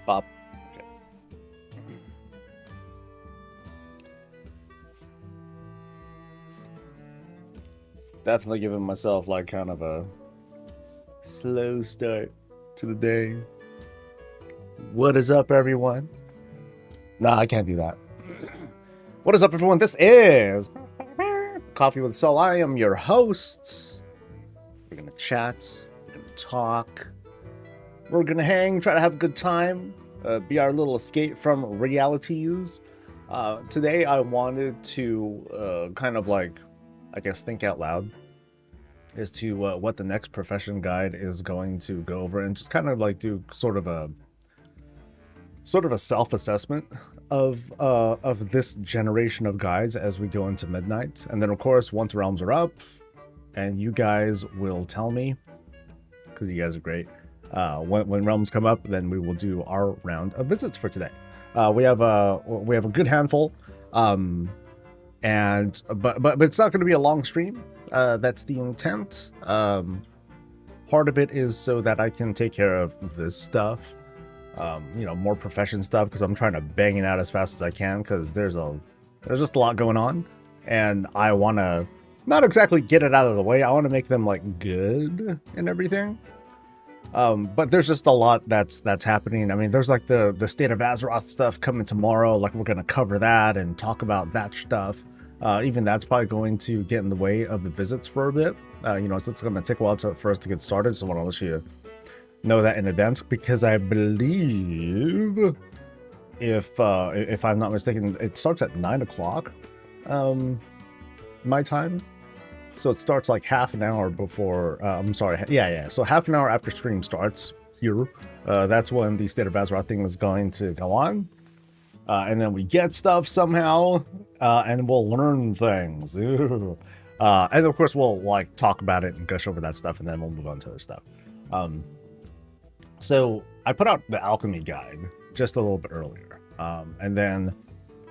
Pop. Okay. Definitely giving myself like kind of a slow start to the day. What is up, everyone? Nah, I can't do that. What is up, everyone? This is Coffee with Soul. I am your host. We're gonna chat. We're gonna talk. We're gonna hang. Try to have a good time. Be our little escape from realities. Today, I wanted to kind of like, I guess, think out loud as to what the next profession guide is going to go over, and just kind of like do sort of a self-assessment of this generation of guides as we go into midnight. And then of course, once realms are up, and you guys will tell me, because you guys are great, when realms come up, then we will do our round of visits for today. We have a good handful, and but it's not going to be a long stream. That's the intent. Part of it is so that I can take care of this stuff, more profession stuff, because I'm trying to bang it out as fast as I can, because there's just a lot going on, and I want to not exactly get it out of the way. I want to make them like good and everything. But there's just a lot that's happening. I mean, there's like the State of Azeroth stuff coming tomorrow. Like, we're gonna cover that and talk about that stuff. Even that's probably going to get in the way of the visits for a bit. So it's going to take a while for us to get started. So I want to let you know that in advance, because I believe, if I'm not mistaken, it starts at 9 o'clock my time. So it starts like half an hour before. I'm sorry. Yeah. So half an hour after stream starts here. That's when the State of Azeroth thing is going to go on. And then we get stuff somehow, and we'll learn things. And of course, we'll like talk about it and gush over that stuff, and then we'll move on to other stuff. So I put out the alchemy guide just a little bit earlier. And then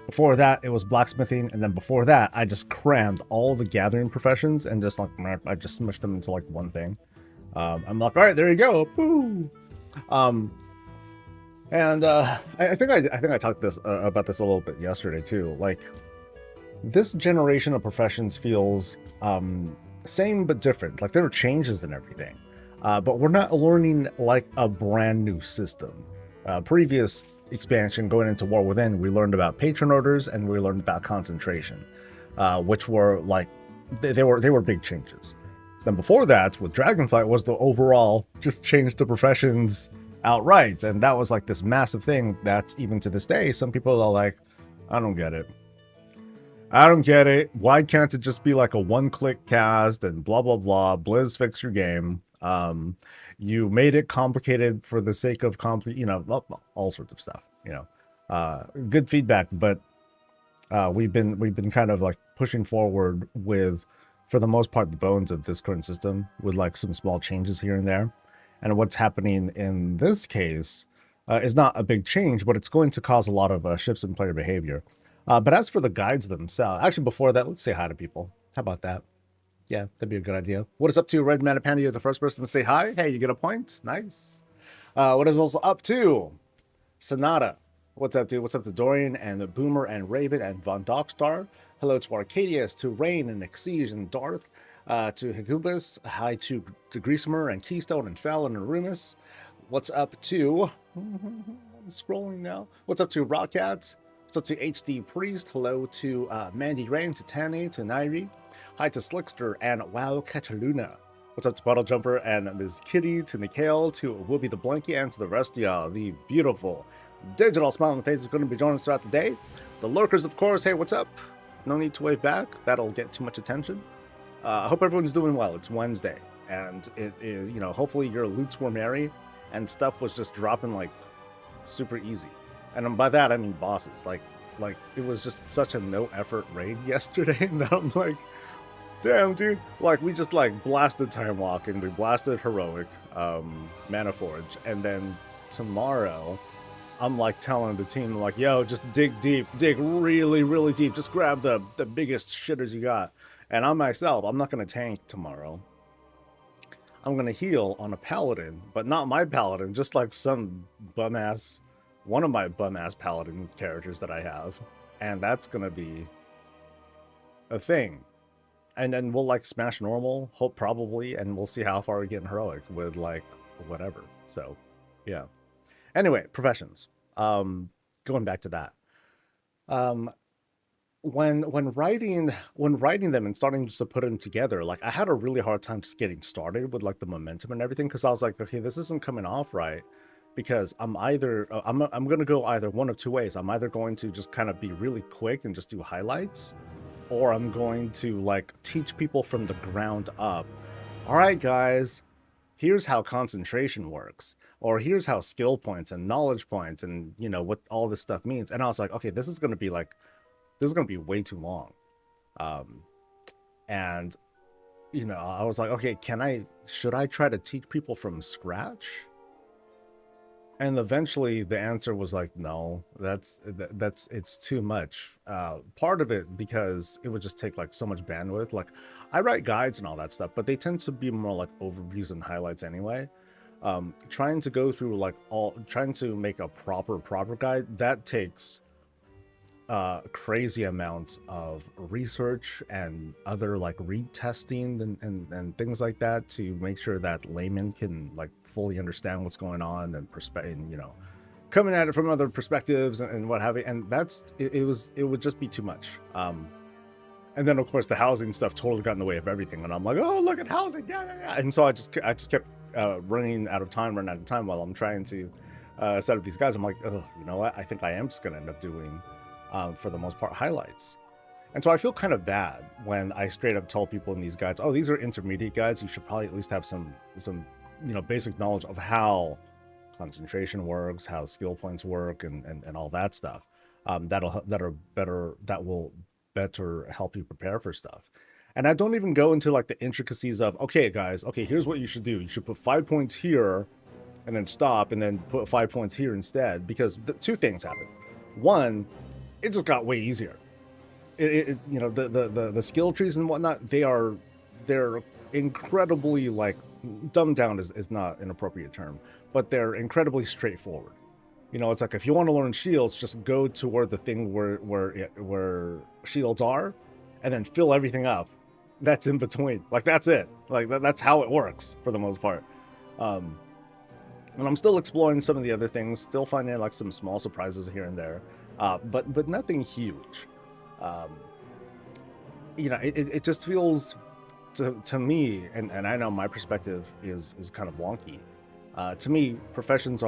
before that, it was blacksmithing. And then before that, I just crammed all the gathering professions and just like, I just smushed them into like one thing. I'm like, all right, there you go. Woo! And I think I talked about this a little bit yesterday too. Like, this generation of professions feels same but different. Like, there are changes and everything, but we're not learning like a brand new system. Previous expansion, going into War Within, we learned about patron orders and we learned about concentration, which were like they were big changes. Then before that, with Dragonflight, was the overall just change the professions outright, and that was like this massive thing that even to this day some people are like, I don't get it. Why can't it just be like a one-click cast and blah blah blah? Blizz, fix your game. You made it complicated for the sake of all sorts of stuff. Good feedback, but we've been kind of like pushing forward with, for the most part, the bones of this current system, with like some small changes here and there. And what's happening in this case is not a big change, but it's going to cause a lot of shifts in player behavior. But as for the guides themselves, actually before that, let's say hi to people. How about that? Yeah, that'd be a good idea. What is up to Red Mana Panda? You're the first person to say hi. Hey, you get a point. Nice. What is also up to Sonata? What's up, dude? What's up to Dorian and Boomer and Raven and Von Dockstar? Hello to Arcadius, to Rain and Exige and Darth. To Higubus, hi to Greasemer and Keystone and Fallon and Rumus. What's up to... I'm scrolling now. What's up to Rockcat? What's up to HD Priest? Hello to Mandy Rain, to Tani, to Nairi. Hi to Slickster and Wow Cataluna. What's up to Puddle Jumper and Ms. Kitty, to Nikhil, to Whoopi the Blankie, and to the rest of y'all. The beautiful digital smiling face is going to be joining us throughout the day. The lurkers, of course. Hey, what's up? No need to wave back. That'll get too much attention. I hope everyone's doing well. It's Wednesday, and it is, hopefully your loots were merry and stuff was just dropping like super easy. And by that, I mean bosses. Like it was just such a no effort raid yesterday that I'm like, damn, dude. Like, we just like blasted Time Walk and we blasted Heroic, Mana Forge, and then tomorrow I'm like telling the team, like, yo, just dig deep, dig really, really deep. Just grab the biggest shitters you got. And I myself, I'm not going to tank tomorrow. I'm going to heal on a paladin, but not my paladin, just like some bum-ass one of my bum-ass paladin characters that I have, and that's gonna be a thing. And then we'll like smash normal, hope probably, and we'll see how far we get in heroic with like whatever. So, yeah. Anyway, professions. Going back to that. Um, when writing them and starting just to put them together, like I had a really hard time just getting started with like the momentum and everything, because I was like, okay, this isn't coming off right, because I'm either I'm gonna go either one of two ways. I'm either going to just kind of be really quick and just do highlights, or I'm going to like teach people from the ground up. All right, guys, here's how concentration works, or here's how skill points and knowledge points and you know what all this stuff means. And I was like, okay, this is going to be like, this is going to be way too long. And you know, I was like, okay, should I try to teach people from scratch? And eventually the answer was like, no, it's too much. Part of it because it would just take like so much bandwidth. Like I write guides and all that stuff, but they tend to be more like overviews and highlights anyway. Trying to go through like trying to make a proper guide, that takes crazy amounts of research and other like retesting and things like that to make sure that laymen can like fully understand what's going on and you know, coming at it from other perspectives and what have you. And it would just be too much. And then of course the housing stuff totally got in the way of everything, and I'm like, oh, look at housing, yeah. And so I just kept running out of time while I'm trying to set up these guys. I'm like, oh, you know what, I think I am just gonna end up doing for the most part highlights. And so I feel kind of bad when I straight up tell people in these guides, oh, these are intermediate guides, you should probably at least have some you know, basic knowledge of how concentration works, how skill points work, and all that stuff. That will better help you prepare for stuff. And I don't even go into like the intricacies of, okay guys, okay, here's what you should do. You should put 5 points here and then stop and then put 5 points here instead, because two things happen. One, it just got way easier. You know, the skill trees and whatnot, they're incredibly like dumbed down is not an appropriate term, but they're incredibly straightforward. You know, it's like if you want to learn shields, just go toward the thing where shields are, and then fill everything up that's in between. Like that's it. Like that's how it works for the most part. And I'm still exploring some of the other things, still finding like some small surprises here and there. But nothing huge. You know, it just feels to me, and I know my perspective is kind of wonky. To me, professions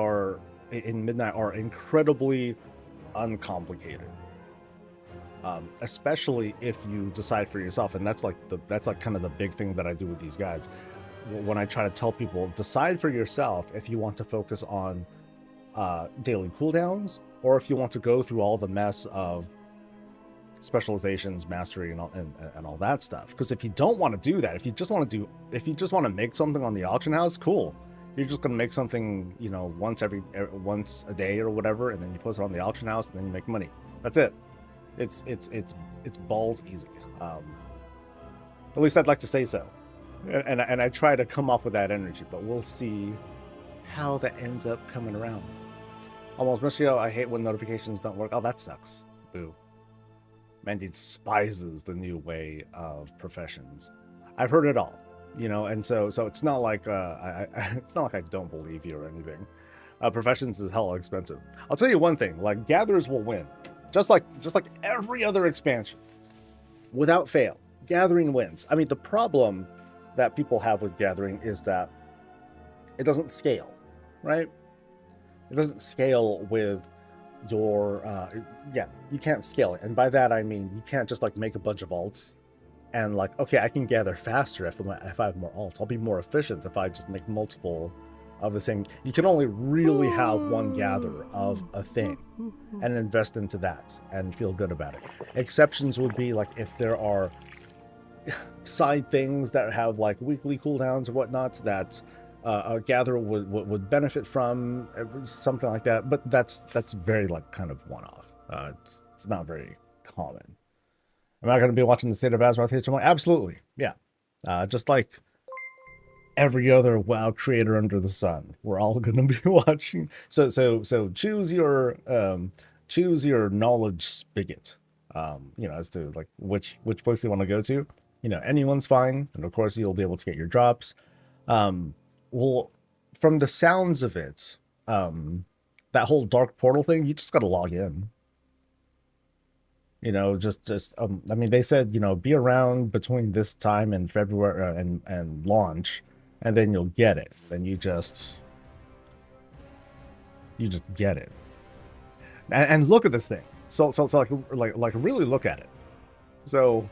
in Midnight are incredibly uncomplicated, especially if you decide for yourself. And that's like kind of the big thing that I do with these guides. When I try to tell people, decide for yourself if you want to focus on daily cooldowns, or if you want to go through all the mess of specializations, mastery, and all that stuff. Because if you don't want to do that, if you just want to make something on the auction house, cool. You're just gonna make something, you know, once a day or whatever, and then you post it on the auction house, and then you make money. That's it. It's balls easy. At least I'd like to say so. And I try to come off with that energy, but we'll see how that ends up coming around. Almost Michio, I hate when notifications don't work. Oh, that sucks. Boo. Mandy despises the new way of professions. I've heard it all, you know, and so it's not like it's not like I don't believe you or anything. Professions is hella expensive. I'll tell you one thing: like gatherers will win, just like every other expansion, without fail. Gathering wins. I mean, the problem that people have with gathering is that it doesn't scale, right? It doesn't scale with your you can't scale it. And by that I mean you can't just like make a bunch of alts and like, okay, I can gather faster if I have more alts. I'll be more efficient if I just make multiple of the same. You can only really have one gather of a thing and invest into that and feel good about it. Exceptions would be like if there are side things that have like weekly cooldowns or whatnot that a gatherer would benefit from, something like that. But that's very like kind of one-off. It's not very common. Am I going to be watching the State of Azeroth here tomorrow? Absolutely, yeah. Just like every other WoW creator under the sun. We're all going to be watching. So choose your knowledge spigot. As to like which place you want to go to. Anyone's fine, and of course you'll be able to get your drops. Um, well, from the sounds of it, that whole dark portal thing, you just got to log in. Just I mean, they said be around between this time and February and launch, and then you'll get it. Then you just get it, and look at this thing. So like really look at it. So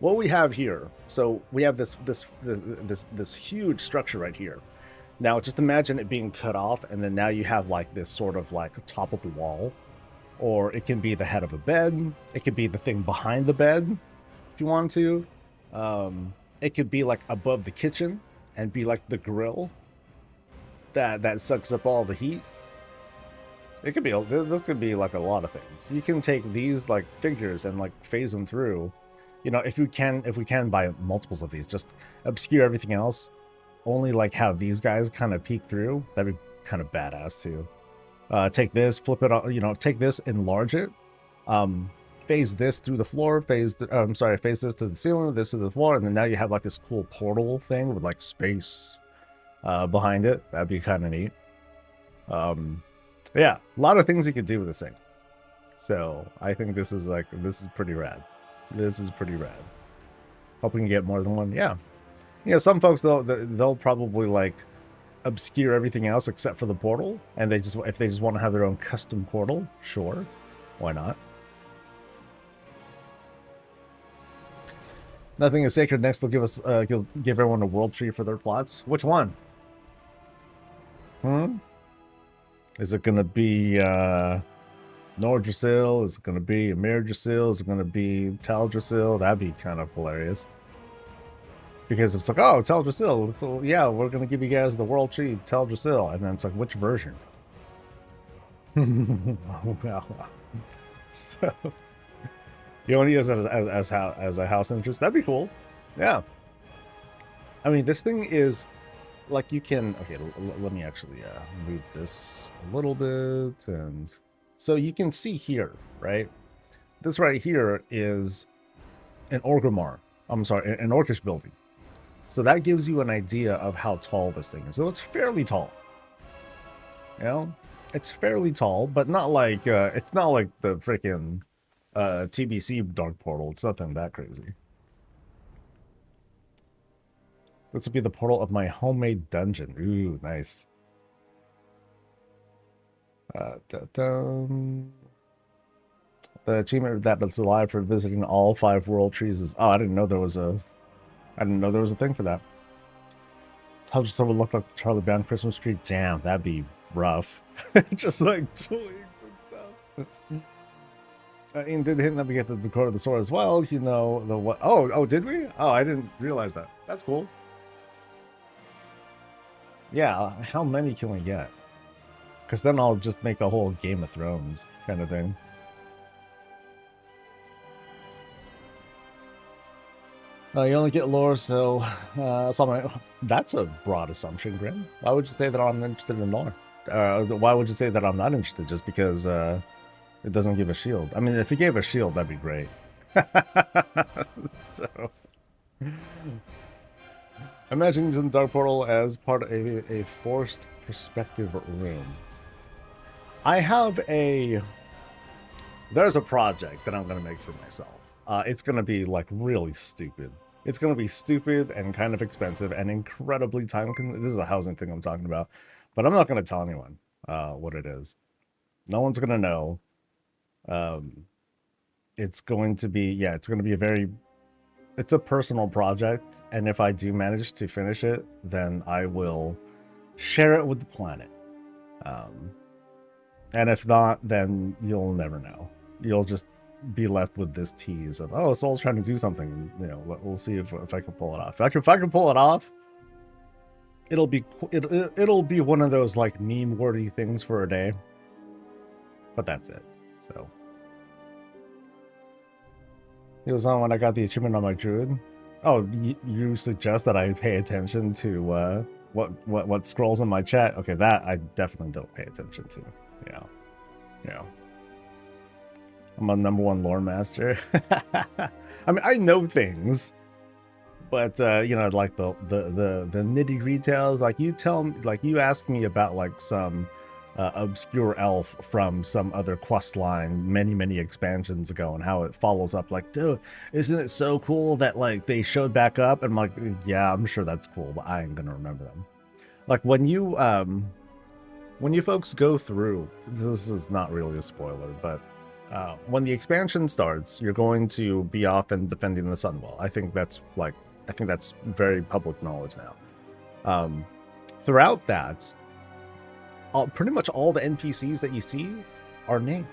what we have here, so we have this huge structure right here. Now just imagine it being cut off, and then now you have like this sort of like top of a wall. Or it can be the head of a bed. It could be the thing behind the bed, if you want to. It could be like above the kitchen and be like the grill that sucks up all the heat. It could be this could be like a lot of things. You can take these like figures and like phase them through. If we can buy multiples of these, just obscure everything else. Only like have these guys kind of peek through. That'd be kind of badass too. Take this, flip it, take this, enlarge it, phase this through the floor, phase this to the ceiling, this to the floor, and then now you have like this cool portal thing with like space behind it. That'd be kind of neat. Yeah, a lot of things you could do with this thing. So I think this is pretty rad. This is pretty rad. Hope we can get more than one. Yeah. Some folks they'll probably like obscure everything else except for the portal, and if they just want to have their own custom portal, sure, why not? Nothing is sacred. Next, they'll give everyone a world tree for their plots. Which one? Is it gonna be Nordrassil? Is it gonna be Amirdrassil? Is it gonna be Teldrassil? That'd be kind of hilarious. Because it's like, oh, Teldrassil. So, yeah, we're going to give you guys the world tree, Teldrassil. And then it's like, which version? So, you want to use it as a house interest? That'd be cool. Yeah. I mean, this thing is, like, you can... Okay, let me actually move this a little bit. And so you can see here, right? This right here is an Orgrimmar. I'm sorry, an Orcish building. So that gives you an idea of how tall this thing is. So it's fairly tall. It's fairly tall, but not like it's not like the freaking TBC Dark Portal. It's nothing that crazy. This would be the portal of my homemade dungeon. Ooh, nice. The achievement that's alive for visiting all 5 world trees is... Oh, I didn't know there was a thing for that. How just someone look like the Charlie Brown Christmas tree? Damn, that'd be rough. Just like twigs and stuff. And did him that we get the Dakota of the Sword as well? The what? Oh, did we? Oh, I didn't realize that. That's cool. Yeah, how many can we get? Because then I'll just make a whole Game of Thrones kind of thing. You only get lore, so that's a broad assumption, Grim. Why would you say that I'm interested in lore? Why would you say that I'm not interested just because it doesn't give a shield? I mean, if it gave a shield, that'd be great. So, imagine using the Dark Portal as part of a forced perspective room. There's a project that I'm going to make for myself. It's going to be like really stupid. It's going to be stupid and kind of expensive and incredibly time-consuming. This is a housing thing I'm talking about, but I'm not going to tell anyone what it is. No one's going to know. It's going to be it's a personal project, and if I do manage to finish it, then I will share it with the planet. And if not, then you'll never know. You'll just be left with this tease of, oh, Soul's trying to do something. We'll see if I can pull it off. If I can pull it off, it'll be one of those like meme-worthy things for a day. But that's it. So it was on when I got the achievement on my druid. Oh, you suggest that I pay attention to what scrolls in my chat? Okay, that I definitely don't pay attention to. Yeah, yeah. I'm a #1 lore master. I mean, I know things, but you know, like the nitty details. Like you tell me, like you ask me about like some obscure elf from some other quest line many expansions ago, and how it follows up. Like, dude, isn't it so cool that like they showed back up? And I'm like, yeah, I'm sure that's cool, but I ain't gonna remember them. Like when you folks go through, this is not really a spoiler, but when the expansion starts, you're going to be off and defending the Sunwell. I think that's very public knowledge now. Throughout that, pretty much all the NPCs that you see are named.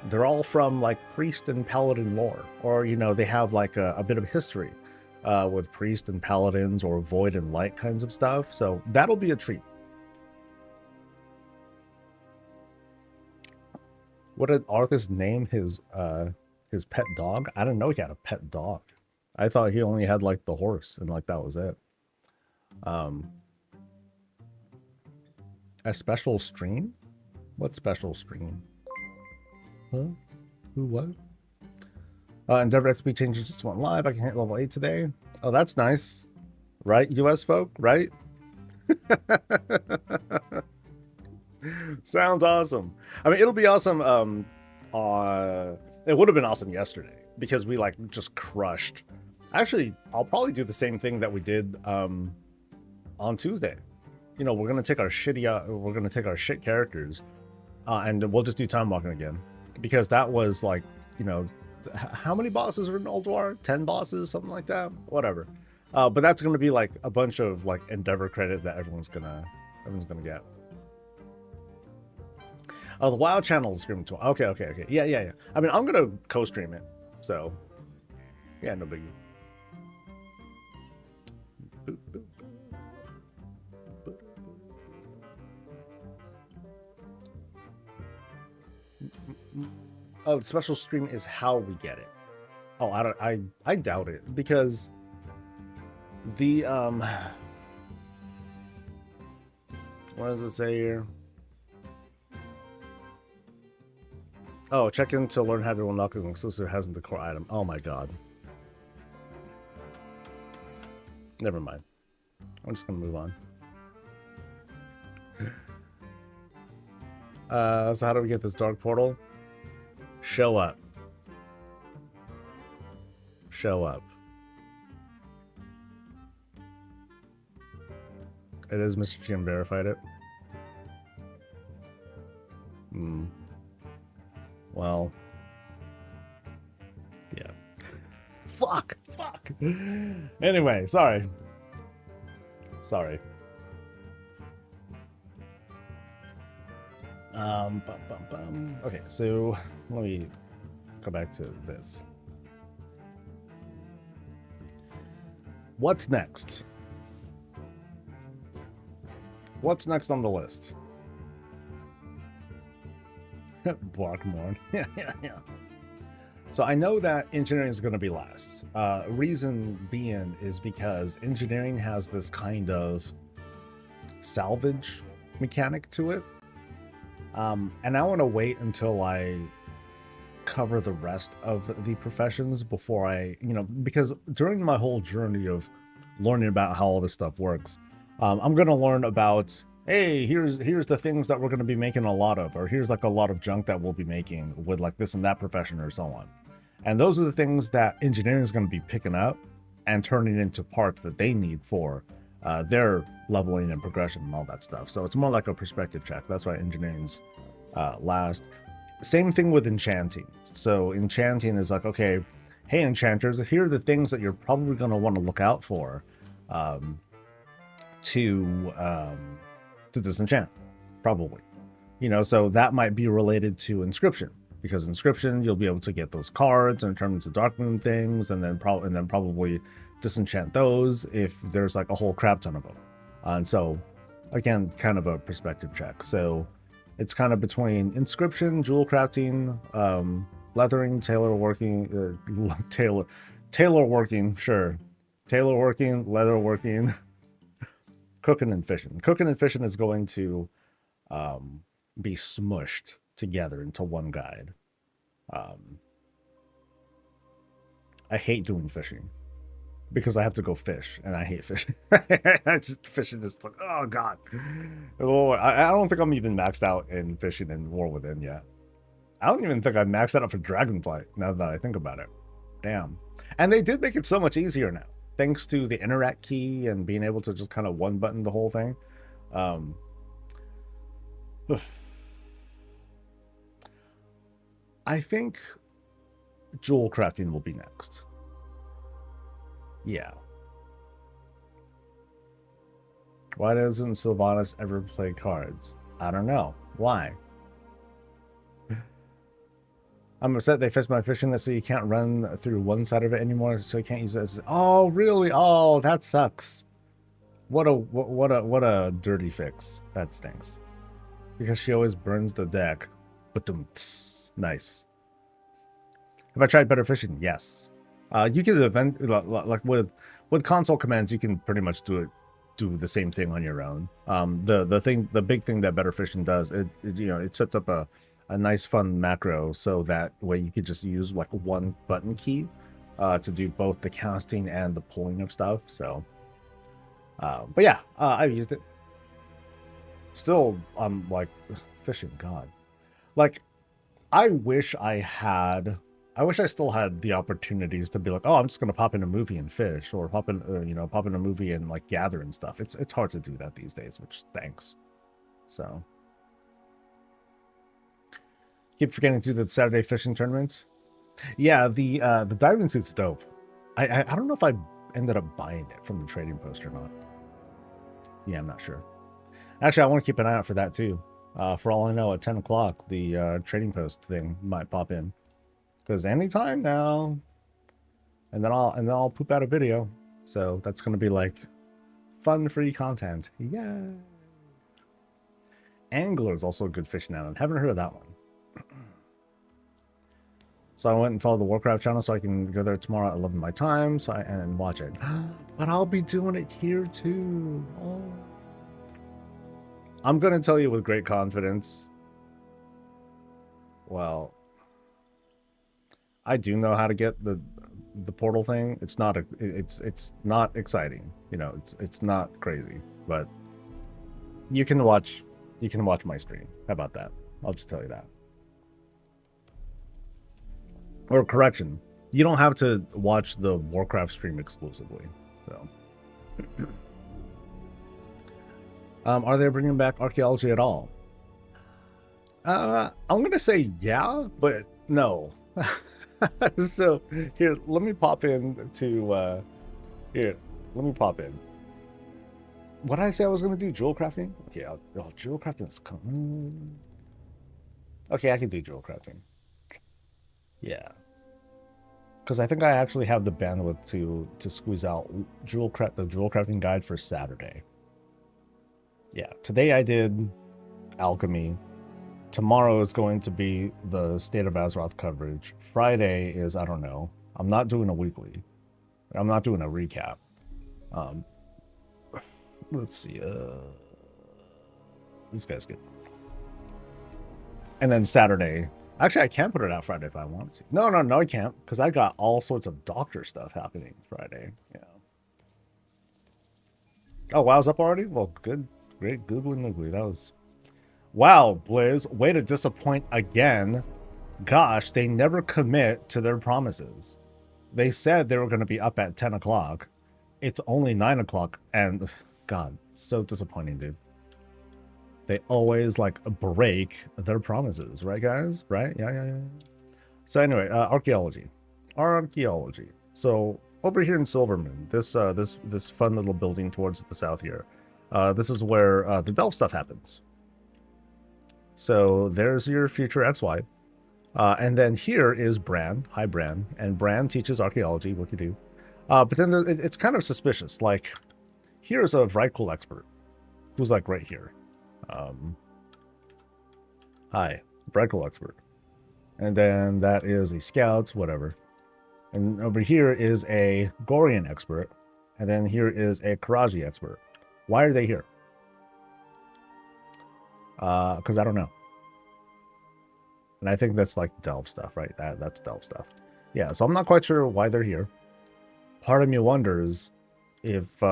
They're all from like priest and paladin lore, or you know, they have like a bit of history with priest and paladins or void and light kinds of stuff. So that'll be a treat. What did Arthas name his pet dog? I didn't know he had a pet dog. I thought he only had like the horse and like that was it. A special stream? What special stream? Huh? Who what? Endeavor XP changes just went live. I can hit level 8 today. Oh, that's nice. Right, US folk, right? Sounds awesome. I mean, it'll be awesome. It would have been awesome yesterday because we like just crushed. Actually, I'll probably do the same thing that we did on Tuesday. You know, we're gonna take our shit characters, and we'll just do time walking again because that was like, you know, how many bosses are in Old War? 10 bosses, something like that. Whatever. But that's gonna be like a bunch of like Endeavor credit that everyone's gonna get. Oh, the WoW channel is streaming to. Okay. Yeah. I mean, I'm gonna co-stream it, so yeah, no biggie. Boop, boop. Oh, the special stream is how we get it. Oh, I doubt it because the what does it say here? Oh, check in to learn how to unlock an exclusive hasn't the core item. Oh my god. Never mind. I'm just gonna move on. So how do we get this dark portal? Show up. Show up. It is Mr. GM verified it. Well, yeah. Fuck. Anyway, sorry. Okay, so let me go back to this. What's next? What's next on the list? Barkmore. Yeah. So I know that engineering is going to be last. Reason being is because engineering has this kind of salvage mechanic to it. And I want to wait until I cover the rest of the professions before I, you know, because during my whole journey of learning about how all this stuff works, I'm going to learn about, hey, here's the things that we're going to be making a lot of, or here's like a lot of junk that we'll be making with like this and that profession or so on. And those are the things that engineering is going to be picking up and turning into parts that they need for their leveling and progression and all that stuff. So it's more like a perspective check. That's why engineering's last. Same thing with enchanting. So enchanting is like, okay, hey enchanters, here are the things that you're probably going to want to look out for to disenchant, probably. You know, so that might be related to inscription, because inscription, you'll be able to get those cards and turn into Darkmoon things, and then probably disenchant those if there's like a whole crap ton of them. And so, again, kind of a perspective check. So it's kind of between inscription, jewel crafting, leathering, tailor working, sure, tailor working, leather working, cooking and fishing. Cooking and fishing is going to be smushed together into one guide. I hate doing fishing because I have to go fish, and I hate fishing. Fishing is like, oh god. Oh, I don't think I'm even maxed out in fishing in War Within yet. I don't even think I maxed that out for Dragonflight, now that I think about it. Damn. And they did make it so much easier now, thanks to the interact key and being able to just kind of one button the whole thing. I think jewel crafting will be next. Yeah. Why doesn't Sylvanas ever play cards? I don't know. Why? I'm upset they fixed my fishing so you can't run through one side of it anymore, so you can't use it as... Oh, really? Oh, that sucks. What a dirty fix. That stinks. Because she always burns the deck. But nice. Have I tried better fishing? Yes. You can like with console commands, you can pretty much do the same thing on your own. The big thing that better fishing does, it sets up a nice fun macro so that way you could just use like one button key to do both the casting and the pulling of stuff. So but yeah, I've used it. Still, I'm like, fishing, god. Like, I wish I still had the opportunities to be like, oh, I'm just gonna pop in a movie and fish, or pop in a movie and like gather and stuff. It's hard to do that these days, which thanks. So keep forgetting to do the Saturday fishing tournaments. Yeah, the diving suit's dope. I don't know if I ended up buying it from the trading post or not. Yeah, I'm not sure. Actually, I want to keep an eye out for that too. For all I know, at 10 o'clock, the trading post thing might pop in. Because anytime now, and then I'll poop out a video. So that's gonna be like fun free content. Yeah. Angler is also a good fishing island. Haven't heard of that one. So I went and followed the Warcraft channel so I can go there tomorrow at 11 my time and watch it. But I'll be doing it here too. Oh. I'm gonna tell you with great confidence. Well, I do know how to get the portal thing. It's not exciting. It's not crazy, but you can watch my stream. How about that? I'll just tell you that. Or correction, you don't have to watch the Warcraft stream exclusively. So are they bringing back archaeology at all? I'm gonna say yeah, but no. So here, let me pop in to here. Let me pop in. What did I say I was gonna do? Jewel crafting? Okay, jewel crafting is coming. Okay, I can do jewel crafting. Yeah, because I think I actually have the bandwidth to squeeze out the jewel crafting guide for Saturday. Yeah, today I did alchemy. Tomorrow is going to be the State of Azeroth coverage. Friday is, I don't know. I'm not doing a weekly. I'm not doing a recap. Let's see. This guy's good. And then Saturday. Actually, I can put it out Friday if I want to. No, I can't. Because I got all sorts of doctor stuff happening Friday. Yeah. Oh, WoW's up already? Well, good. Great googly moogly. That was... Wow, Blizz, way to disappoint again. Gosh, they never commit to their promises. They said they were going to be up at 10 o'clock. It's only 9 o'clock, and god, so disappointing, dude. They always like break their promises, right, guys? Right? Yeah. So anyway, archaeology. So over here in Silvermoon, this fun little building towards the south here, this is where the Delve stuff happens. So there's your future ex-wife. And then here is Bran. Hi, Bran. And Bran teaches archaeology, what you do. But then it's kind of suspicious. Like, here's a Vrykul expert who's like right here. Hi, Vrykul expert. And then that is a scout, whatever. And over here is a Gorian expert. And then here is a Karaji expert. Why are they here? Because I don't know. And I think that's like Delve stuff, right? That's Delve stuff. Yeah, so I'm not quite sure why they're here. Part of me wonders if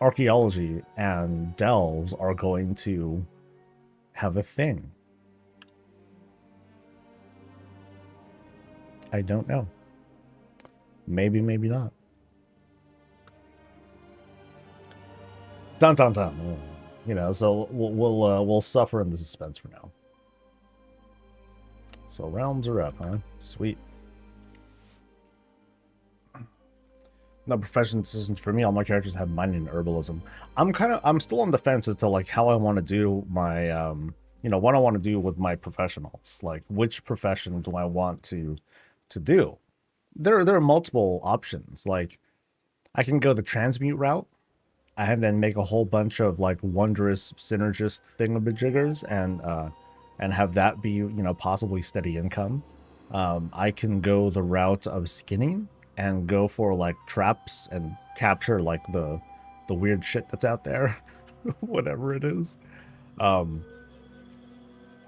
archaeology and delves are going to have a thing. I don't know. Maybe, maybe not. Dun dun dun. You know, so we'll suffer in the suspense for now. So realms are up, huh? Sweet. No profession decisions for me. All my characters have mining and herbalism. I'm still on the fence as to like how I want to do my you know, what I want to do with my professionals. Like which profession do I want to do? There are multiple options. Like I can go the transmute route and then make a whole bunch of like wondrous synergist thingamajiggers and have that be, you know, possibly steady income. I can go the route of skinning and go for like traps and capture like the weird shit that's out there, whatever it is.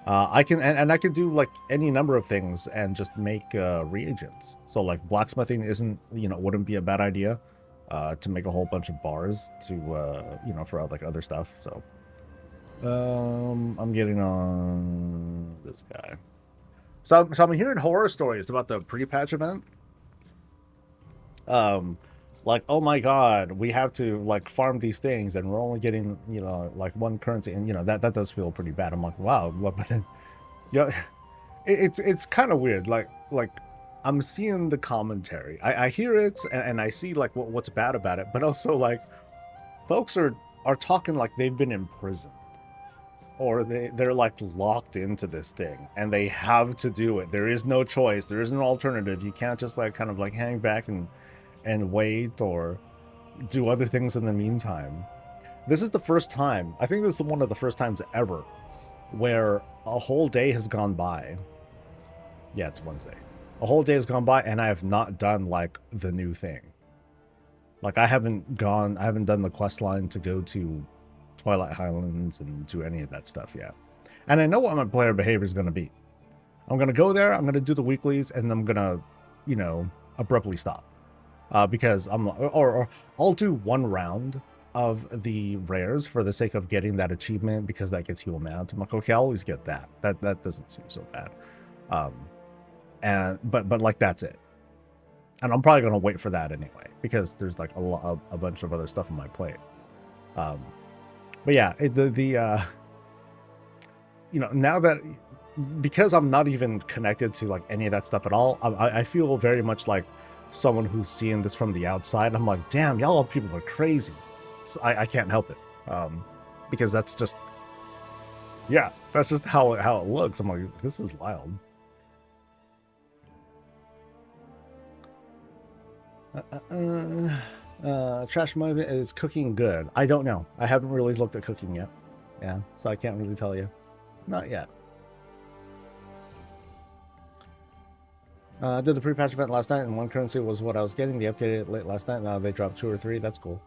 I can and I can do like any number of things and just make reagents. So like blacksmithing isn't, you know, wouldn't be a bad idea to make a whole bunch of bars to you know, for like other stuff. So I'm getting on this guy. So I'm hearing horror stories about the pre-patch event. Like, oh my god, we have to like farm these things and we're only getting, you know, like one currency, and you know that does feel pretty bad. I'm like, wow, but then, yeah, it's kind of weird. Like I'm seeing the commentary, I hear it, and I see like what's bad about it, but also like folks are talking like they've been imprisoned or they're like locked into this thing and they have to do it. There is no choice. There is no alternative. You can't just like kind of like hang back and wait or do other things in the meantime. This is the first time, I think this is one of the first times ever where a whole day has gone by. Yeah, it's Wednesday. A whole day has gone by and I have not done like the new thing. Like I haven't done the quest line to go to Twilight Highlands and do any of that stuff yet. And I know what my player behavior is going to be. I'm going to go there, I'm going to do the weeklies, and I'm going to, you know, abruptly stop. Because or I'll do one round of the rares for the sake of getting that achievement because that gets you amount. I'm like, okay, I'll always get that. That doesn't seem so bad. But like that's it. And I'm probably gonna wait for that anyway because there's like a bunch of other stuff on my plate. But yeah, you know, now that because I'm not even connected to like any of that stuff at all, I feel very much like someone who's seeing this from the outside. I'm like, damn, y'all people are crazy. So I can't help it, because that's just, yeah, that's just how it looks. I'm like, this is wild. Trash mode is cooking good. I don't know. I haven't really looked at cooking yet. Yeah, so I can't really tell you. Not yet. Did the pre-patch event last night, and one currency was what I was getting. They updated it late last night. Now they dropped 2 or 3. That's cool.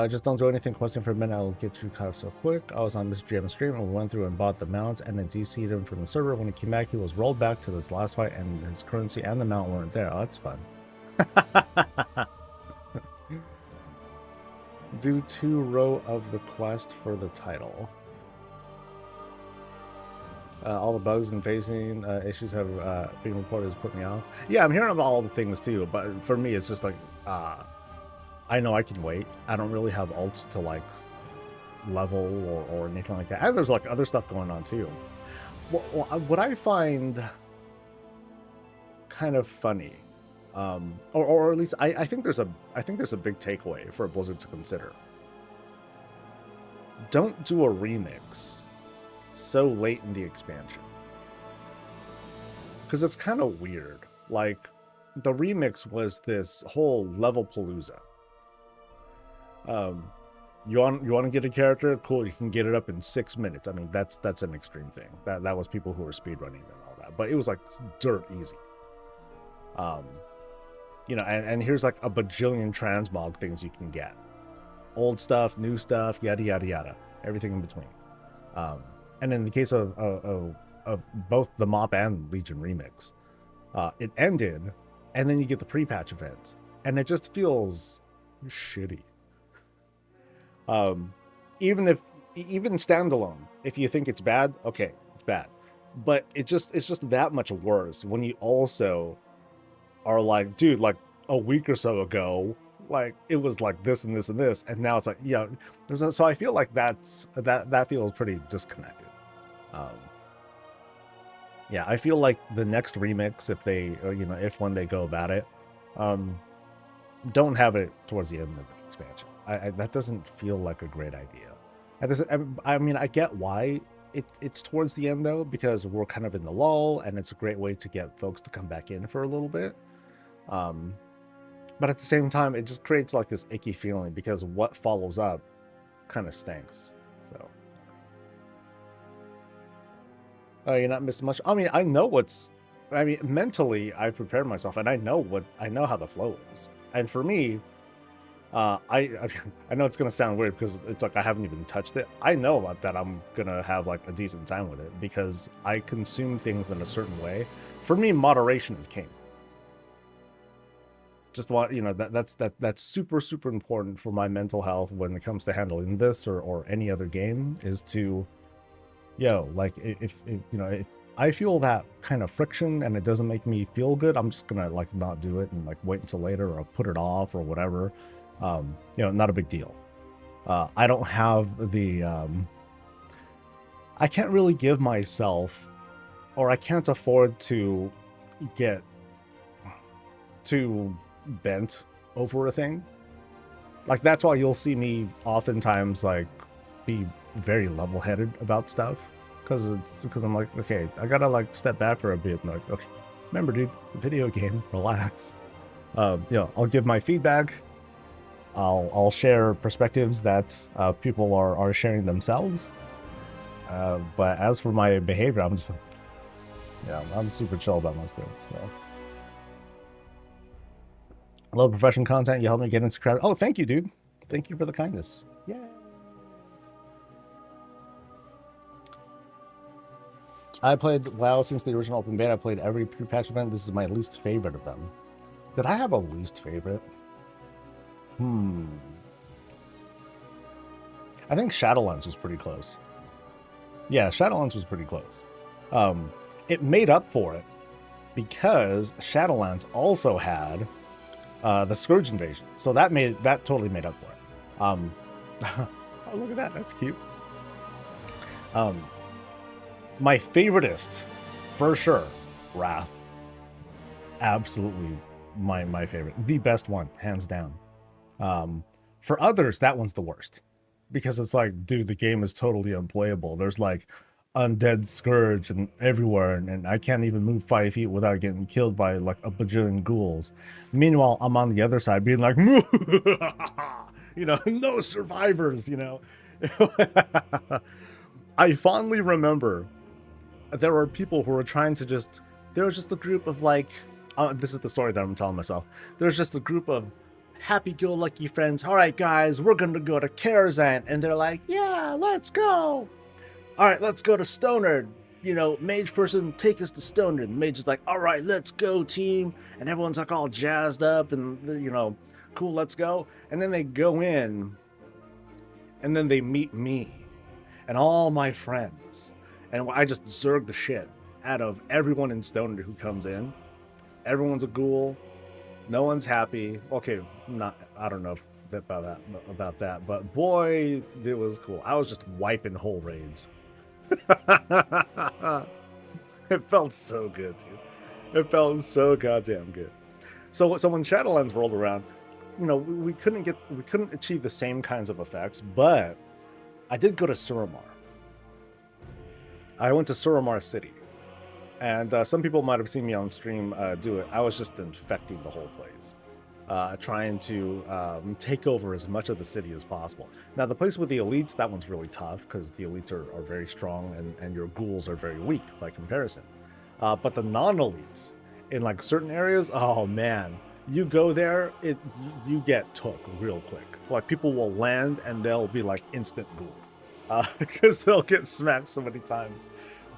Just don't do anything questing for a minute. I'll get you caught up so quick. I was on Mr. GM stream and we went through and bought the mount and then DC'd him from the server. When he came back, he was rolled back to this last fight and his currency and the mount weren't there. Oh, that's fun. Do 2 row of the quest for the title. All the bugs and facing issues have been reported has put me off. Yeah, I'm hearing about all the things too, but for me, it's just like, I know I can wait. I don't really have ults to like level or anything like that. And there's like other stuff going on too. What I find kind of funny, or at least I think there's a big takeaway for Blizzard to consider. Don't do a remix so late in the expansion, because it's kind of weird. Like the remix was this whole level palooza. You want to get a character? Cool, you can get it up in 6 minutes. I mean, that's an extreme thing. That was people who were speedrunning and all that, but it was like dirt easy. and here's like a bajillion transmog things you can get. Old stuff, new stuff, yada yada yada, everything in between. And in the case of both the Mop and Legion remix, it ended, and then you get the pre-patch event, and it just feels shitty. Even standalone, if you think it's bad, okay, it's bad, but it's just that much worse when you also are like, dude, like a week or so ago, like it was like this and this and this, and now it's like, yeah. So I feel like that feels pretty disconnected. Yeah, I feel like the next remix, if they, if when they go about it, don't have it towards the end of the expansion. That doesn't feel like a great idea. I mean, I get why it's towards the end though, because we're kind of in the lull, and it's a great way to get folks to come back in for a little bit. But at the same time, it just creates like this icky feeling because what follows up kind of stinks. So, you're not missing much. I mean, mentally, I've prepared myself, and I know how the flow is. And for me, I know it's gonna sound weird because it's like I haven't even touched it. I know that I'm gonna have like a decent time with it because I consume things in a certain way. For me, moderation is king. Just want that's super important for my mental health when it comes to handling this or any other game, is to like if I feel that kind of friction and it doesn't make me feel good, I'm just gonna like not do it and like wait until later or put it off or whatever. Not a big deal. I don't have the I can't really give myself, or I can't afford to get too bent over a thing. Like that's why you'll see me oftentimes like be very level-headed about stuff, because I'm like, okay, I gotta like step back for a bit and like, okay, remember dude, video game, relax. I'll give my feedback, I'll share perspectives that people are sharing themselves, but as for my behavior, I'm just I'm super chill about most things. I love professional content. You helped me get into crowd. Oh, thank you, dude. Thank you for the kindness. Yeah. I played WoW since the original open beta. I played every pre-patch event. This is my least favorite of them. Did I have a least favorite? I think Shadowlands was pretty close. Yeah, Shadowlands was pretty close. It made up for it because Shadowlands also had the Scourge invasion, so that totally made up for it. Oh, look at that, that's cute. My favoritist, for sure, Wrath. Absolutely my favorite, the best one, hands down. For others, that one's the worst, because it's like, dude, the game is totally unplayable. There's like undead Scourge and everywhere, and I can't even move 5 feet without getting killed by like a bajillion ghouls. Meanwhile, I'm on the other side being like, no survivors, I fondly remember there were people who were trying to there was just a group of like, this is the story that I'm telling myself. There's just a group of happy-go-lucky friends. All right, guys, we're going to go to Karazhan. And they're like, yeah, let's go. All right, let's go to Stoner. Mage person, take us to Stoner. And the mage is like, all right, let's go, team. And everyone's like all jazzed up and, cool, let's go. And then they go in, and then they meet me and all my friends. And I just zerg the shit out of everyone in Stoner who comes in. Everyone's a ghoul. No one's happy. Okay, I don't know about that, but boy, it was cool. I was just wiping whole raids. It felt so good, dude. It felt so goddamn good. So when Shadowlands rolled around, we couldn't achieve the same kinds of effects, but I did go to Suramar. I went to Suramar City. And some people might have seen me on stream do it. I was just infecting the whole place, trying to take over as much of the city as possible. Now, the place with the elites, that one's really tough because the elites are very strong and your ghouls are very weak by comparison. But the non-elites in like certain areas, oh man, You go there, you get took real quick. Like people will land and they'll be like instant ghoul, because they'll get smacked so many times.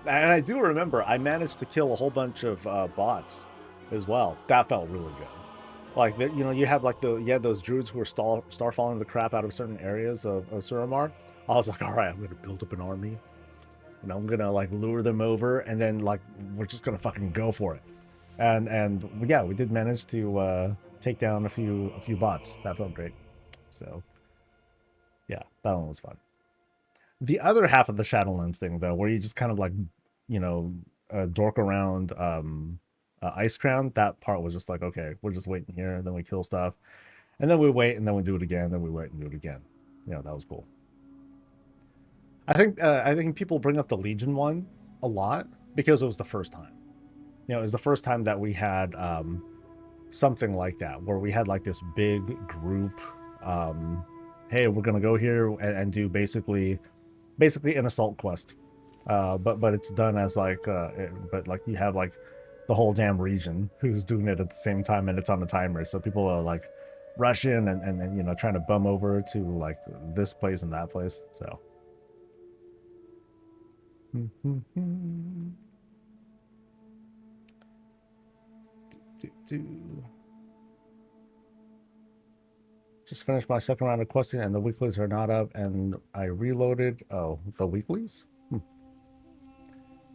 And I do remember I managed to kill a whole bunch of bots as well. That felt really good. Like you know, you have like you had those druids who were star falling the crap out of certain areas of Suramar. I was like, all right, I'm gonna build up an army. You know, I'm gonna like lure them over, and then like we're just gonna fucking go for it. And yeah, we did manage to take down a few bots. That felt great. So yeah, that one was fun. The other half of the Shadowlands thing, though, where you just kind of like, you know, dork around Ice Crown, that part was just like, okay, we're just waiting here, and then we kill stuff, and then we wait, and then we do it again, then we wait and do it again. You know, that was cool. I think people bring up the Legion one a lot because it was the first time. You know, it was the first time that we had something like that, where we had like this big group. Hey, we're gonna go here and do basically an assault quest, but it's done as like but like you have like the whole damn region who's doing it at the same time, and it's on a timer, so people are like rush in and you know, trying to bum over to like this place and that place. So just finished my second round of questing, and the weeklies are not up, and I reloaded. Oh, the weeklies?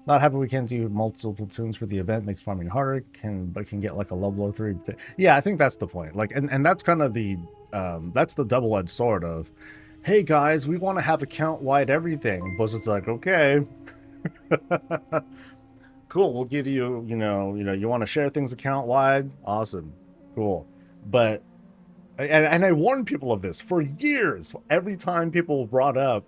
Not happy we can't do multiple tunes for the event. Makes farming harder. But can get like a level of 3. Yeah, I think that's the point. Like, and that's kind of the that's the double-edged sword of, hey guys, we want to have account-wide everything. Blizzard's like, okay, cool. We'll give you, you want to share things account-wide. Awesome, cool. But and I warned people of this for years. Every time people brought up,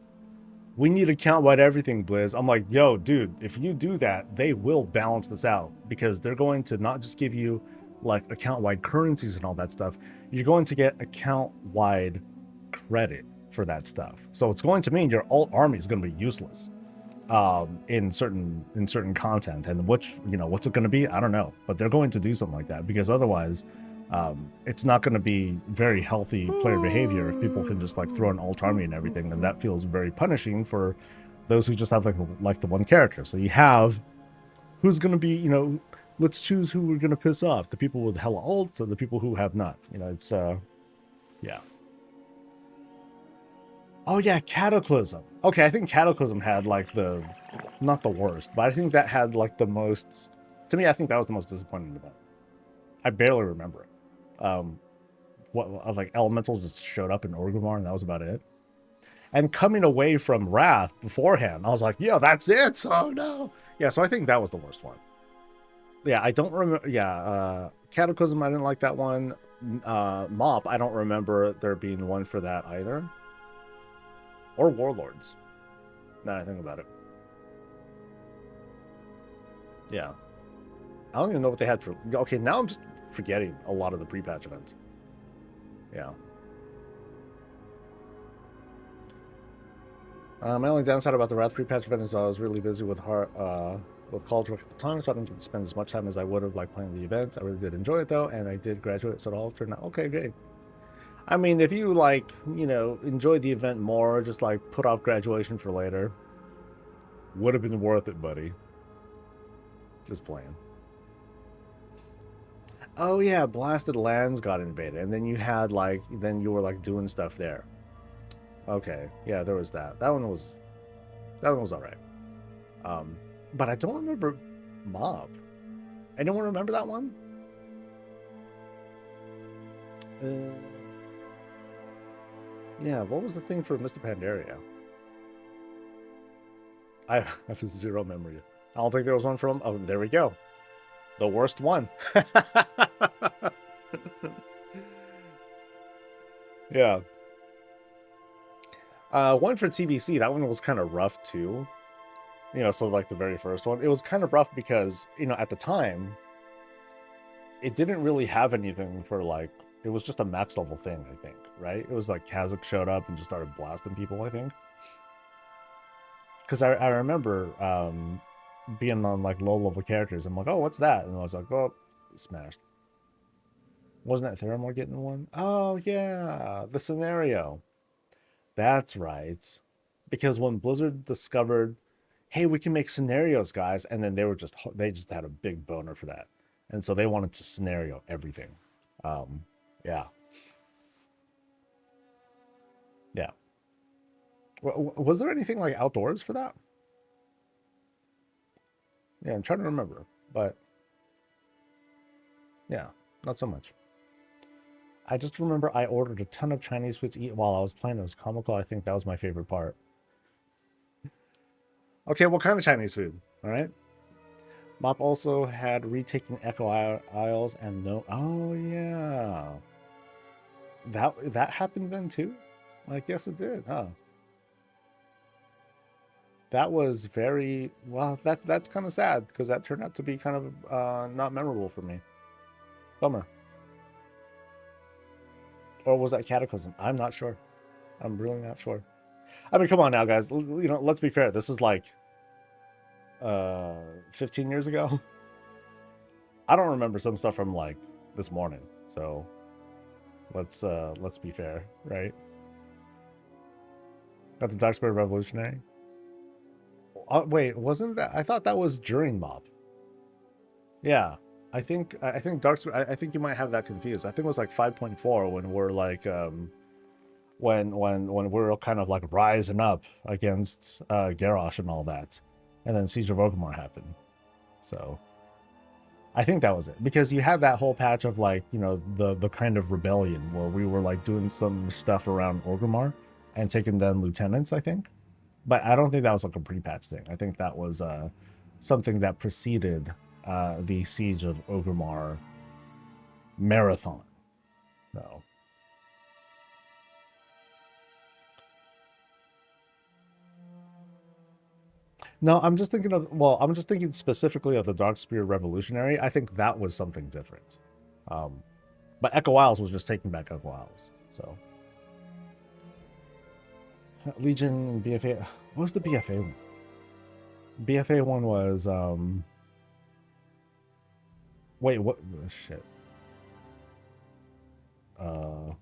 we need account-wide everything, Blizz, I'm like, yo, dude, if you do that, they will balance this out, because they're going to not just give you like account-wide currencies and all that stuff. You're going to get account-wide credit for that stuff. So it's going to mean your alt army is going to be useless in certain content, and what's it going to be, I don't know, but they're going to do something like that, because otherwise it's not going to be very healthy player behavior if people can just like throw an alt army and everything, and that feels very punishing for those who just have like the one character. So you have who's going to be, let's choose who we're going to piss off, the people with hella alts or the people who have not. It's yeah. Oh yeah, Cataclysm. Okay, I think Cataclysm had like not the worst, but I think that had like the most, to me, I think that was the most disappointing event. I barely remember it. What like elementals just showed up in Orgrimmar, and that was about it. And coming away from Wrath beforehand, I was like, yeah, that's it. Oh no. Yeah, so I think that was the worst one. Yeah, I don't remember. Yeah, Cataclysm, I didn't like that one. Mop, I don't remember there being one for that either. Or Warlords. Now that I think about it. Yeah. I don't even know what they had for. Okay, now I'm just forgetting a lot of the pre-patch events. Yeah. My only downside about the Wrath pre-patch event is I was really busy with college work at the time, so I didn't get to spend as much time as I would have like playing the event. I really did enjoy it though, and I did graduate, so it all turned out okay, great. I mean, if you like, enjoyed the event more, just like put off graduation for later, would have been worth it, buddy. Just playing. Oh yeah, Blasted Lands got invaded, and then you had like, then you were like doing stuff there. Okay, yeah, there was that. That one was all right. But I don't remember Mob. Anyone remember that one? Yeah, what was the thing for Mr. Pandaria? I have zero memory. I don't think there was one from. Oh, there we go. The worst one. Yeah. One for TVC, that one was kind of rough too. So like the very first one, it was kind of rough because, at the time, it didn't really have anything for like, it was just a max level thing, I think, right? It was like Kazakh showed up and just started blasting people, I think. Because I remember being on like low level characters. I'm like, oh, what's that? And I was like, oh, smashed. Wasn't it Theramore getting one? Oh yeah, the scenario. That's right. Because when Blizzard discovered, hey, we can make scenarios, guys, and then they just had a big boner for that, and so they wanted to scenario everything. Um, yeah, yeah. Was there anything like outdoors for that? Yeah, I'm trying to remember, but yeah, not so much. I just remember I ordered a ton of Chinese food to eat while I was playing. It was comical. I think that was my favorite part. Okay, what kind of Chinese food? All right. Mop also had retaken Echo Isles and no. Oh yeah, that happened then too. I guess it did. Huh. That was very well. That's kind of sad because that turned out to be kind of not memorable for me. Bummer. Or was that Cataclysm? I'm not sure. I'm really not sure. I mean, come on now, guys. You know, let's be fair. This is like 15 years ago. I don't remember some stuff from like this morning. So let's be fair, right? Got the Dark Spirit Revolutionary. Wait, wasn't that? I thought that was during Mob. Yeah, I think Dark Spirit. I think you might have that confused. I think it was like 5.4 when we're like when we're kind of like rising up against Garrosh and all that, and then Siege of Orgrimmar happened. So I think that was it because you had that whole patch of like the kind of rebellion where we were like doing some stuff around Orgrimmar and taking down lieutenants. I think, but I don't think that was like a pre-patch thing. I think that was something that preceded the Siege of Orgrimmar marathon. So. No, I'm just thinking specifically of the Darkspear Revolutionary. I think that was something different. But Echo Isles was just taking back Echo Isles. So Legion and BFA. What was the BFA one? BFA one was wait, what shit? Well,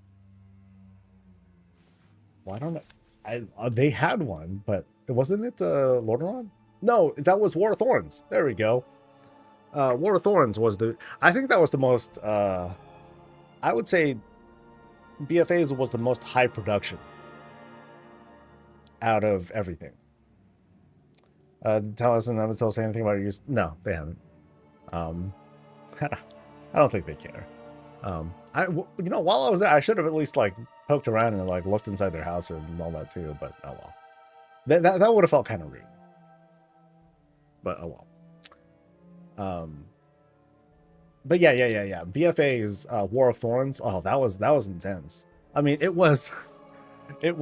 I don't know. They had one, but wasn't it Lordaeron? No, that was War of Thorns. There we go. War of Thorns was I think that was the most. I would say BFA's was the most high production out of everything. Tell us and never tell us anything about your use. No, they haven't. I don't think they care. While I was there, I should have at least like poked around and like looked inside their house and all that too. But oh well, that would have felt kind of rude. But oh well. But yeah. BFA's War of Thorns. Oh, that was intense. I mean, it was a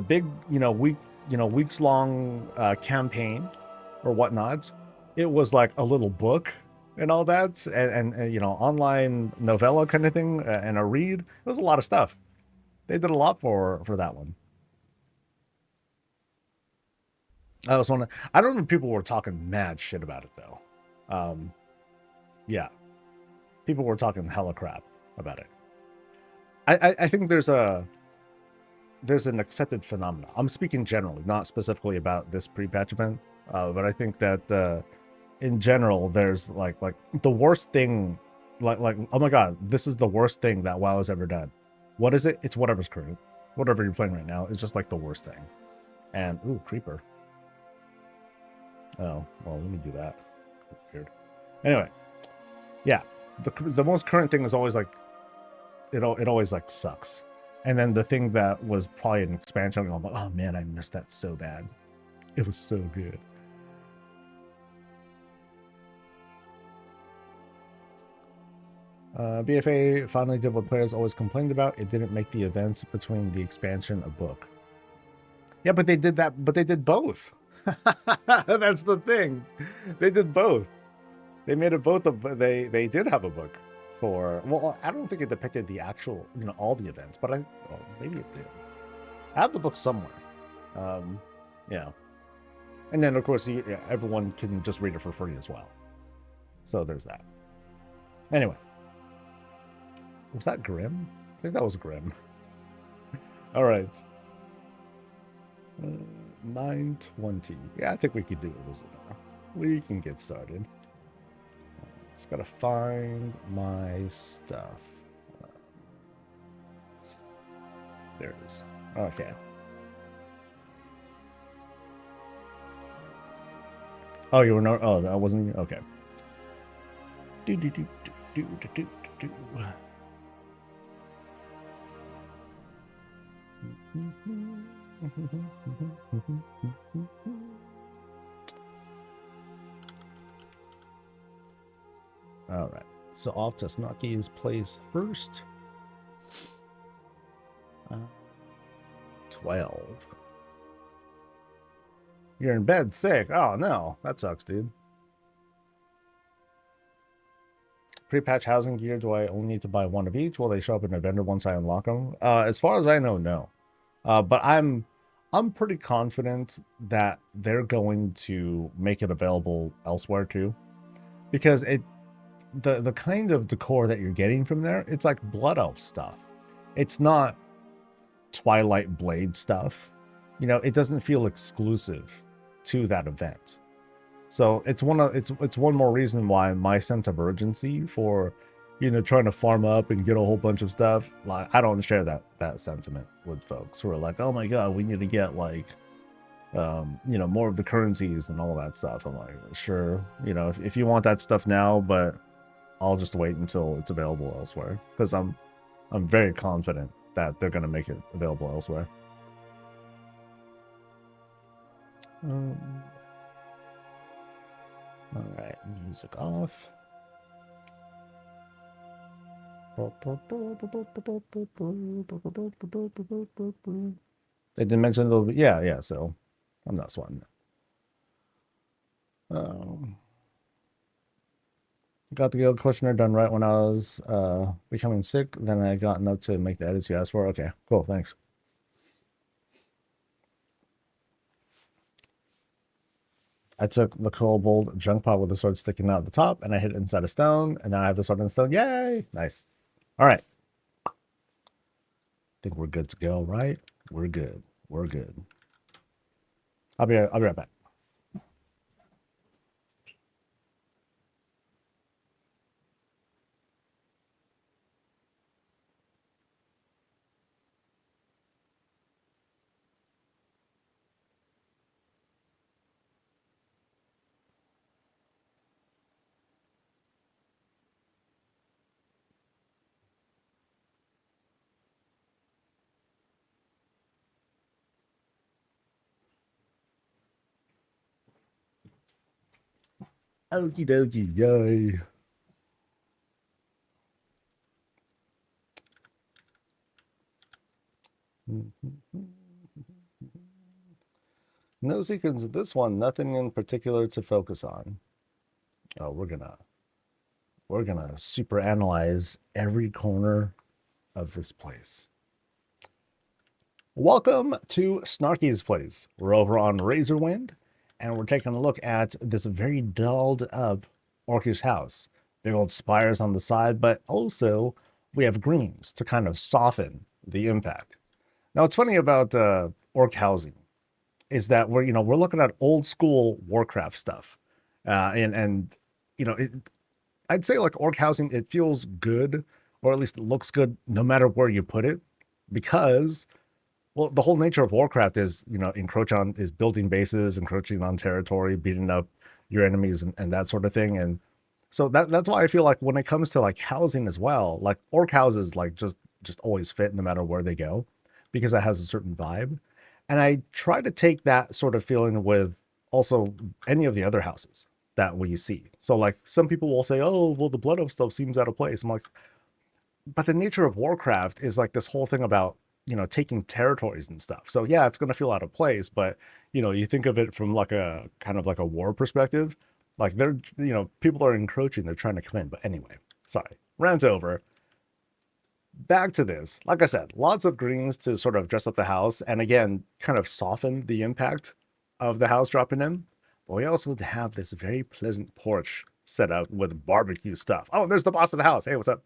big weeks long campaign or whatnot. It was like a little book and all that, and online novella kind of thing, and a read. It was a lot of stuff. They did a lot for that one. I don't know if people were talking mad shit about it though. Yeah, people were talking hella crap about it. I think there's an accepted phenomenon. I'm speaking generally, not specifically about this pre-patch event, but I think that in general, there's like the worst thing, like oh my god, this is the worst thing that WoW has ever done. What is it? It's whatever's current. Whatever you're playing right now is just like the worst thing. And ooh, creeper. Oh well, let me do that. Weird. Anyway, yeah, the most current thing is always like it always like sucks. And then the thing that was probably an expansion, I'm like, oh man, I missed that so bad. It was so good. BFA finally did what players always complained about. It didn't make the events between the expansion a book. Yeah, but they did that. But they did both. That's the thing. They did both. They made it both. They did have a book for. Well, I don't think it depicted the actual, all the events, but maybe it did. I have the book somewhere. Yeah. And then of course everyone can just read it for free as well. So there's that. Anyway. Was that Grim? I think that was Grim. All right. 9:20. Yeah, I think we could do it, Elizabeth. We can get started. Just gotta find my stuff. There it is. Okay. Oh, you were not. Oh, that wasn't. Okay. Do do do do do do do. All right. So off to Snarky's place first. 12. You're in bed sick. Oh no, that sucks, dude. Pre-patch housing gear, do I only need to buy one of each? Will they show up in a vendor once I unlock them? As far as I know, no. But I'm pretty confident that they're going to make it available elsewhere too. Because the kind of decor that you're getting from there, it's like Blood Elf stuff. It's not Twilight Blade stuff. You know, it doesn't feel exclusive to that event. So it's one more reason why my sense of urgency for, you know, trying to farm up and get a whole bunch of stuff, like I don't share that sentiment with folks who are like, oh my god, we need to get like you know, more of the currencies and all that stuff. I'm like, sure, you know, if you want that stuff now, but I'll just wait until it's available elsewhere, because I'm very confident that they're going to make it available elsewhere. All right, music off. They didn't mention a little bit. Yeah, so I'm not sweating it. Got the guild questionnaire done right when I was becoming sick. Then I got enough to make the edits you asked for. Okay, cool, thanks. I took the kobold junk pot with the sword sticking out at the top, and I hit it inside a stone, and now I have the sword in the stone. Yay! Nice. All right. I think we're good to go, right? We're good. We're good. I'll be right back. Okie dokie, yay. No secrets of this one, nothing in particular to focus on. Oh, we're gonna super analyze every corner of this place. Welcome to Snarky's place. We're over on Razorwind, and we're taking a look at this very dolled up orcish house. Big old spires on the side, but also we have greens to kind of soften the impact. Now, what's funny about orc housing is that we're looking at old school Warcraft stuff, and you know, I'd say like orc housing, it feels good, or at least it looks good, no matter where you put it, because well, the whole nature of Warcraft is, you know, is building bases, encroaching on territory, beating up your enemies, and that sort of thing. And so that's why I feel like when it comes to like housing as well, like orc houses like just always fit no matter where they go, because it has a certain vibe. And I try to take that sort of feeling with also any of the other houses that we see. So like some people will say, oh, well, the Blood Oath stuff seems out of place. I'm like, but the nature of Warcraft is like this whole thing about, you know, taking territories and stuff. So yeah, it's going to feel out of place, but you know, you think of it from like a kind of like a war perspective, like they're, you know, people are encroaching, they're trying to come in. But anyway, sorry, rant over. Back to this. Like I said, lots of greens to sort of dress up the house and again, kind of soften the impact of the house dropping in. But we also have this very pleasant porch set up with barbecue stuff. Oh, there's the boss of the house. Hey, what's up?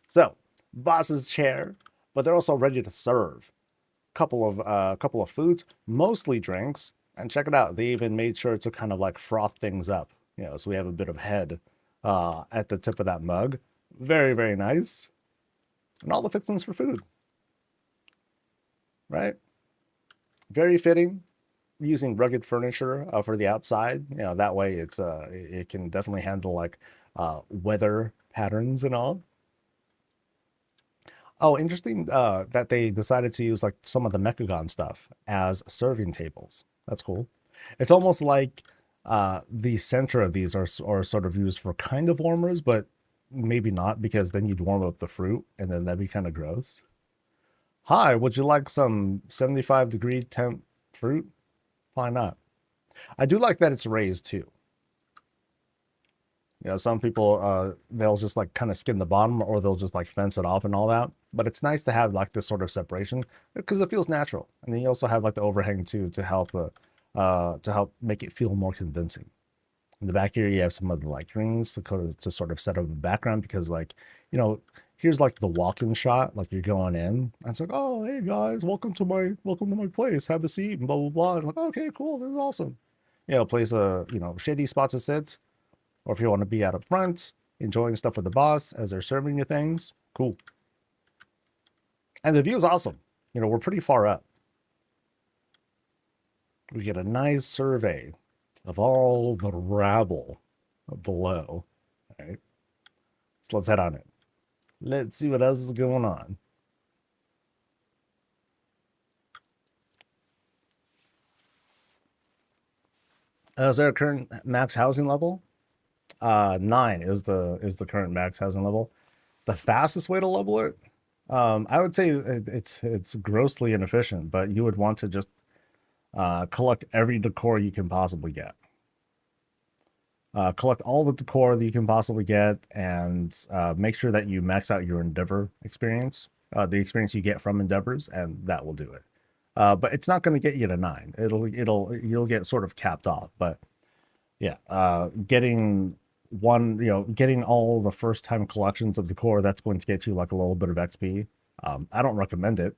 So boss's chair, but they're also ready to serve. Couple of foods, mostly drinks, and check it out. They even made sure to kind of like froth things up, so we have a bit of head at the tip of that mug. Very, very nice. And all the fixings for food, right? Very fitting. Using rugged furniture for the outside, that way it can definitely handle like weather patterns and all. Oh, interesting that they decided to use like some of the Mechagon stuff as serving tables. That's cool. It's almost like the center of these are sort of used for kind of warmers, but maybe not, because then you'd warm up the fruit and then that'd be kind of gross. Hi, would you like some 75-degree temp fruit? Why not? I do like that it's raised too. Some people they'll just like kind of skin the bottom, or they'll just like fence it off and all that. But it's nice to have like this sort of separation because it feels natural. And then you also have like the overhang too to help make it feel more convincing. In the back here, you have some of the like rings to sort of set up the background, because like, here's like the walk-in shot, like you're going in, and it's like, oh, hey guys, welcome to my place, have a seat, and blah blah blah. And like, okay, cool, this is awesome. Place a shady spots to sit, or if you want to be out up front, enjoying stuff with the boss as they're serving you things, cool. And the view is awesome. We're pretty far up. We get a nice survey of all the rabble below. All right, so let's head on it. Let's see what else is going on. Is there a current max housing level? 9 is the current max housing level. The fastest way to level it, I would say it's grossly inefficient, but you would want to just collect every decor you can possibly get. Collect all the decor that you can possibly get, and make sure that you max out your Endeavor experience, the experience you get from Endeavors, and that will do it. But it's not going to get you to 9. You'll get sort of capped off. But yeah, getting all the first time collections of decor, that's going to get you like a little bit of XP. I don't recommend it.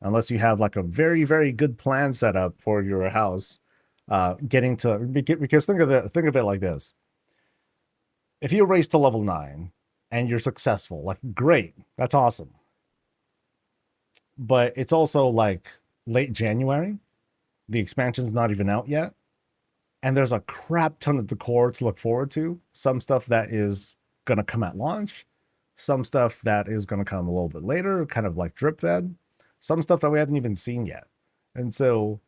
Unless you have like a very, very good plan set up for your house. Because think of it like this. If you race to level 9 and you're successful, like, great, that's awesome. But it's also like late January, the expansion's not even out yet, and there's a crap ton of decor to look forward to. Some stuff that is gonna come at launch, some stuff that is gonna come a little bit later, kind of like drip fed, some stuff that we haven't even seen yet. And so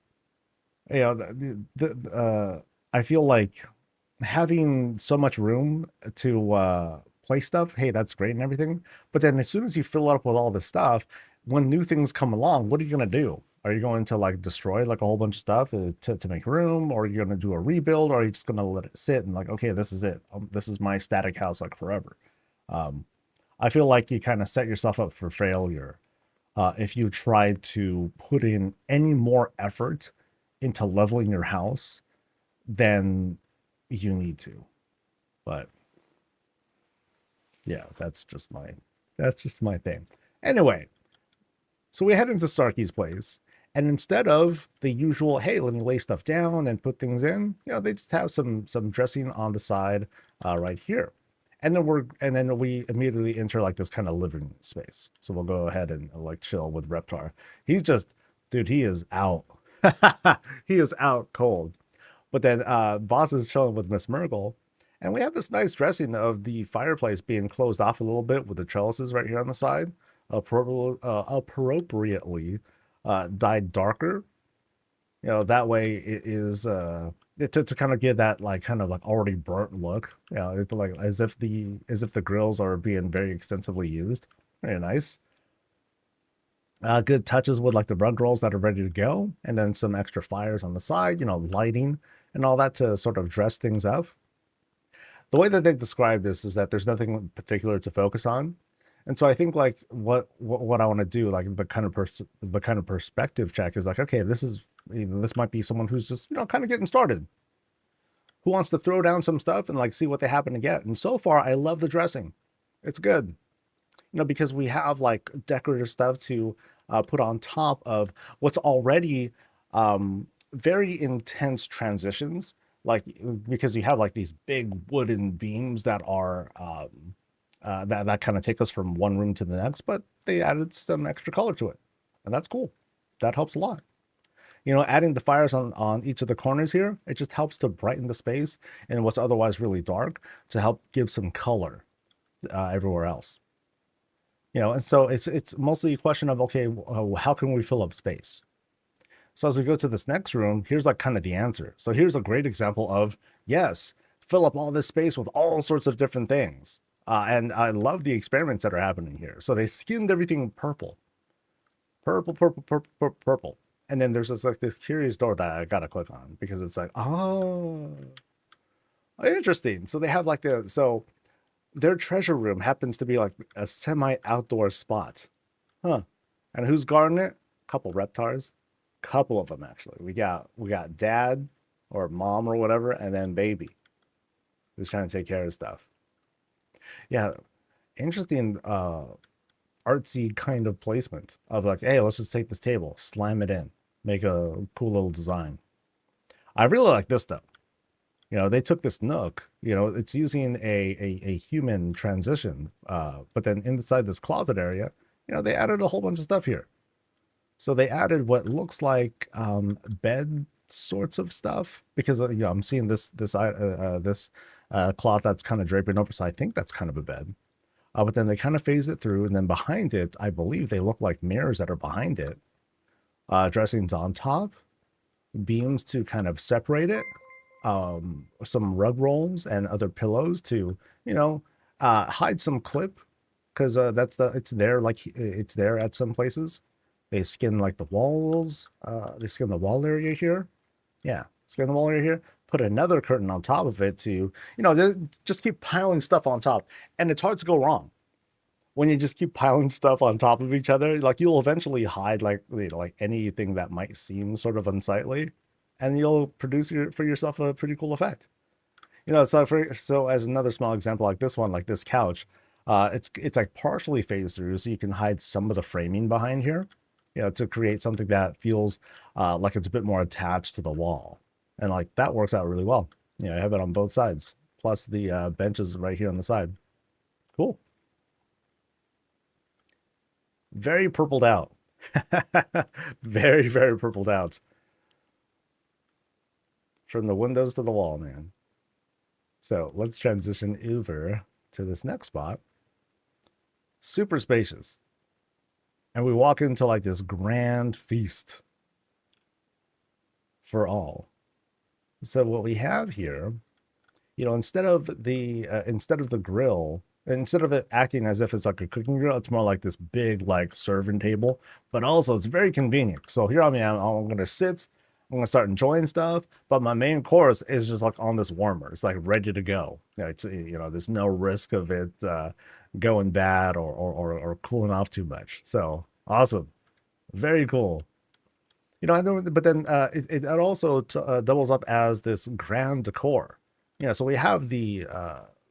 I feel like having so much room to play stuff, hey, that's great and everything. But then as soon as you fill it up with all this stuff, when new things come along, what are you going to do? Are you going to like destroy like a whole bunch of stuff to make room? Or are you going to do a rebuild? Or are you just going to let it sit and like, okay, this is it. This is my static house like forever. I feel like you kind of set yourself up for failure if you try to put in any more effort into leveling your house than you need to. But yeah, that's just my thing. Anyway, so we head into Starkey's place, and instead of the usual, hey, let me lay stuff down and put things in, they just have some dressing on the side right here. And then we immediately enter like this kind of living space. So we'll go ahead and like chill with Reptar. He's just, dude, he is out. He is out cold. But then Boss is chilling with Miss Murgle, and we have this nice dressing of the fireplace being closed off a little bit with the trellises right here on the side, appropriately dyed darker. That way it is to kind of give that like kind of like already burnt look. It's like as if the grills are being very extensively used. Very nice. Good touches with like the rug rolls that are ready to go, and then some extra fires on the side, lighting and all that to sort of dress things up. The way that they describe this is that there's nothing particular to focus on. And so I think like what I want to do, like the kind of perspective check is like, okay, this might be someone who's just, kind of getting started, who wants to throw down some stuff and like see what they happen to get. And so far, I love the dressing. It's good. because we have like decorative stuff to put on top of what's already very intense transitions, like because you have like these big wooden beams that are that kind of take us from one room to the next, but they added some extra color to it, and that's cool. That helps a lot. Adding the fires on each of the corners here, it just helps to brighten the space and what's otherwise really dark to help give some color everywhere else. And so it's mostly a question of, okay, how can we fill up space? So as we go to this next room, here's like kind of the answer. So here's a great example of, yes, fill up all this space with all sorts of different things. And I love the experiments that are happening here. So they skinned everything purple, purple, purple, purple, purple, purple. And then there's this curious door that I gotta click on because it's like, oh, interesting. So they have so their treasure room happens to be like a semi-outdoor spot. Huh. And who's guarding it? Couple reptars. Couple of them actually. We got dad or mom or whatever, and then baby who's trying to take care of stuff. Yeah, interesting artsy kind of placement of like, hey, let's just take this table, slam it in, make a cool little design. I really like this though. They took this nook, it's using a human transition, but then inside this closet area, they added a whole bunch of stuff here. So they added what looks like bed sorts of stuff because I'm seeing this cloth that's kind of draping over, so I think that's kind of a bed. But then they kind of phase it through, and then behind it, I believe they look like mirrors that are behind it. Dressings on top, beams to kind of separate it, some rug rolls and other pillows to hide some clip because it's there, like it's there at some places. They skin like the walls. They skin the wall area here. Yeah, skin the wall area here. Put another curtain on top of it to just keep piling stuff on top, and it's hard to go wrong when you just keep piling stuff on top of each other. Like you'll eventually hide like like anything that might seem sort of unsightly, and you'll produce for yourself a pretty cool effect. So as another small example, like this one, like this couch, it's like partially phased through, so you can hide some of the framing behind here, to create something that feels like it's a bit more attached to the wall, and like that works out really well. I have it on both sides, plus the benches right here on the side. Cool. Very purpled out. Very, very purpled out. From the windows to the wall, man. So let's transition over to this next spot. Super spacious. And we walk into like this grand feast for all. So what we have here, instead of the grill, instead of it acting as if it's like a cooking grill, it's more like this big like serving table, but also it's very convenient. So here I'm gonna sit, I'm gonna start enjoying stuff, but my main course is just like on this warmer. It's like ready to go. It's there's no risk of it going bad or cooling off too much. So awesome, very cool. I know, but then it also doubles up as this grand decor. So we have the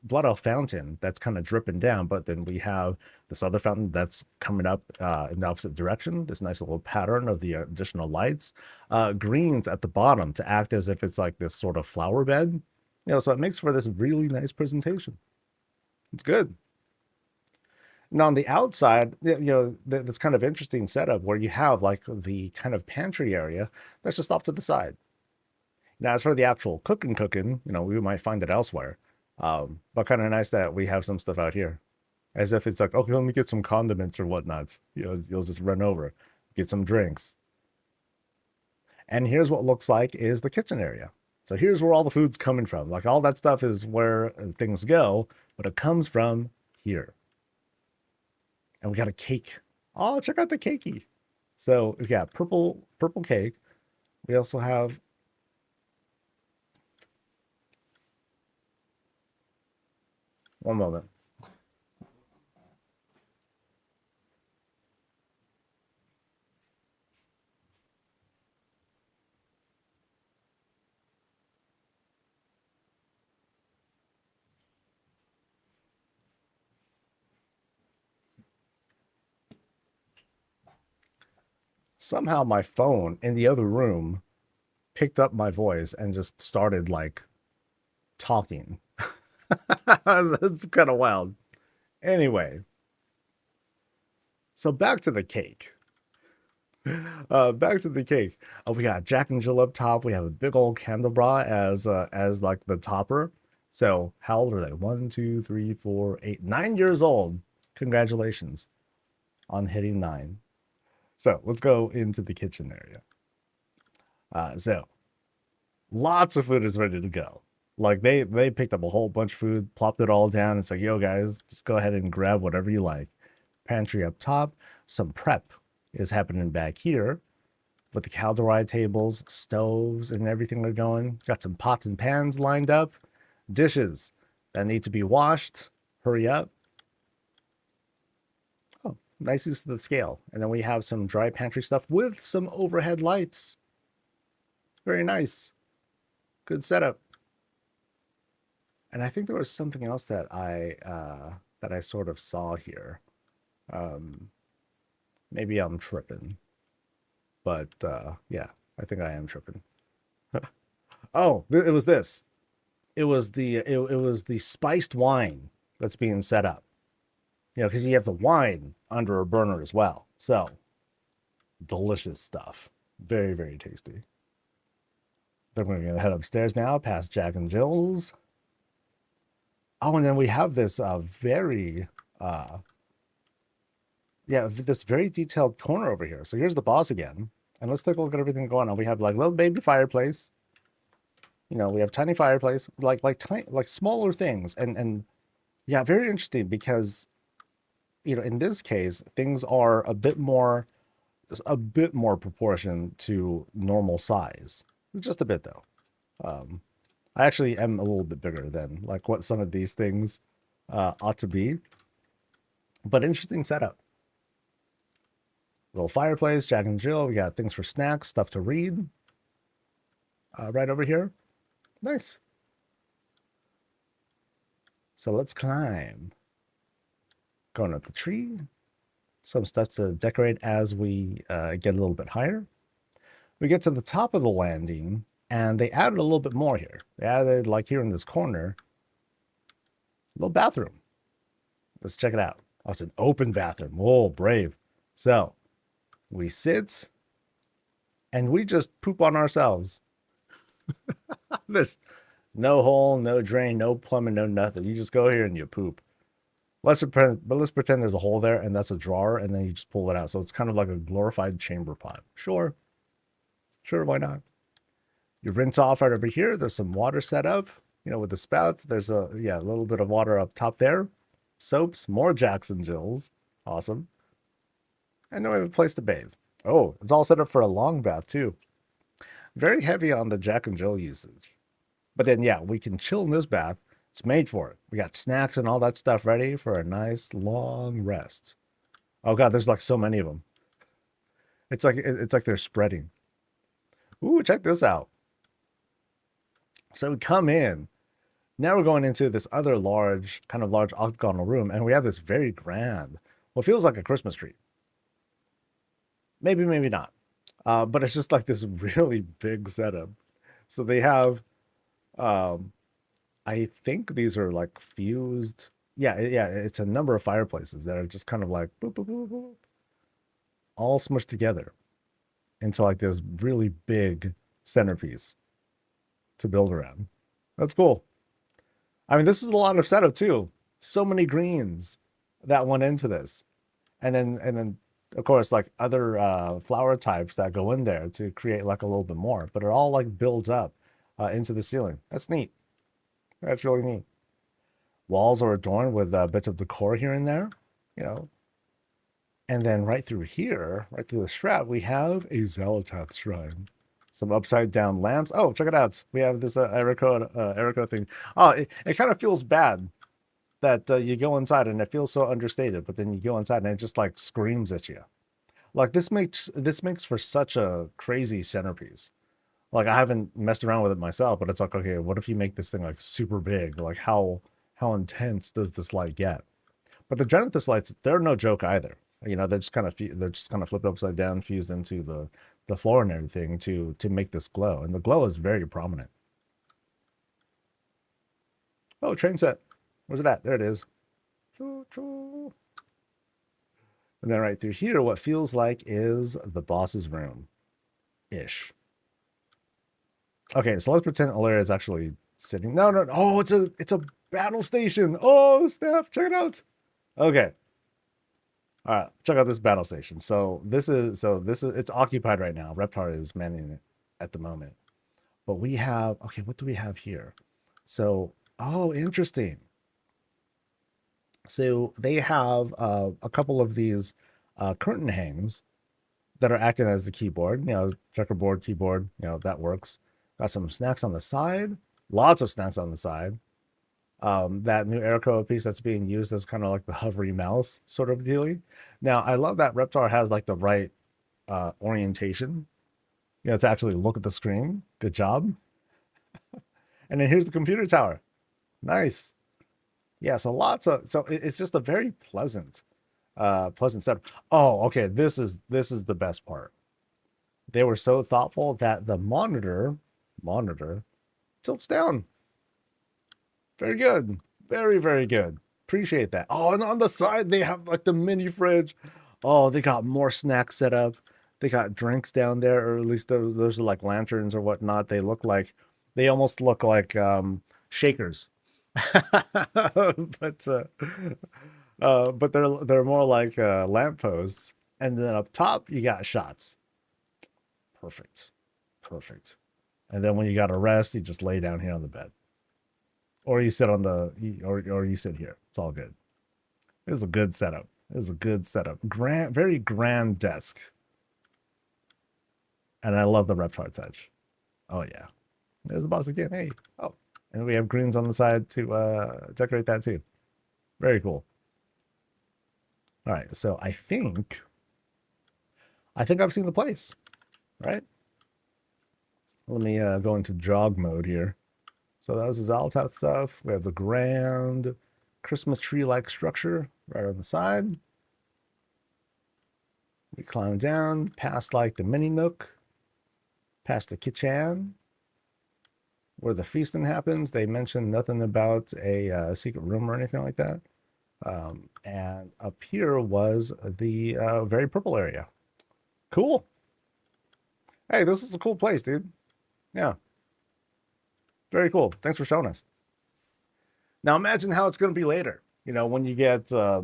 blood elf fountain that's kind of dripping down, but then we have this other fountain that's coming up in the opposite direction. This nice little pattern of the additional lights, greens at the bottom to act as if it's like this sort of flower bed. So it makes for this really nice presentation. It's good. And on the outside, this kind of interesting setup where you have like the kind of pantry area that's just off to the side. Now, as for the actual cooking, we might find it elsewhere. But kind of nice that we have some stuff out here. As if it's like, okay, let me get some condiments or whatnot. You'll just run over, get some drinks. And here's what looks like is the kitchen area. So here's where all the food's coming from. Like all that stuff is where things go, but it comes from here. And we got a cake. Oh, check out the cakey. So we got purple cake. We also have one moment. somehow my phone in the other room picked up my voice and just started like talking. It's kind of wild. Anyway, so back to the cake. Back to the cake. Oh, we got Jack and Jill up top. We have a big old candelabra as like the topper. So how old are they? 1, 2, 3, 4, 8, 9 years old. Congratulations on hitting 9. So let's go into the kitchen area. So lots of food is ready to go. Like they picked up a whole bunch of food, plopped it all down. It's like, yo guys, just go ahead and grab whatever you like. Pantry up top. Some prep is happening back here with the caldera tables, stoves, and everything are going. Got some pots and pans lined up. Dishes that need to be washed. Hurry up. Oh, nice use of the scale. And then we have some dry pantry stuff with some overhead lights. Very nice. Good setup. And I think there was something else that I sort of saw here. Maybe I'm tripping, but yeah, I think I am tripping. Oh, it was this. It was the spiced wine that's being set up. You know, because you have the wine under a burner as well. So delicious stuff. Very, very tasty. Then we're gonna head upstairs now, past Jack and Jill's. Oh, and then we have this very this very detailed corner over here. So here's the boss again. And let's take a look at everything going on. We have like little baby fireplace. You know, we have tiny fireplace, like smaller things. And yeah, very interesting because, you know, in this case, things are a bit more proportioned to normal size. Just a bit though. I actually am a little bit bigger than like what some of these things ought to be. But interesting setup. Little fireplace, Jack and Jill. We got things for snacks, stuff to read. Right over here. Nice. So let's climb. Going up the tree. Some stuff to decorate as we get a little bit higher. We get to the top of the landing, and they added a little bit more here. They added, like here in this corner, a little bathroom. Let's check it out. Oh, it's an open bathroom. Oh, brave. So we sit and we just poop on ourselves. There's no hole, no drain, no plumbing, no nothing. You just go here and you poop. Let's pretend there's a hole there and that's a drawer, and then you just pull it out. So it's kind of like a glorified chamber pot. Sure. Sure, why not? You rinse off right over here. There's some water set up, you know, with the spouts. There's a little bit of water up top there. Soaps, more Jacks and Jills. Awesome. And then we have a place to bathe. Oh, it's all set up for a long bath too. Very heavy on the Jack and Jill usage. But then, yeah, we can chill in this bath. It's made for it. We got snacks and all that stuff ready for a nice long rest. Oh God, there's like so many of them. It's like they're spreading. Ooh, check this out. So we come in. Now we're going into this other large octagonal room, and we have this very grand, well, it feels like a Christmas tree. Maybe, maybe not. But it's just like this really big setup. So they have, I think these are like fused. Yeah, it's a number of fireplaces that are just kind of like boop, boop, boop, boop, all smushed together into like this really big centerpiece to build around. That's cool. I mean, this is a lot of setup too. So many greens that went into this. And then of course, like other flower types that go in there to create like a little bit more, but it all like builds up into the ceiling. That's neat. That's really neat. Walls are adorned with bits of decor here and there, you know. And then right through here, right through the strap, we have a Xalatath shrine. Some upside down lamps. Oh, check it out. We have this Erica thing. Oh, it kind of feels bad that you go inside and it feels so understated, but then you go inside and it just like screams at you. Like this makes for such a crazy centerpiece. Like I haven't messed around with it myself, but it's like, okay, what if you make this thing like super big? Like how intense does this light get? But the Genesis lights, they're no joke either. You know, they're just kind of flipped upside down, fused into the floor and everything to make this glow, and the glow is very prominent. Oh, train set. Where's it at? There it is. Choo, choo. And then right through here, what feels like is the boss's room, ish. Okay, so let's pretend Alaria is actually sitting. No, no. Oh, it's a battle station. Oh, snap! Check it out. Okay. All right, check out this battle station. So this is it's occupied right now. Reptar is manning it at the moment. But we have, okay, what do we have here? So, oh, interesting. So they have a couple of these curtain hangs that are acting as the keyboard. You know, checkerboard, keyboard. You know, that works. Got some snacks on the side. Lots of snacks on the side. That new Airco piece that's being used as kind of like the hovery mouse sort of dealing. Now, I love that Reptar has like the right orientation, you know, to actually look at the screen. Good job. And then here's the computer tower. Nice. Yeah, so it's just a very pleasant setup. Oh, okay. This is the best part. They were so thoughtful that the monitor tilts down. Very good. Very, very good. Appreciate that. Oh, and on the side, they have like the mini fridge. Oh, they got more snacks set up. They got drinks down there, or at least those are like lanterns or whatnot. They almost look like shakers. but but they're more like lampposts. And then up top, you got shots. Perfect. Perfect. And then when you got to rest, you just lay down here on the bed. Or you sit on or you sit here. It's all good. This is a good setup. This is a good setup. Grand, very grand desk. And I love the Reptar touch. Oh yeah. There's the boss again. Hey. Oh. And we have greens on the side to decorate that too. Very cool. All right. So I think I've seen the place. Right? Let me go into jog mode here. So that was the Zaltath stuff. We have the grand Christmas tree-like structure right on the side. We climb down past like the mini nook, past the kitchen, where the feasting happens. They mentioned nothing about a secret room or anything like that. And up here was the very purple area. Cool. Hey, this is a cool place, dude. Yeah. Very cool. Thanks for showing us. Now imagine how it's going to be later. You know, when you get a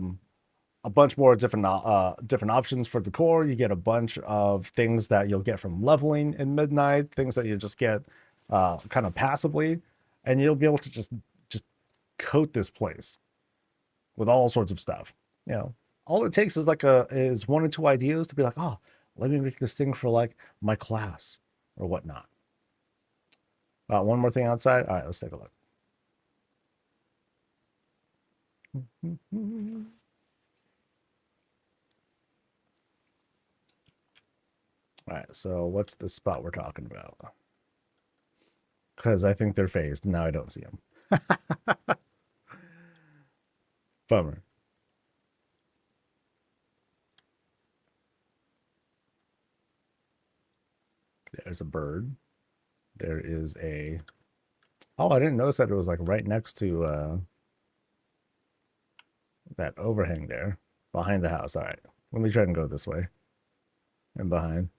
bunch more different options for decor, you get a bunch of things that you'll get from leveling in Midnight, things that you just get kind of passively, and you'll be able to just coat this place with all sorts of stuff. You know, all it takes is is one or two ideas to be like, oh, let me make this thing for like my class or whatnot. One more thing outside. All right, let's take a look. All right, so what's the spot we're talking about? Because I think they're phased. Now I don't see them. Bummer. There's a bird. There is a... Oh, I didn't notice that it was like right next to that overhang there. Behind the house. All right. Let me try and go this way. And behind.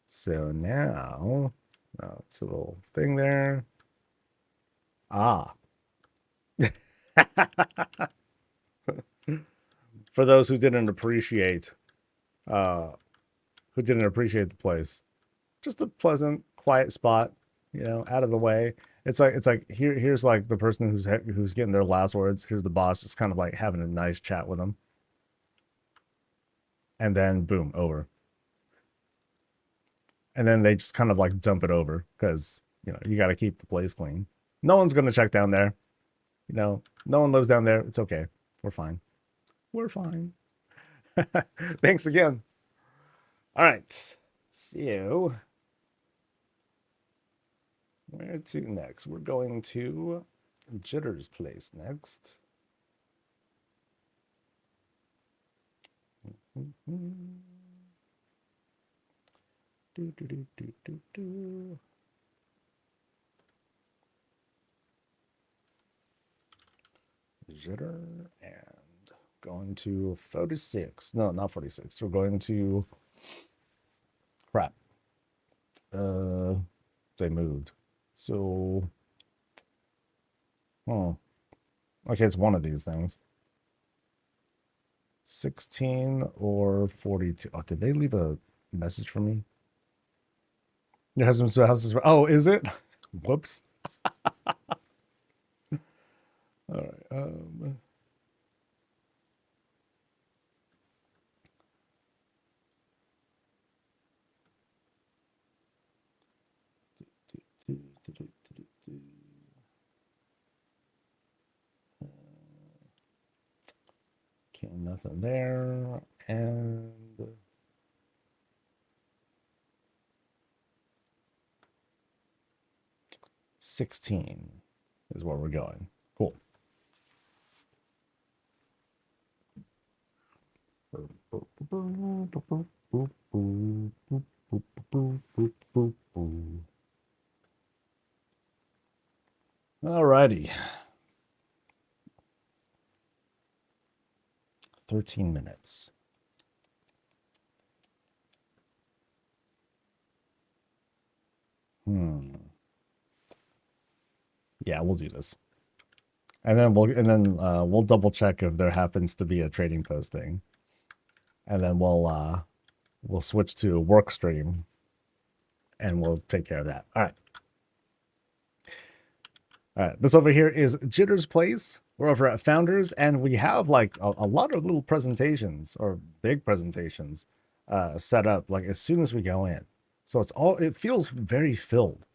So now... Oh, it's a little thing there. Ah. For those who didn't appreciate the place. Just a pleasant, quiet spot, you know, out of the way. It's like here's like the person who's getting their last words. Here's the boss, just kind of like having a nice chat with them, and then boom, over. And then they just kind of like dump it over because you know you got to keep the place clean. No one's gonna check down there, you know. No one lives down there. It's okay. We're fine. We're fine. Thanks again. All right. So, where to next? We're going to Jitter's place next. Jitter and going to 46. No, not 46. We're going to crap. They moved. So, oh, okay, it's one of these things. 16 or 42. Oh, did they leave a message for me? Your husband's house is. Oh, is it? Whoops. All right. Okay, nothing there. And 16 is where we're going. Cool. Alrighty. 13 minutes. Yeah, we'll do this. And then we'll double check if there happens to be a trading post thing. And then we'll switch to work stream and we'll take care of that. All right. All right. This over here is Jitter's Place. We're over at Founders, and we have like a lot of little presentations or big presentations set up like as soon as we go in. So it feels very filled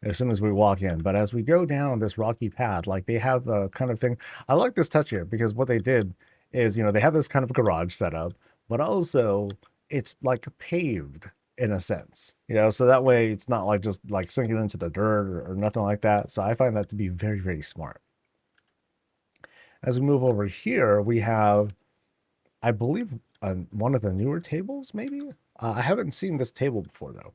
as soon as we walk in. But as we go down this rocky path, like they have a kind of thing. I like this touch here because what they did is, they have this kind of garage set up, but also it's like paved in a sense, so that way it's not like just like sinking into the dirt or nothing like that. So I find that to be very, very smart. As we move over here, we have, I believe, one of the newer tables, maybe? I haven't seen this table before, though.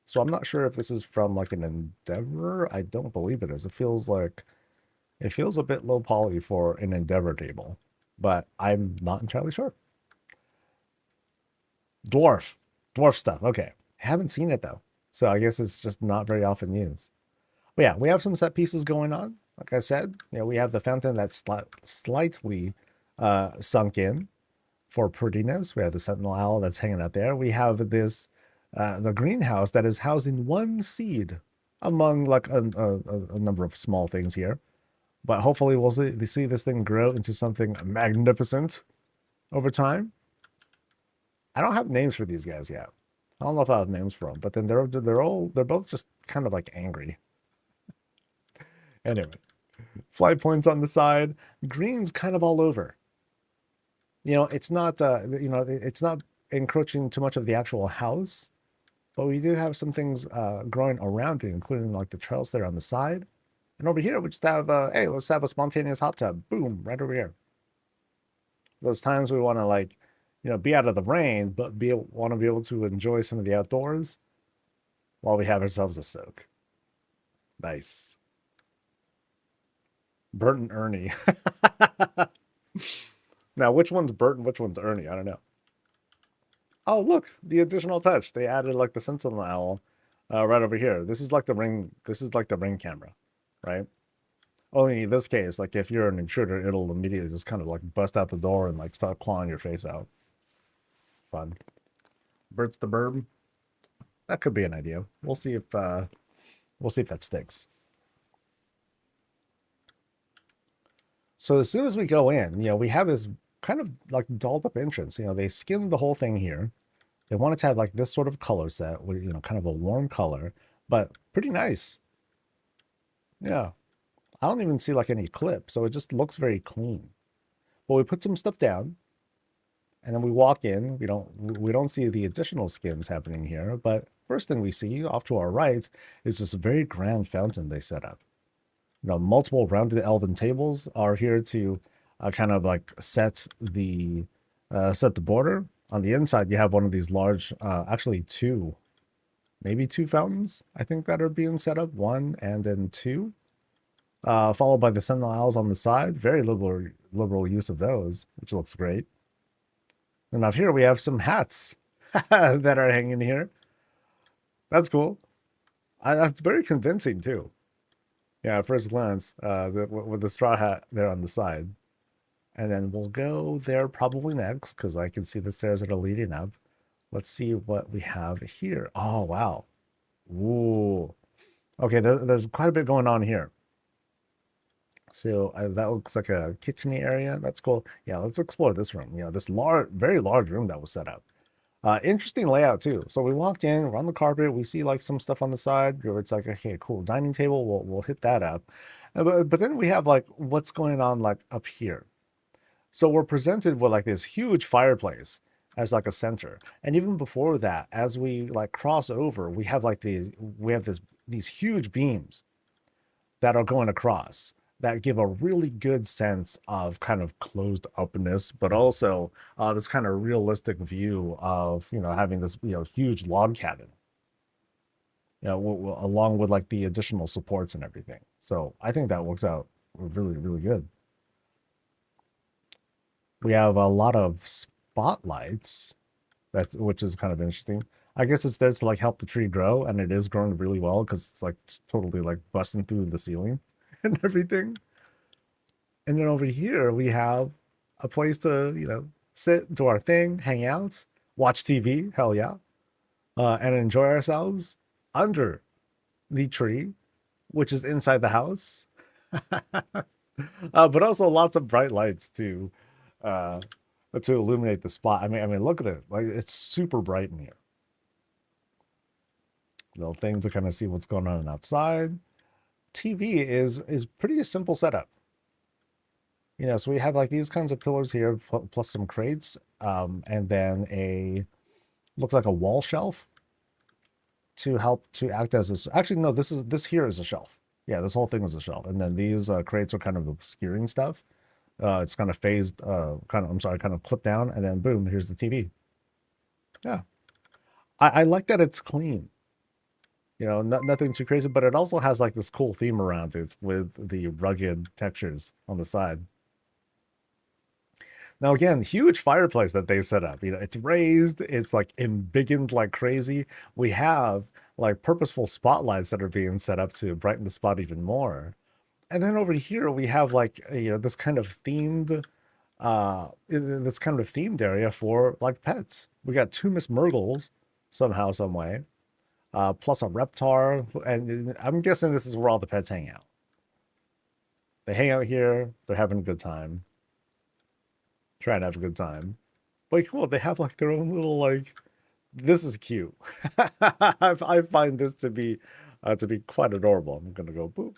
So I'm not sure if this is from like an Endeavor. I don't believe it is. It feels a bit low poly for an Endeavor table, but I'm not entirely sure. Dwarf stuff. Okay. Haven't seen it though. So I guess it's just not very often used. But yeah, we have some set pieces going on. Like I said, we have the fountain that's slightly sunk in for prettiness. We have the sentinel owl that's hanging out there. We have this the greenhouse that is housing one seed among like a number of small things here. But hopefully we'll see this thing grow into something magnificent over time. I don't have names for these guys yet. I don't know if I have names for them, but then they're both just kind of like angry. Anyway, fly points on the side, green's kind of all over. It's not it's not encroaching too much of the actual house, but we do have some things growing around it, including like the trails there on the side. And over here, we just have hey, let's have a spontaneous hot tub. Boom, right over here. Those times we want to like, be out of the rain, but want to be able to enjoy some of the outdoors while we have ourselves a soak. Nice. Bert and Ernie. Now, which one's Bert and which one's Ernie? I don't know. Oh, look, the additional touch. They added like the sentinel owl right over here. This is like the ring. This is like the ring camera, right? Only in this case, like if you're an intruder, it'll immediately just kind of like bust out the door and like start clawing your face out. Fun. Bert's the Burb. That could be an idea. We'll see if that sticks. So as soon as we go in, we have this kind of like dolled up entrance. They skimmed the whole thing here. They wanted to have like this sort of color set with, kind of a warm color, but pretty nice. Yeah. I don't even see like any clip, so it just looks very clean. But we put some stuff down, and then we walk in. We don't see the additional skims happening here, but first thing we see off to our right is this very grand fountain they set up. Multiple rounded elven tables are here to kind of like set the border. On the inside, you have one of these large, actually two, maybe two fountains, I think, that are being set up. One and then two, followed by the sentinel owls on the side. Very liberal use of those, which looks great. And up here we have some hats that are hanging here. That's cool. That's very convincing too. Yeah, at first glance, with the straw hat there on the side. And then we'll go there probably next because I can see the stairs that are leading up. Let's see what we have here. Oh, wow. Ooh. Okay, there's quite a bit going on here. So that looks like a kitchen area. That's cool. Yeah, let's explore this room. You know, this very large room that was set up. Interesting layout too. So we walked in, we're on the carpet. We see like some stuff on the side where it's like, okay, cool, dining table. We'll hit that up. But then we have like what's going on like up here. So we're presented with like this huge fireplace as like a center. And even before that, as we like cross over, we have like these huge beams that are going across that give a really good sense of kind of closed upness, but also this kind of realistic view of, you know, having this, you know, huge log cabin, you know, along with like the additional supports and everything. So I think that works out really, really good. We have a lot of spotlights, which is kind of interesting. I guess it's there to like help the tree grow, and it is growing really well because it's like just totally like busting through the ceiling and everything. And then over here we have a place to, you know, sit, do our thing, hang out, watch TV, hell yeah, and enjoy ourselves under the tree, which is inside the house. But also lots of bright lights uh, to illuminate the spot. I mean, look at it. Like it's super bright in here. Little thing to kind of see what's going on outside. TV is pretty a simple setup. You know, so we have like these kinds of pillars here, plus some crates, and then looks like a wall shelf to help to act as a. Actually, no, this here is a shelf. Yeah, this whole thing is a shelf, and then these crates are kind of obscuring stuff. It's kind of phased, kind of clipped down, and then boom, here's the TV. Yeah, I like that it's clean. You know, nothing too crazy, but it also has like this cool theme around it with the rugged textures on the side. Now again, huge fireplace that they set up. You know, it's raised, it's like embiggened like crazy. We have like purposeful spotlights that are being set up to brighten the spot even more. And then over here we have like you know, this kind of themed this kind of themed area for like pets. We got two Miss Murgles somehow, some way. Plus a Reptar, and I'm guessing this is where all the pets hang out. They hang out here, they're having a good time. Trying to have a good time. But cool, they have like their own little like, this is cute. I find this to be quite adorable. I'm gonna go boop,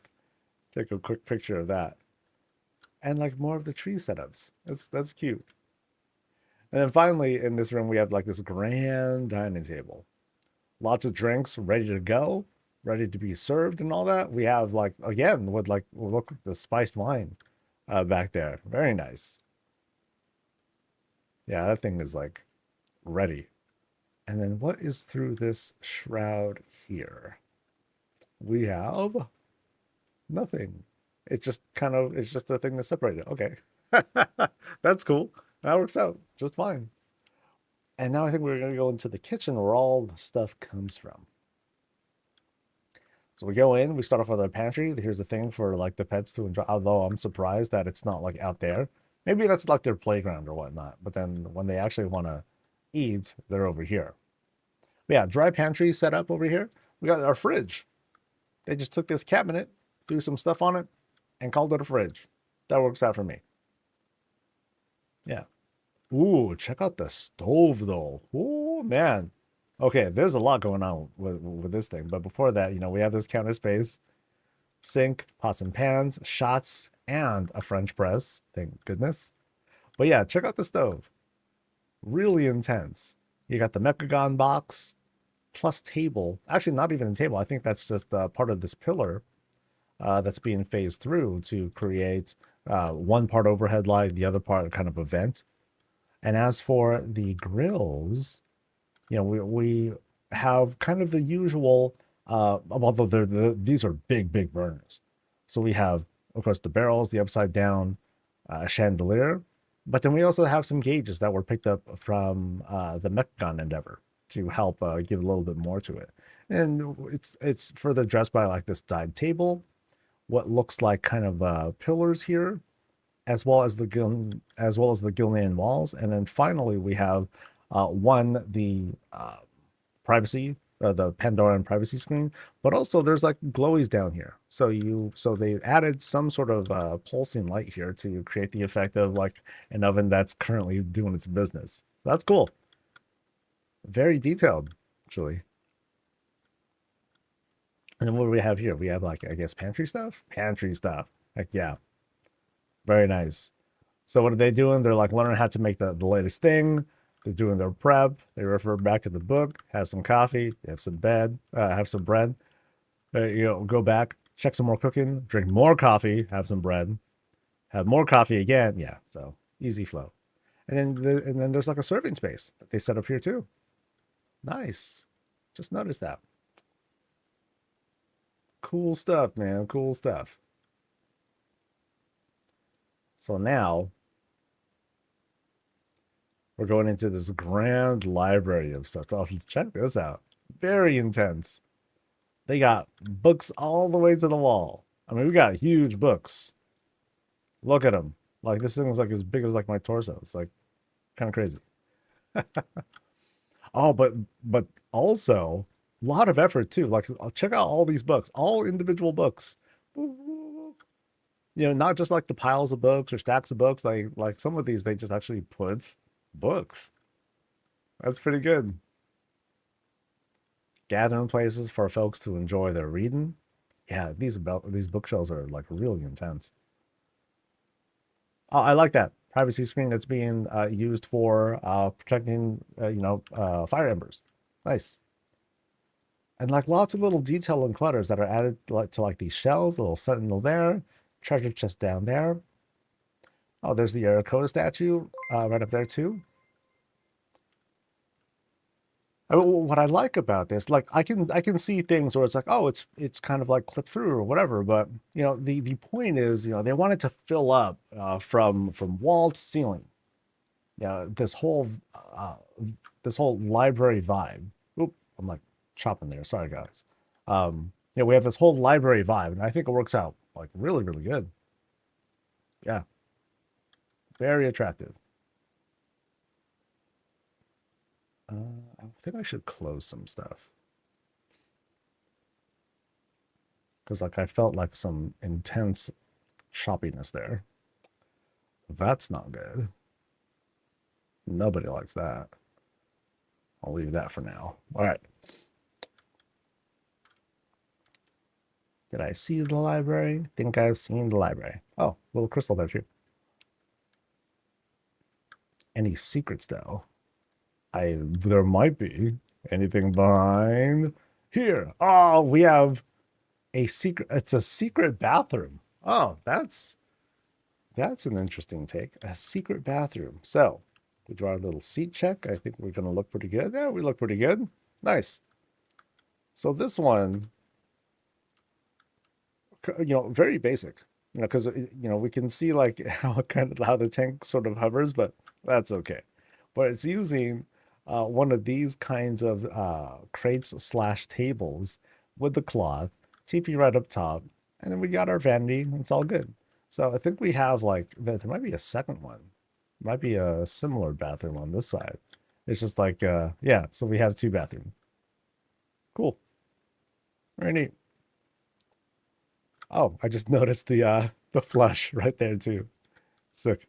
take a quick picture of that. And like more of the tree setups. That's cute. And then finally in this room we have like this grand dining table. Lots of drinks ready to go, ready to be served and all that. We have like, again, would like look like the spiced wine back there. Very nice. Yeah, that thing is like ready. And then what is through this shroud here? We have nothing. It's just a thing that's separated. Okay. That's cool. That works out just fine. And now I think we're going to go into the kitchen where all the stuff comes from. So we go in, we start off with our pantry. Here's the thing for like the pets to enjoy, although I'm surprised that it's not like out there. Maybe that's like their playground or whatnot. But then when they actually want to eat, they're over here. But yeah, dry pantry set up over here. We got our fridge. They just took this cabinet, threw some stuff on it, and called it a fridge. That works out for me. Yeah. Ooh, check out the stove though. Ooh, man. Okay, there's a lot going on with this thing. But before that, you know, we have this counter space, sink, pots and pans, shots, and a French press. Thank goodness. But yeah, check out the stove. Really intense. You got the Mechagon box plus table. Actually, not even a table. I think that's just part of this pillar that's being phased through to create one part overhead light, the other part kind of a vent. And as for the grills, we have kind of the usual, although these are big burners. So we have, of course, the barrels, the upside down chandelier, but then we also have some gauges that were picked up from the Mechagon Endeavor to help give a little bit more to it. And it's further addressed by like this side table, what looks like kind of pillars here, as well as the Gilnean walls, and then finally we have the privacy, the Pandoran privacy screen, but also there's like glowies down here. So they added some sort of pulsing light here to create the effect of like an oven that's currently doing its business. So that's cool. Very detailed, actually. And then what do we have here? We have like, I guess, pantry stuff? Pantry stuff. Heck yeah. Very nice. So what are they doing? They're like learning how to make the latest thing. They're doing their prep. They refer back to the book, have some coffee, have some have some bread. Go back, check some more cooking, drink more coffee, have some bread, have more coffee again. Yeah, so easy flow. And then there's like a serving space that they set up here too. Nice. Just noticed that. Cool stuff, man. Cool stuff. So now we're going into this grand library of stuff. So check this out. Very intense. They got books all the way to the wall. I mean, we got huge books. Look at them. Like this thing is like as big as like my torso. It's like kind of crazy. Oh, but also a lot of effort too. Like check out all these books, all individual books. Not just like the piles of books or stacks of books. Like some of these they just actually put books. That's pretty good. Gathering places for folks to enjoy their reading. Yeah, these bookshelves are like really intense. Oh, I like that privacy screen that's being used for protecting, fire embers. Nice. And like lots of little detail and clutters that are added to like these shelves, a little sentinel there, treasure chest down there. Oh, there's the Arakota statue right up there too. What I like about this, like I can see things where it's like, oh, it's kind of like clipped through or whatever, but the point is, they wanted to fill up from wall to ceiling. Yeah, uh, this whole library vibe. Oop, I'm like chopping there. Sorry, guys. We have this whole library vibe, and I think it works out like really, really good. Yeah, very attractive. I think I should close some stuff because like I felt like some intense shoppiness there. That's not good. Nobody likes that. I'll leave that for now. All right. Did I see the library? Think I've seen the library. Oh, little crystal there too. Any secrets though? There might be. Anything behind here? Oh, we have a secret. It's a secret bathroom. Oh, that's an interesting take. A secret bathroom. So we do our little seat check. I think we're gonna look pretty good. Yeah, we look pretty good. Nice. So this one, very basic. Because we can see like how the tank sort of hovers, but that's okay. But it's using one of these kinds of crates slash tables with the cloth, TP right up top, and then we got our vanity. It's all good. So I think we have like there might be a second one, might be a similar bathroom on this side. It's just like yeah. So we have two bathrooms. Cool. Very neat. Oh, I just noticed the flush right there too. Sick.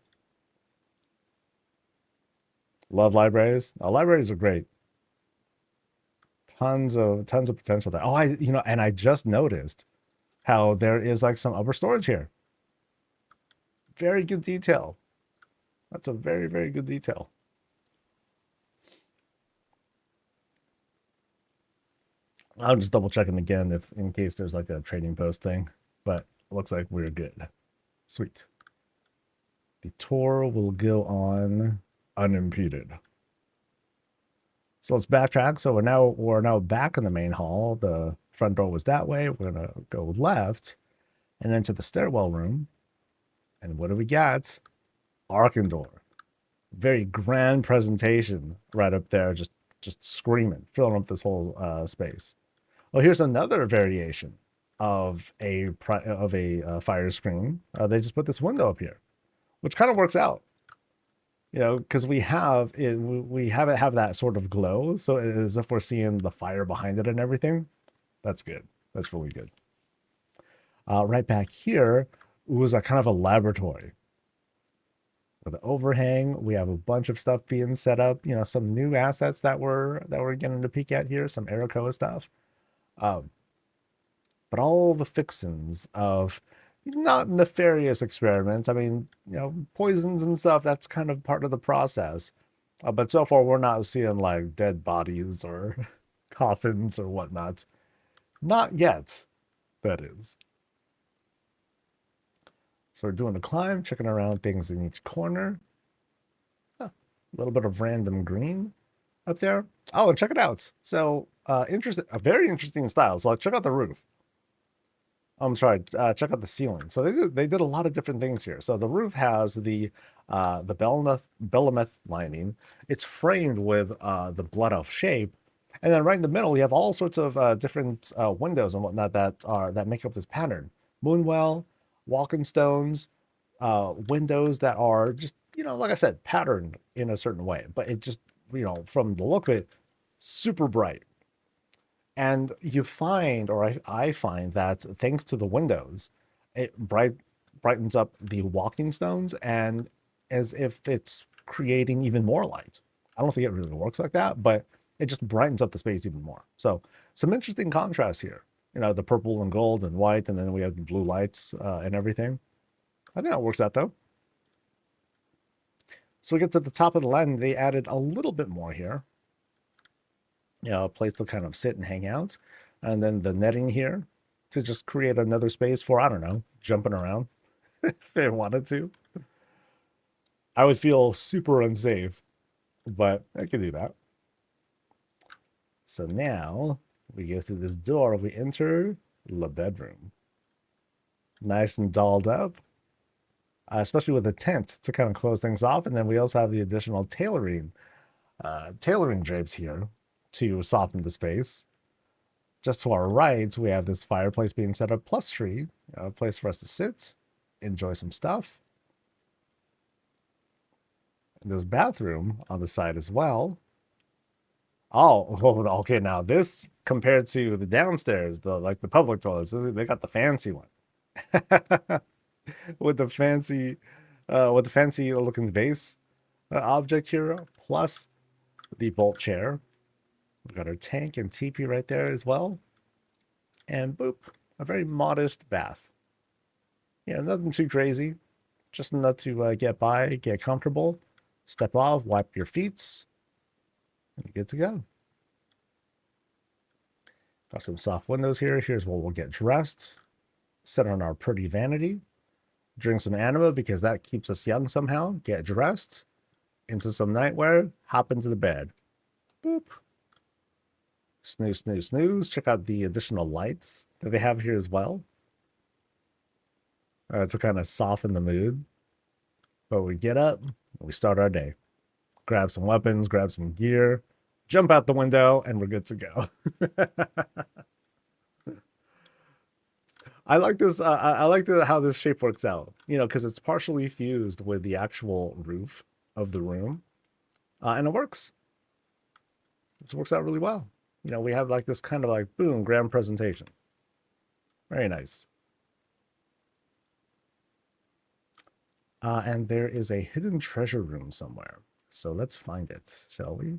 Love libraries. Libraries are great. Tons of potential there. Oh, and I just noticed how there is like some upper storage here. Very good detail. That's a very, very good detail. I'm just double checking again if in case there's like a trading post thing, but it looks like we're good. Sweet. The tour will go on unimpeded. So let's backtrack. So we're now back in the main hall. The front door was that way. We're gonna go left and into the stairwell room. And what do we got? Arkandor. Very grand presentation right up there, just screaming, filling up this whole space. Well, here's another variation of a fire screen. They just put this window up here, which kind of works out, because we have it. We have it have that sort of glow, so as if we're seeing the fire behind it and everything. That's good. That's really good. Right back here was a kind of a laboratory with an overhang. We have a bunch of stuff being set up. Some new assets that we're getting to peek at here. Some Arakoa stuff. But all the fixins of not nefarious experiments. I mean, poisons and stuff, that's kind of part of the process. But so far, we're not seeing like dead bodies or coffins or whatnot. Not yet, that is. So we're doing a climb, checking around things in each corner. A little bit of random green up there. Oh, and check it out. So, a very interesting style. So, check out the roof. I'm sorry. Check out the ceiling. So they did a lot of different things here. So the roof has the Belemeth lining. It's framed with the blood elf shape, and then right in the middle you have all sorts of different windows and whatnot that make up this pattern. Moonwell, walking stones, windows that are just like I said, patterned in a certain way, but it just from the look of it, super bright. And you find, or I find that thanks to the windows, it brightens up the walking stones, and as if it's creating even more light. I don't think it really works like that, but it just brightens up the space even more. So some interesting contrasts here. The purple and gold and white, and then we have the blue lights and everything. I think that works out though. So we get to the top of the line. They added a little bit more here. A place to kind of sit and hang out. And then the netting here to just create another space for, I don't know, jumping around if they wanted to. I would feel super unsafe, but I could do that. So now we go through this door. We enter the bedroom. Nice and dolled up, especially with a tent to kind of close things off. And then we also have the additional tailoring drapes here to soften the space. Just to our right, we have this fireplace being set up, plus tree, a place for us to sit, enjoy some stuff. And this bathroom on the side as well. Oh, okay. Now this compared to the downstairs, the public toilets, they got the fancy one with the fancy looking vase object here, plus the bolt chair. We've got our tank and teepee right there as well. And boop, a very modest bath. Nothing too crazy. Just enough to get by, get comfortable, step off, wipe your feet, and you're good to go. Got some soft windows here. Here's where we'll get dressed, sit on our pretty vanity, drink some anima because that keeps us young somehow, get dressed, into some nightwear, hop into the bed. Boop. Snooze, snooze, snooze. Check out the additional lights that they have here as well to kind of soften the mood. But we get up, we start our day. Grab some weapons, grab some gear, jump out the window, and we're good to go. I like this. I like how this shape works out, because it's partially fused with the actual roof of the room. And it works. It works out really well. We have like this kind of like, boom, grand presentation. Very nice. And there is a hidden treasure room somewhere. So let's find it, shall we?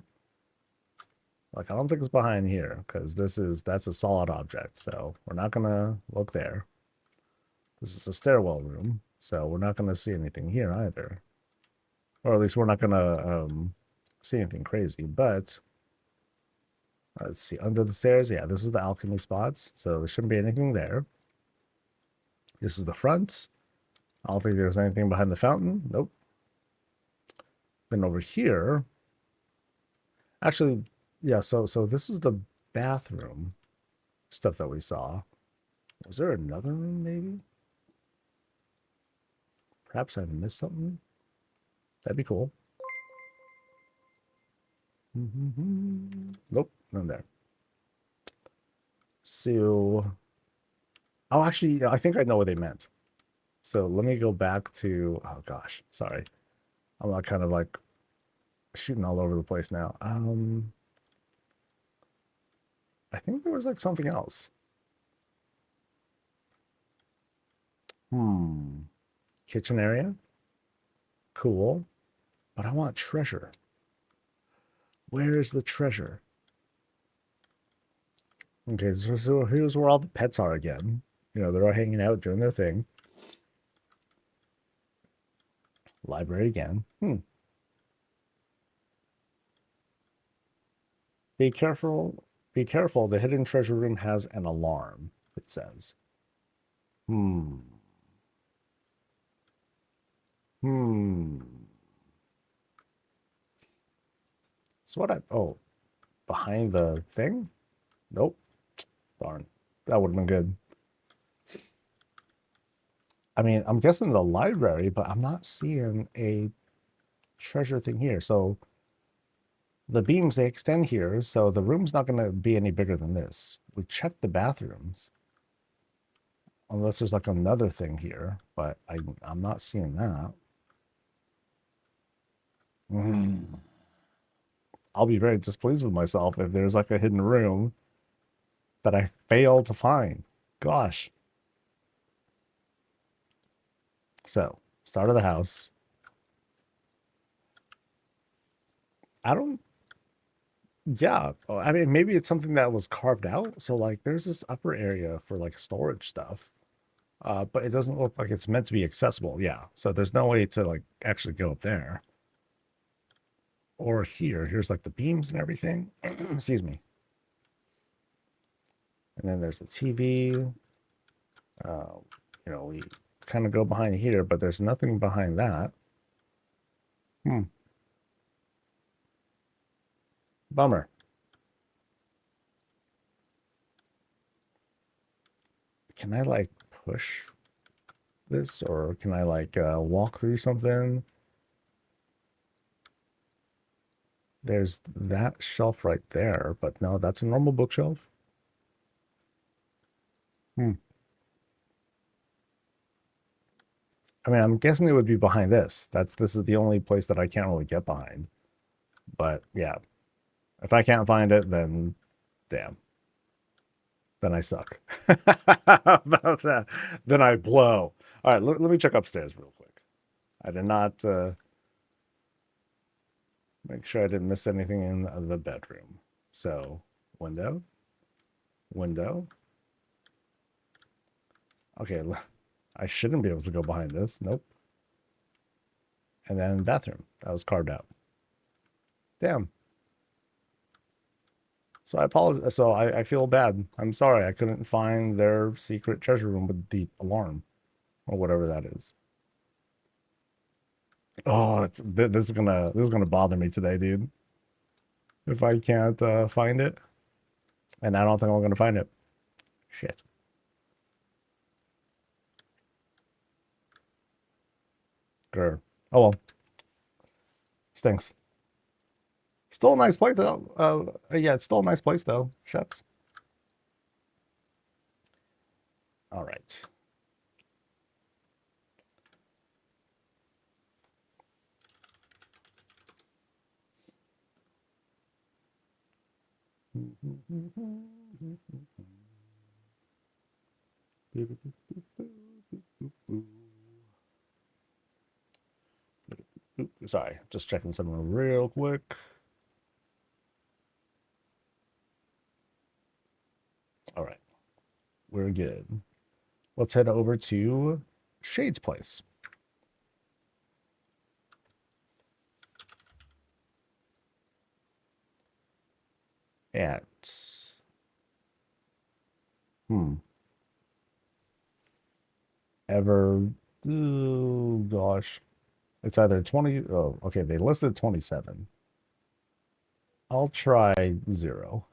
Like, I don't think it's behind here because that's a solid object. So we're not going to look there. This is a stairwell room. So we're not going to see anything here either. Or at least we're not going to see anything crazy. But let's see, under the stairs. Yeah, this is the alchemy spots. So there shouldn't be anything there. This is the front. I don't think there's anything behind the fountain. Nope. Then over here, actually, yeah, so this is the bathroom stuff that we saw. Was there another room maybe? Perhaps I missed something. That'd be cool. Nope, none there. So, oh, actually, I think I know what they meant. So let me go back to, oh gosh, sorry. I'm not kind of like shooting all over the place now. I think there was like something else. Kitchen area. Cool. But I want treasure. Where is the treasure? Okay, so here's where all the pets are again. You know, they're all hanging out, doing their thing. Library again. Be careful. Be careful. The hidden treasure room has an alarm, it says. Hmm. So what oh, behind the thing? Nope. Darn. That would have been good. I mean, I'm guessing the library, but I'm not seeing a treasure thing here. So the beams, they extend here, so the room's not going to be any bigger than this. We checked the bathrooms. Unless there's like another thing here, but I'm not seeing that. I'll be very displeased with myself if there's like a hidden room that I failed to find. Gosh. So, start of the house. I don't, yeah. I mean, maybe it's something that was carved out. So, like, there's this upper area for like storage stuff, but it doesn't look like it's meant to be accessible. Yeah. So, there's no way to like actually go up there. Or here. Here's like the beams and everything. Excuse me. And then there's a TV. You know, we kind of go behind here, but there's nothing behind that. Bummer. Can I like push this, or can I like walk through something? There's that shelf right there, but no, that's a normal bookshelf. I mean, I'm guessing it would be behind this. This is the only place that I can't really get behind. But yeah, if I can't find it, then damn. Then I suck. About that. Then I blow. All right, let me check upstairs real quick. I did not make sure I didn't miss anything in the bedroom. So, window, window. Okay, I shouldn't be able to go behind this. Nope. And then bathroom. That was carved out. Damn. So I apologize. So I feel bad. I'm sorry. I couldn't find their secret treasure room with the alarm or whatever that is. Oh, this is gonna bother me today, dude. If I can't find it, and I don't think I'm gonna find it. Shit. Grr. Oh well. Stinks. Still a nice place though. Yeah, it's still a nice place though. Shucks. All right. Sorry, just checking something real quick. All right, we're good. Let's head over to Shade's place. At ever, oh gosh, It's either 20. Oh, okay. They listed 27. I'll try 0.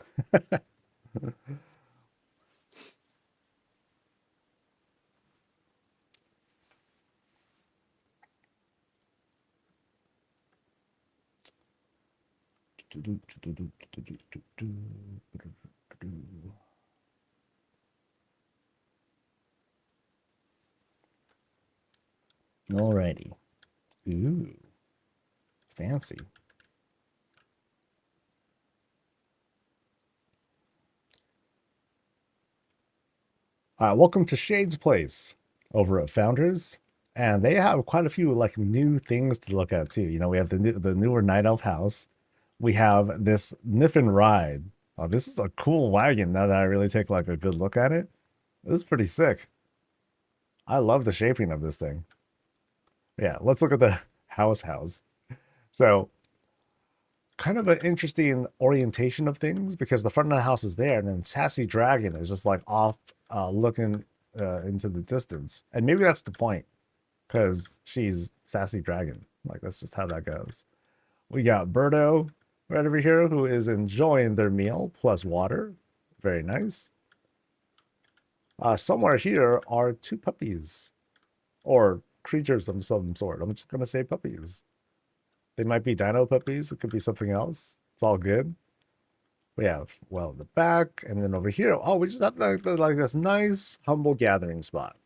Alrighty. Ooh, fancy. Welcome to Shade's Place over at Founders, and they have quite a few like new things to look at too. You know, we have the newer Night Elf house. We have this Niffin ride. Oh, this is a cool wagon. Now that I really take like a good look at it, this is pretty sick. I love the shaping of this thing. Yeah, let's look at the house. So kind of an interesting orientation of things because the front of the house is there, and then Sassy Dragon is just like off looking into the distance. And maybe that's the point because she's Sassy Dragon. Like, that's just how that goes. We got Birdo right over here who is enjoying their meal plus water. Very nice. Somewhere here are 2 puppies or creatures of some sort. I'm just going to say puppies. They might be dino puppies. It could be something else. It's all good. We have, well, in the back, and then over here, oh, we just have like this nice, humble gathering spot.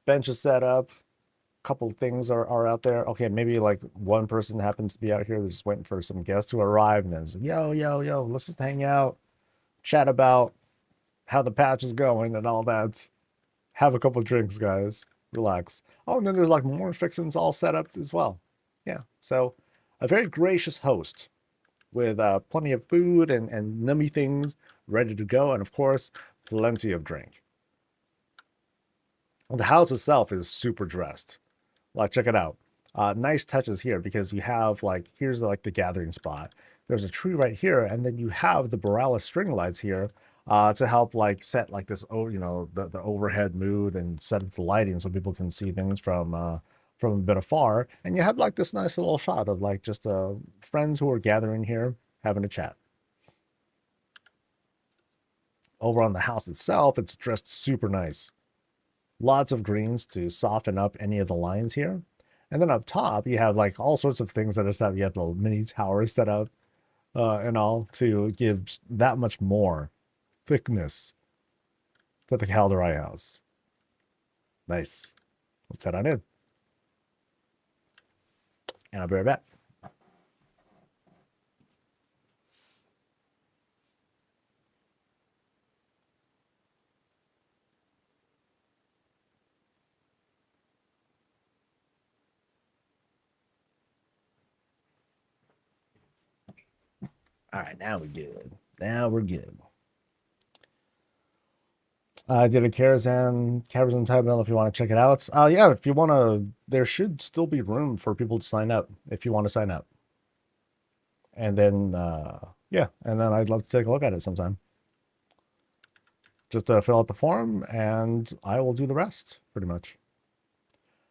Bench is set up. A couple things are out there. Okay, maybe like one person happens to be out here. They're just waiting for some guests to arrive, and then it's like, yo, let's just hang out, chat about how the patch is going and all that. Have a couple drinks, guys. Relax. Oh, and then there's like more fixings all set up as well. Yeah, so a very gracious host with plenty of food and nummy things ready to go, and of course, plenty of drink. The house itself is super dressed. Like, check it out. Nice touches here because you have like, here's like the gathering spot. There's a tree right here, and then you have the Borealis string lights here to help like set like this, you know, the overhead mood and set up the lighting so people can see things from a bit afar. And you have like this nice little shot of like just friends who are gathering here having a chat. Over on the house itself, it's dressed super nice. Lots of greens to soften up any of the lines here. And then up top, you have like all sorts of things that are set up. You have the mini tower set up and all to give that much more thickness to the Calderai house. Nice. Let's head on in. And I'll be right back. All right, now we're good. Now we're good. I did a Karazhan type mail if you want to check it out. Yeah, if you want to, there should still be room for people to sign up if you want to sign up. And then, yeah, and then I'd love to take a look at it sometime. Just fill out the form and I will do the rest pretty much.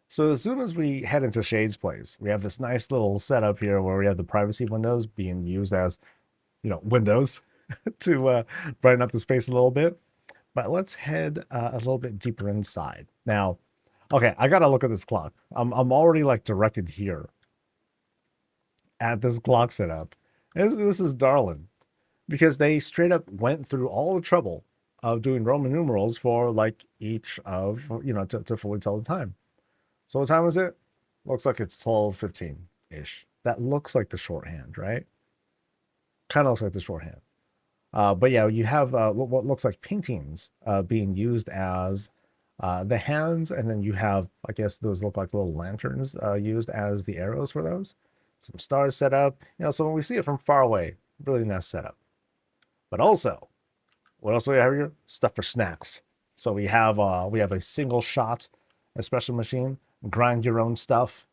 So as soon as we head into Shade's place, we have this nice little setup here where we have the privacy windows being used as, you know, windows to brighten up the space a little bit. But let's head a little bit deeper inside. Now, okay, I gotta look at this clock. I'm already like directed here at this clock setup. This is darling because they straight up went through all the trouble of doing Roman numerals for like each of, you know, to fully tell the time. So what time is it? Looks like it's 12:15-ish. That looks like the shorthand, right? Kind of looks like the shorthand. But yeah, you have what looks like paintings being used as the hands, and then you have, I guess those look like little lanterns used as the arrows for those. Some stars set up, you know, so when we see it from far away, really nice setup. But also, what else do we have here? Stuff for snacks. So we have a single shot espresso machine, grind your own stuff.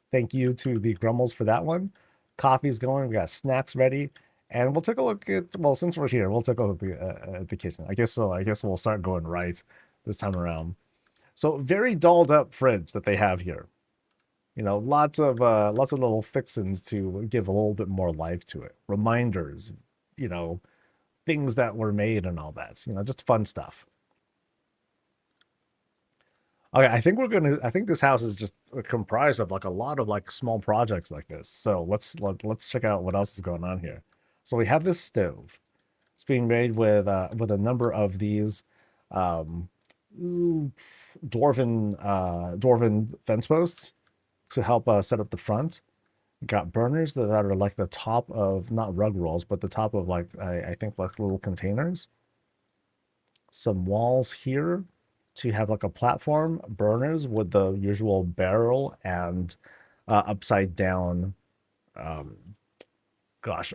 Thank you to the Grumbles for that one. Coffee's going, we got snacks ready. And we'll take a look at, well, since we're here, we'll take a look at the kitchen. I guess so. I guess we'll start going right this time around. So very dolled up fridge that they have here. You know, lots of little fixins to give a little bit more life to it. Reminders, you know, things that were made and all that. You know, just fun stuff. Okay, I think this house is just comprised of like a lot of like small projects like this. So let's check out what else is going on here. So we have this stove. It's being made with a number of these um ooh, dwarven fence posts to help set up the front. Got burners that are like the top of not rug rolls, but the top of like I think like little containers. Some walls here to have like a platform, burners with the usual barrel and upside down, um, gosh,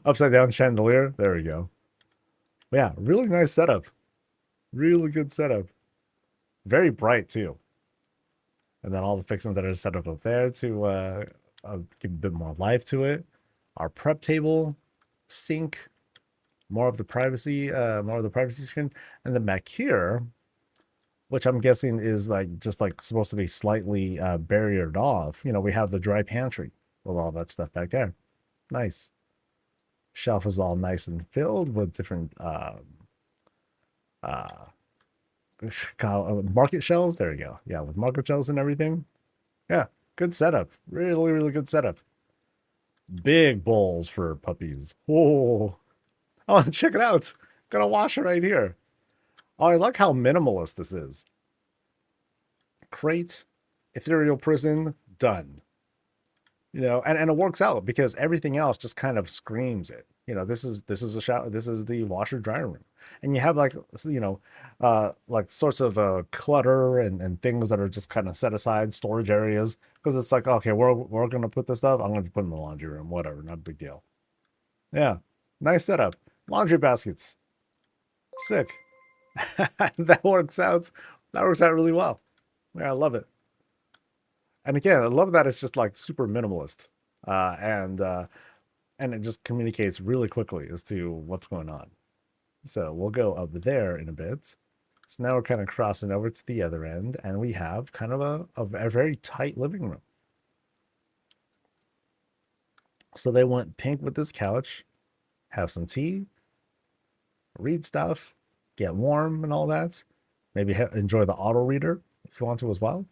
upside down chandelier. There we go. Yeah, really nice setup. Really good setup. Very bright too. And then all the fixings that are set up there to give a bit more life to it. Our prep table, sink, more of the privacy screen, and then back here, which I'm guessing is like just like supposed to be slightly barriered off. You know, we have the dry pantry with all that stuff back there. Nice. Shelf is all nice and filled with different uh, market shelves. There we go. Yeah, with market shelves and everything. Yeah, good setup. Really, really good setup. Big bowls for puppies. Oh, oh, check it out. Got a washer right here. Oh, I like how minimalist this is. Crate, ethereal prison, done. You know, and it works out because everything else just kind of screams it. You know, this is a shower, this is the washer dryer room. And you have like you know, like sorts of clutter and things that are just kind of set aside storage areas because it's like, okay, we're gonna put this stuff, I'm gonna put it in the laundry room, whatever, not a big deal. Yeah. Nice setup. Laundry baskets. Sick. That works out. That works out really well. Yeah, I love it. And again, I love that it's just like super minimalist, uh, and uh, and it just communicates really quickly as to what's going on. So we'll go up there in a bit. So now we're kind of crossing over to the other end, and we have kind of a very tight living room. So they went pink with this couch, have some tea, read stuff, get warm, and all that. Maybe enjoy the auto reader if you want to as well.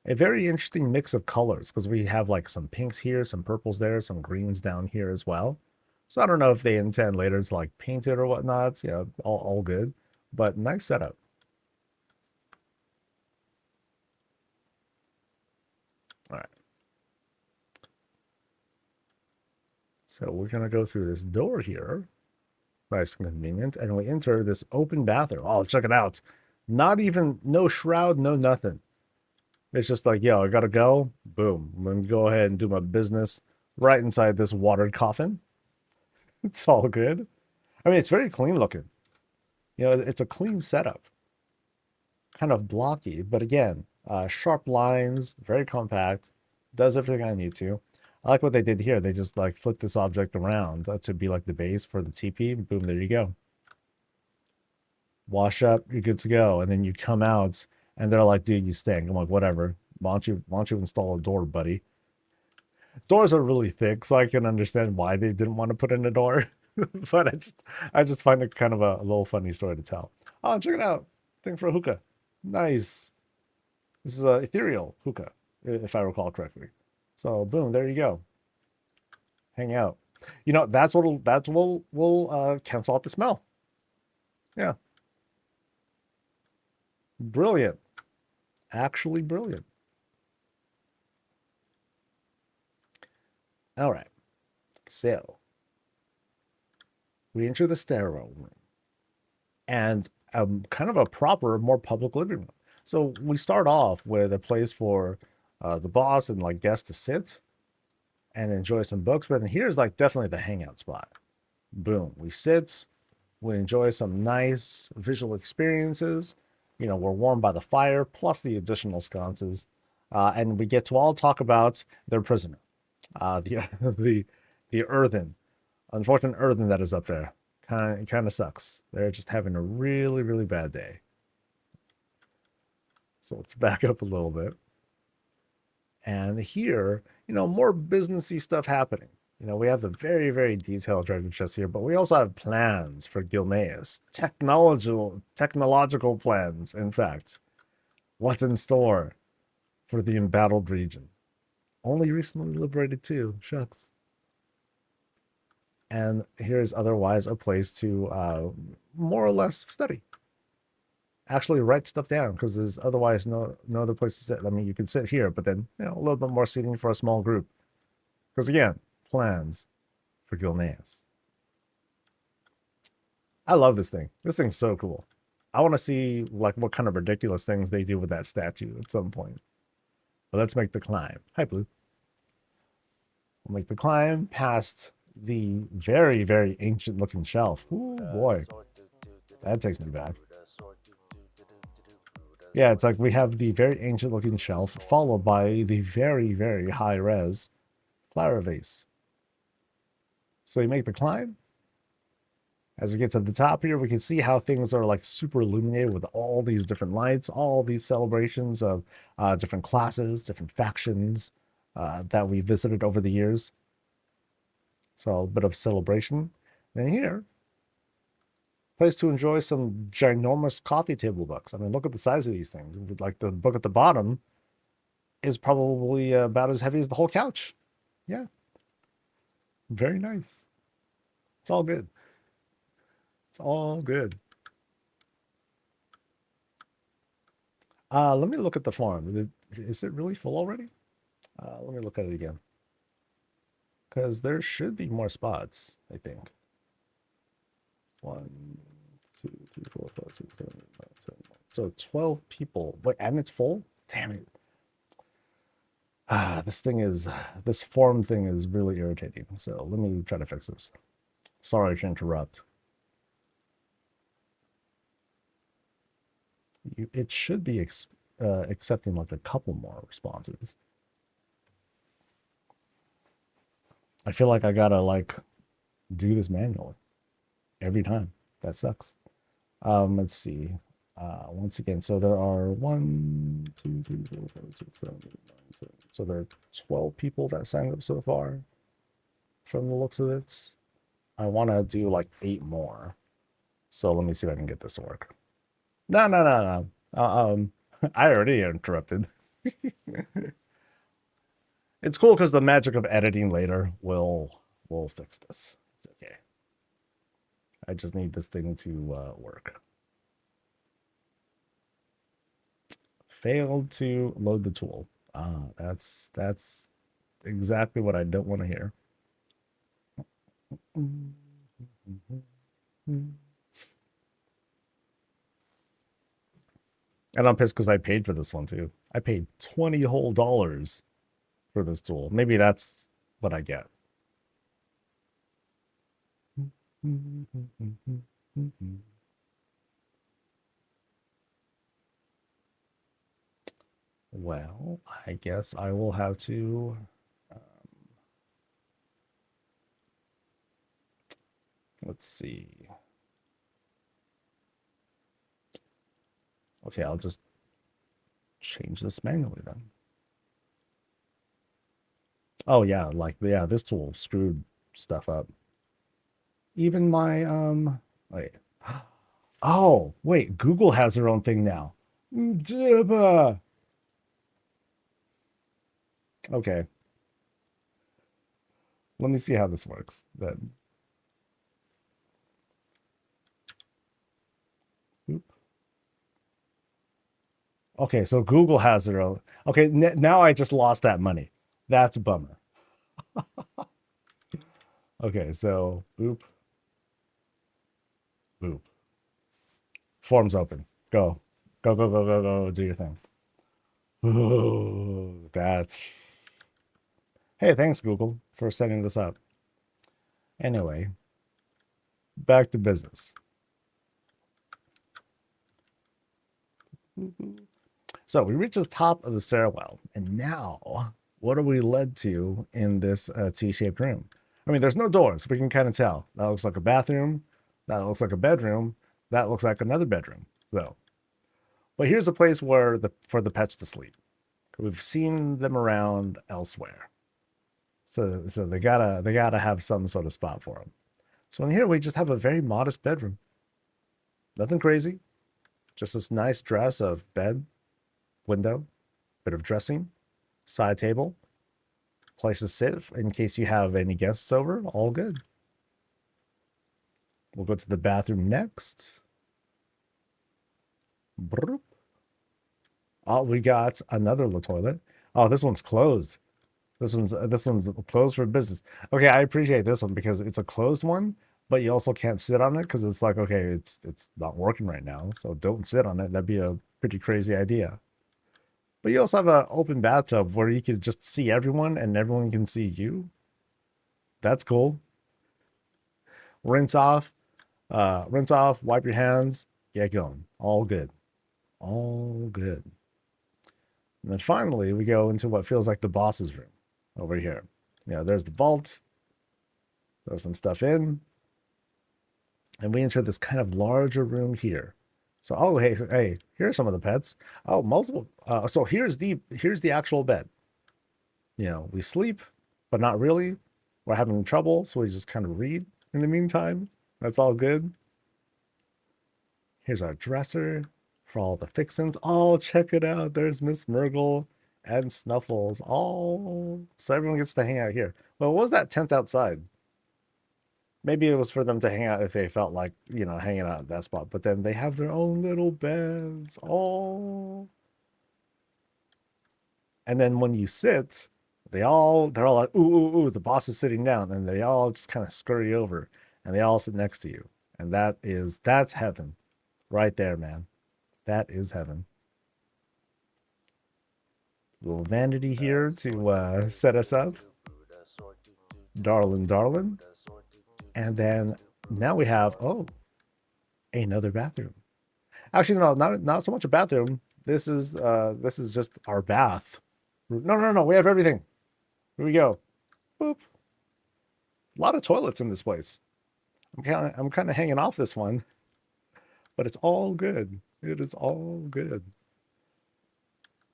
A very interesting mix of colors because we have like some pinks here, some purples there, some greens down here as well. So I don't know if they intend later to like paint it or whatnot, you know, all good, but nice setup. All right. So we're going to go through this door here. Nice and convenient. And we enter this open bathroom. Oh, check it out. Not even, no shroud, no nothing. It's just like, yo, I gotta go. Boom. Let me go ahead and do my business right inside this watered coffin. It's all good. I mean, it's very clean looking. You know, it's a clean setup. Kind of blocky, but again, sharp lines, very compact, does everything I need to. I like what they did here. They just like flipped this object around to be like the base for the TP. Boom, there you go. Wash up, you're good to go. And then you come out and they're like, dude, you stink. I'm like, whatever. Why don't you install a door, buddy? Doors are really thick, so I can understand why they didn't want to put in a door. But I just find it kind of a little funny story to tell. Oh, check it out. Thing for a hookah. Nice. This is a ethereal hookah, if I recall correctly. So boom, there you go. Hang out. You know, that's will cancel out the smell. Yeah. Brilliant. Actually brilliant. All right. So we enter the stairwell room and kind of a proper, more public living room. So we start off with a place for the boss and like guests to sit and enjoy some books. But here's like definitely the hangout spot. Boom. We sit, we enjoy some nice visual experiences. You know, we're warmed by the fire, plus the additional sconces. And we get to all talk about their prisoner, the the earthen, unfortunate earthen that is up there. Kind of sucks. They're just having a really really bad day. So let's back up a little bit. And here, more businessy stuff happening. We have the very, very detailed treasure chest here, but we also have plans for Gilneas. Technological plans, in fact. What's in store for the embattled region? Only recently liberated too. Shucks. And here's otherwise a place to more or less study. Actually write stuff down, because there's otherwise no other place to sit. I mean, you can sit here, but then a little bit more seating for a small group. Because again, plans for Gilneas. I love this thing. This thing's so cool. I want to see like what kind of ridiculous things they do with that statue at some point. But let's make the climb. Hi, Blue. We'll make the climb past the very, very ancient looking shelf. Ooh, boy. That takes me back. Yeah, it's like we have the very ancient looking shelf followed by the very, very high res flower vase. So you make the climb. As we get to the top here, we can see how things are like super illuminated with all these different lights, all these celebrations of different classes, different factions that we visited over the years. So a bit of celebration. And here, place to enjoy some ginormous coffee table books. I mean, look at the size of these things. Like the book at the bottom is probably about as heavy as the whole couch. Yeah. Very nice. It's all good. It's all good. Let me look at the farm. Is it really full already? Let me look at it again. Because there should be more spots, I think. 1, 2, 3, 4, 5, 6, 7, 8, 9, 10. So 12 people. Wait, and it's full? Damn it. This form thing is really irritating. So let me try to fix this. Sorry to interrupt. It should be accepting like a couple more responses. I feel like I gotta like do this manually every time. That sucks. Let's see. Once again, so there are 1, 2, 3, 4, 5, 6, 7, 8, 9, 10. So there are 12 people that signed up so far from the looks of it. I want to do like 8 more. So let me see if I can get this to work. No. I already interrupted. It's cool because the magic of editing later will fix this. It's okay. I just need this thing to work. Failed to load the tool. That's exactly what I don't want to hear. And I'm pissed because I paid for this one too. I paid $20 whole for this tool. Maybe that's what I get. Well, I guess I will have to let's see. Okay, I'll just change this manually then. Oh yeah, this tool screwed stuff up. Even my wait. Oh, wait, Google has their own thing now. Okay. Let me see how this works then. Oop. Okay, so Google has their own. Okay, now I just lost that money. That's a bummer. Okay, so boop. Boop. Form's open. Go. Go. Do your thing. Ooh, that's... Hey, thanks, Google, for setting this up. Anyway, back to business. So we reach the top of the stairwell, and now what are we led to in this T-shaped room? I mean, there's no doors. We can kind of tell. That looks like a bathroom. That looks like a bedroom. That looks like another bedroom. So, but here's a place where for the pets to sleep. We've seen them around elsewhere. So they gotta have some sort of spot for them. So in here we just have a very modest bedroom. Nothing crazy. Just this nice dress of bed, window, bit of dressing, side table, place to sit in case you have any guests over. All good. We'll go to the bathroom next. Broop. Oh, we got another little toilet. Oh, this one's closed. This one's closed for business. Okay, I appreciate this one because it's a closed one, but you also can't sit on it because it's like, okay, it's not working right now, so don't sit on it. That'd be a pretty crazy idea. But you also have an open bathtub where you can just see everyone and everyone can see you. That's cool. Rinse off, wipe your hands, get going. All good. All good. And then finally, we go into what feels like the boss's room over here. There's the vault. Throw some stuff in. And we enter this kind of larger room here. So, oh, hey, here are some of the pets. Oh, multiple. So here's the actual bed. We sleep, but not really. We're having trouble, so we just kind of read in the meantime. That's all good. Here's our dresser for all the fixins. Oh, check it out. There's Miss Murgle and Snuffles. Oh, so everyone gets to hang out here. Well, what was that tent outside? Maybe it was for them to hang out if they felt like, hanging out at that spot. But then they have their own little beds. Oh. And then when you sit, they're all like, ooh, ooh, ooh, the boss is sitting down. And they all just kind of scurry over and they all sit next to you. And that's heaven right there, man. That is heaven. Little vanity here to set us up. Darling. And then now we have, another bathroom. Actually, no, not so much a bathroom. This is just our bath. No. We have everything. Here we go. Boop. A lot of toilets in this place. I'm kind of hanging off this one, but it's all good. It is all good.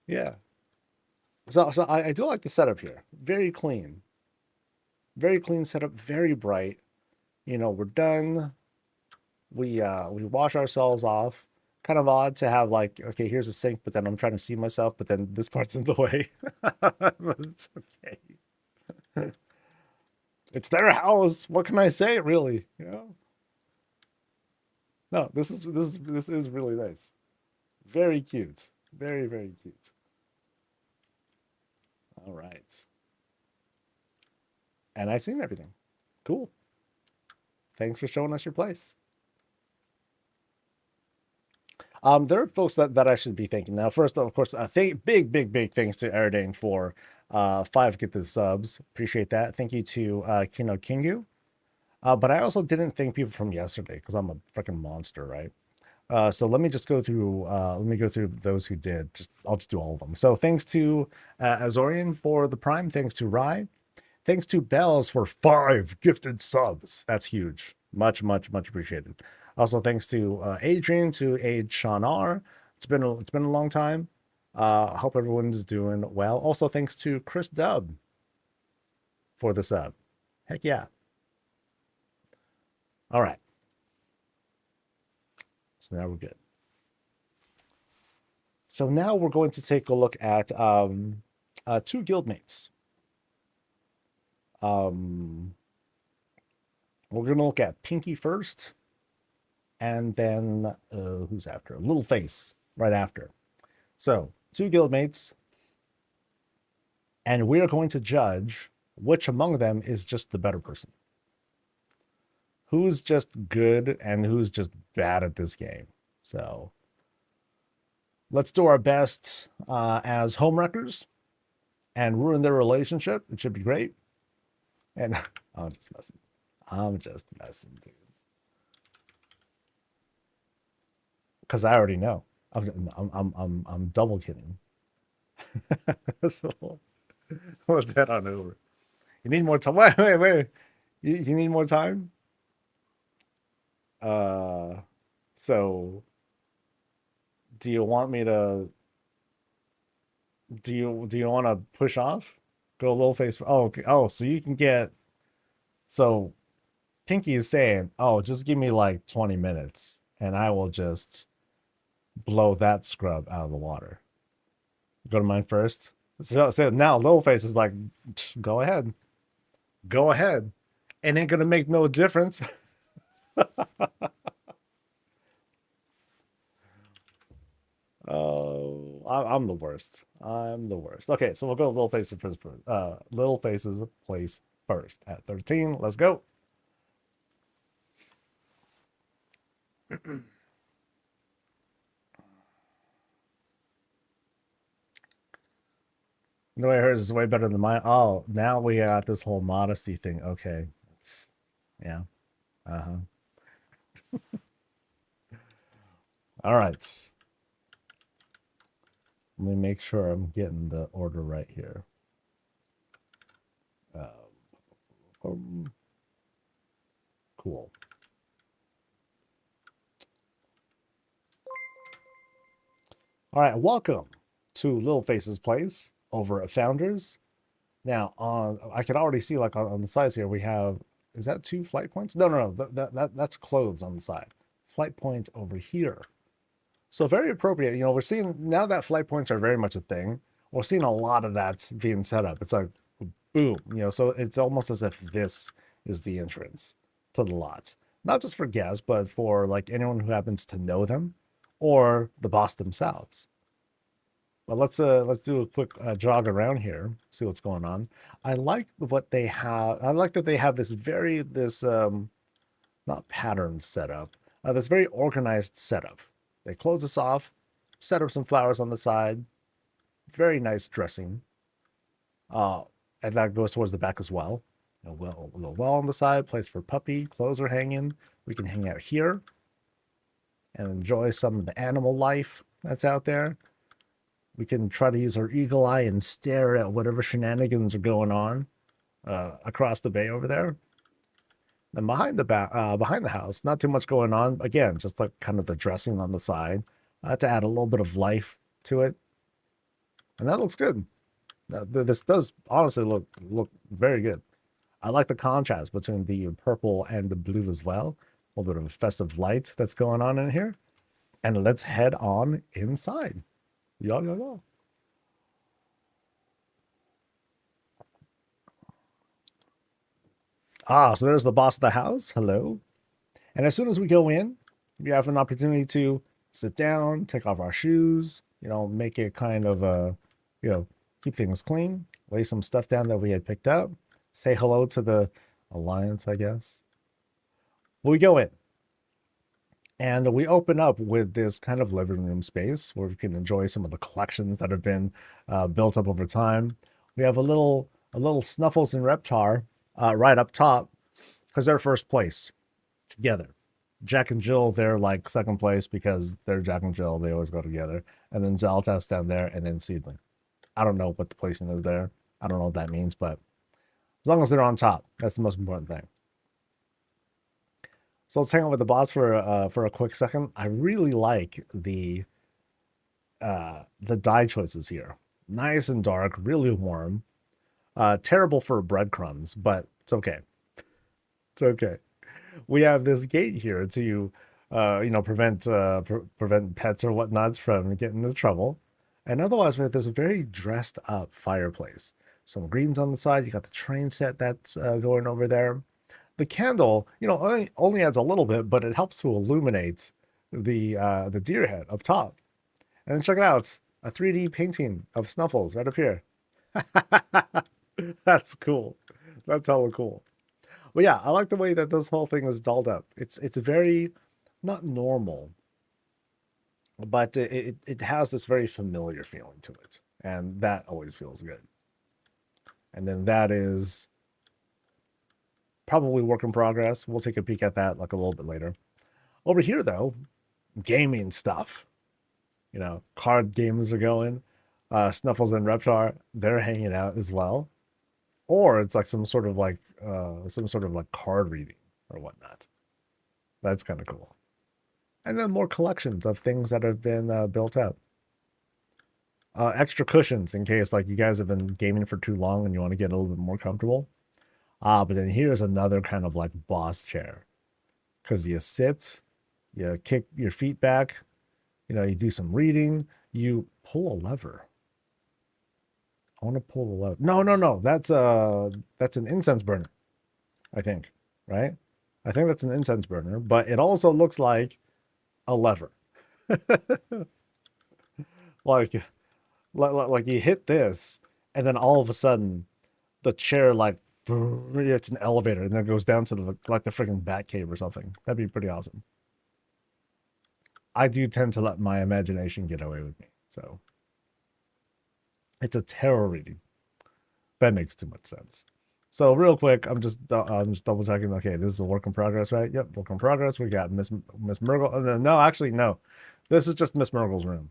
Yeah. So I do like the setup here. Very clean. Very clean setup. Very bright. We're done. We wash ourselves off. Kind of odd to have like, okay, here's a sink, but then I'm trying to see myself, but then this part's in the way. But it's okay. It's their house. What can I say, really? No, this is really nice. Very cute. Very, very cute. All right. And I've seen everything. Cool. Thanks for showing us your place. There are folks that I should be thanking. Now, first, of course, big thanks to Erdane for 5 gifted subs. Appreciate that. Thank you to Kino Kingu. But I also didn't thank people from yesterday because I'm a freaking monster, right? So let me just go through. Let me go through those who did. I'll just do all of them. So thanks to Azorian for the Prime. Thanks to Rye. Thanks to Bells for 5 gifted subs. That's huge. Much appreciated. Also, thanks to Adrian, to Aid Sean R. It's been a long time. Hope everyone's doing well. Also, thanks to Chris Dubb for the sub. Heck yeah. All right. So now we're good. So now we're going to take a look at 2 guildmates. We're going to look at Pinky first, and then who's after? Littleface right after. So 2 guildmates, and we're going to judge which among them is just the better person. Who's just good and who's just bad at this game. So let's do our best as homewreckers and ruin their relationship. It should be great. And I'm just messing, dude. Because I already know. I'm double kidding. So let's head on over. You need more time. Wait. You need more time? So do you want me to Do you want to push off? Go a little face. Oh, okay. Oh, so you can get. So Pinky is saying, "Oh, just give me like 20 minutes, and I will just blow that scrub out of the water." Go to mine first. So now Littleface is like, "Go ahead, go ahead. It ain't gonna make no difference." Oh, I'm the worst. I'm the worst. Okay, so we'll go Littleface's first. Littleface's place first at 13. Let's go. The way hers is way better than mine. Oh, now we got this whole modesty thing. Okay, it's yeah. Uh-huh. All right. Let me make sure I'm getting the order right here. Um, cool. All right, welcome to Littleface's place over at Founders. Now, on I can already see like on the sides here we have, is that 2 flight points? No, no, no. That's clothes on the side. Flight point over here. So very appropriate. We're seeing now that flight points are very much a thing. We're seeing a lot of that being set up. It's like boom, so it's almost as if this is the entrance to the lot. Not just for guests, but for like anyone who happens to know them or the boss themselves. But let's do a quick jog around here, see what's going on. I like what they have. I like that they have this not pattern setup, this very organized setup. They close this off, set up some flowers on the side, very nice dressing. And that goes towards the back as well. A little well on the side, place for puppy, clothes are hanging. We can hang out here and enjoy some of the animal life that's out there. We can try to use our eagle eye and stare at whatever shenanigans are going on across the bay over there. Then behind the house, not too much going on. Again, just like kind of the dressing on the side to add a little bit of life to it, and that looks good. This does honestly look very good. I like the contrast between the purple and the blue as well. A little bit of a festive light that's going on in here, and let's head on inside. Yeah. So there's the boss of the house. Hello. And as soon as we go in, we have an opportunity to sit down, take off our shoes, make it kind of keep things clean, lay some stuff down that we had picked up, say hello to the alliance, I guess. We go in and we open up with this kind of living room space where we can enjoy some of the collections that have been built up over time. We have a little Snuffles and Reptar right up top because they're first place together. Jack and Jill, they're like second place because they're Jack and Jill. They always go together. And then Zaltas down there, and then Seedling. I don't know what the placing is there. I don't know what that means, but as long as they're on top, that's the most important thing. So let's hang out with the boss for a quick second. I really like the dye choices here. Nice and dark, really warm. Terrible for breadcrumbs, but it's okay. It's okay. We have this gate here to prevent pets or whatnots from getting into trouble. And otherwise, we have this very dressed up fireplace. Some greens on the side. You got the train set that's going over there. The candle, only adds a little bit, but it helps to illuminate the deer head up top. And then check it out, a 3D painting of Snuffles right up here. That's cool. That's hella cool. But yeah, I like the way that this whole thing is dolled up. It's very not normal, but it has this very familiar feeling to it, and that always feels good. And then that is probably work in progress. We'll take a peek at that like a little bit later. Over here, though, gaming stuff. Card games are going. Snuffles and Reptar, they're hanging out as well. Or it's like some sort of like card reading or whatnot. That's kind of cool. And then more collections of things that have been built up. extra cushions in case like you guys have been gaming for too long and you want to get a little bit more comfortable. But then here's another kind of like boss chair, because you sit, you kick your feet back, you know, you do some reading, you pull a lever. I want to pull the lever. No, no, no. That's an incense burner, I think, right? I think that's an incense burner, but it also looks like a lever. like, like you hit this, and then all of a sudden, the chair like it's an elevator, and then it goes down to the like the freaking bat cave or something. That'd be pretty awesome. I do tend to let my imagination get away with me, so it's a tarot reading. That makes too much sense. So real quick, I'm just double checking. Okay, this is a work in progress, right? Yep, work in progress. We got Miss Murgle. No, actually, no. This is just Miss Murgle's room.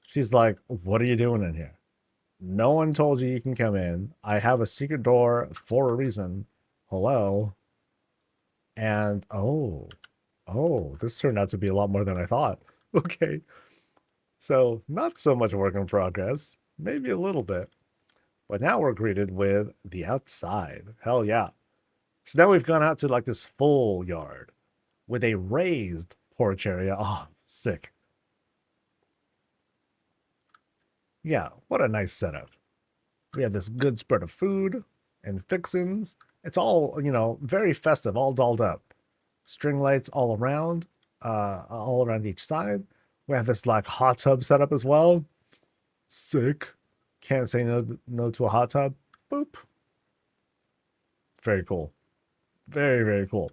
She's like, "What are you doing in here? No one told you you can come in. I have a secret door for a reason. Hello." And oh, this turned out to be a lot more than I thought. Okay, so not so much work in progress. Maybe a little bit. But now we're greeted with the outside. Hell yeah. So now we've gone out to like this full yard with a raised porch area. Oh, sick. Yeah, what a nice setup. We have this good spread of food and fixins. It's all, you know, very festive, all dolled up. String lights all around each side. We have this like hot tub setup as well. Sick. Can't say no to a hot tub. Boop. Very cool. Very, very cool.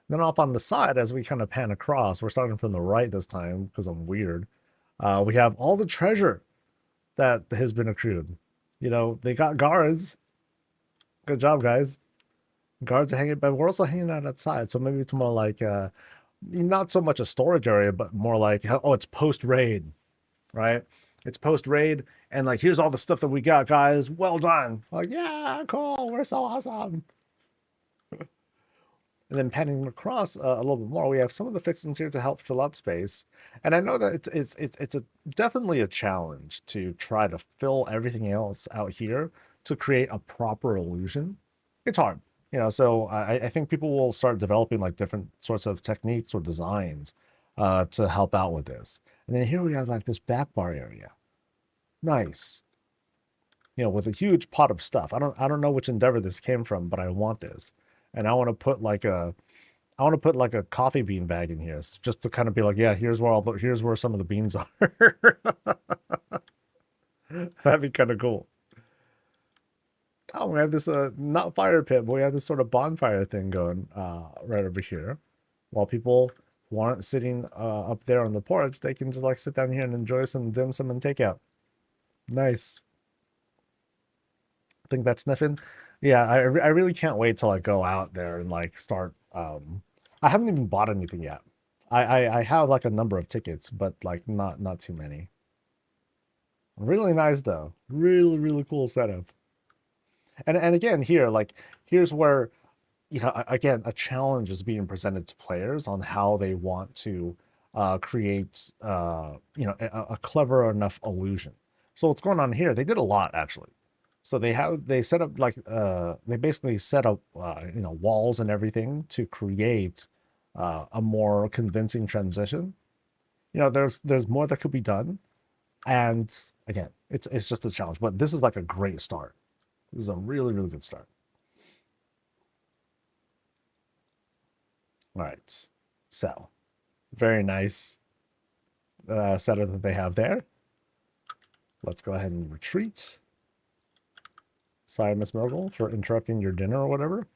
Then off on the side, as we kind of pan across, we're starting from the right this time because I'm weird. We have all the treasure that has been accrued. You know, they got guards. Good job, guys. Guards are hanging, but we're also hanging out outside. So maybe it's more like not so much a storage area, but more like, oh, it's post raid, right? It's post raid, and like, here's all the stuff that we got, guys. Well done. Like, yeah, cool. We're so awesome. And then panning across a little bit more, we have some of the fixings here to help fill up space. And I know that it's definitely a challenge to try to fill everything else out here to create a proper illusion. It's hard, you know. So I think people will start developing like different sorts of techniques or designs to help out with this. And then here we have like this back bar area. Nice. You know, with a huge pot of stuff. I don't know which endeavor this came from, but I want this. And I want to put like a coffee bean bag in here just to kind of be like, yeah, here's where some of the beans are. That'd be kind of cool. Oh, we have this not fire pit, but we have this sort of bonfire thing going right over here. While people who aren't sitting up there on the porch, they can just like sit down here and enjoy some dim sum and takeout. Nice. Think that's sniffing. Yeah, I really can't wait till I go out there and like start. I haven't even bought anything yet. I have like a number of tickets, but like not too many. Really nice though. Really, really cool setup. And again here, like here's where, you know, again, a challenge is being presented to players on how they want to create you know, a clever enough illusion. So what's going on here? They did a lot actually. So they set up like they basically set up you know, walls and everything to create a more convincing transition. You know, there's more that could be done, and again, it's just a challenge. But this is like a great start. This is a really, really good start. All right, so very nice setup that they have there. Let's go ahead and retreat. Sorry, Miss Murgle, for interrupting your dinner or whatever.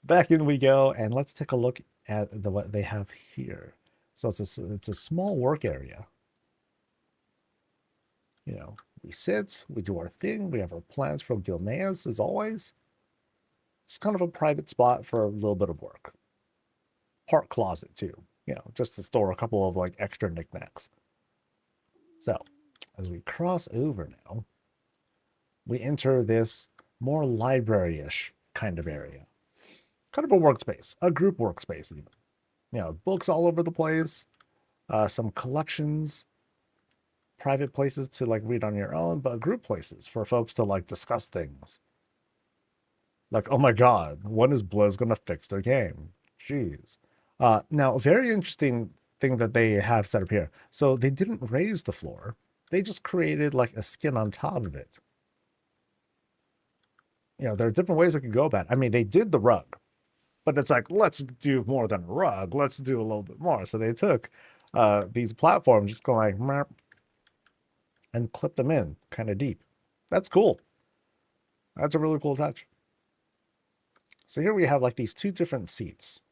Back in we go, and let's take a look at what they have here. So it's a small work area. You know, we sit, we do our thing, we have our plans for Gilneas, as always. It's kind of a private spot for a little bit of work. Part closet, too, you know, just to store a couple of like extra knickknacks. So, as we cross over now, we enter this more library-ish kind of area. Kind of a workspace, a group workspace even. You know, books all over the place, some collections. private places to like read on your own, but group places for folks to like discuss things. Like, oh my God, when is Blizz gonna fix their game? Jeez. Now, a very interesting thing that they have set up here. So they didn't raise the floor. They just created like a skin on top of it. You know, there are different ways they could go about it. I mean, they did the rug, but it's like, let's do more than a rug. Let's do a little bit more. So they took these platforms, just go like, merp, and clip them in kind of deep. That's cool. That's a really cool touch. So here we have like these two different seats,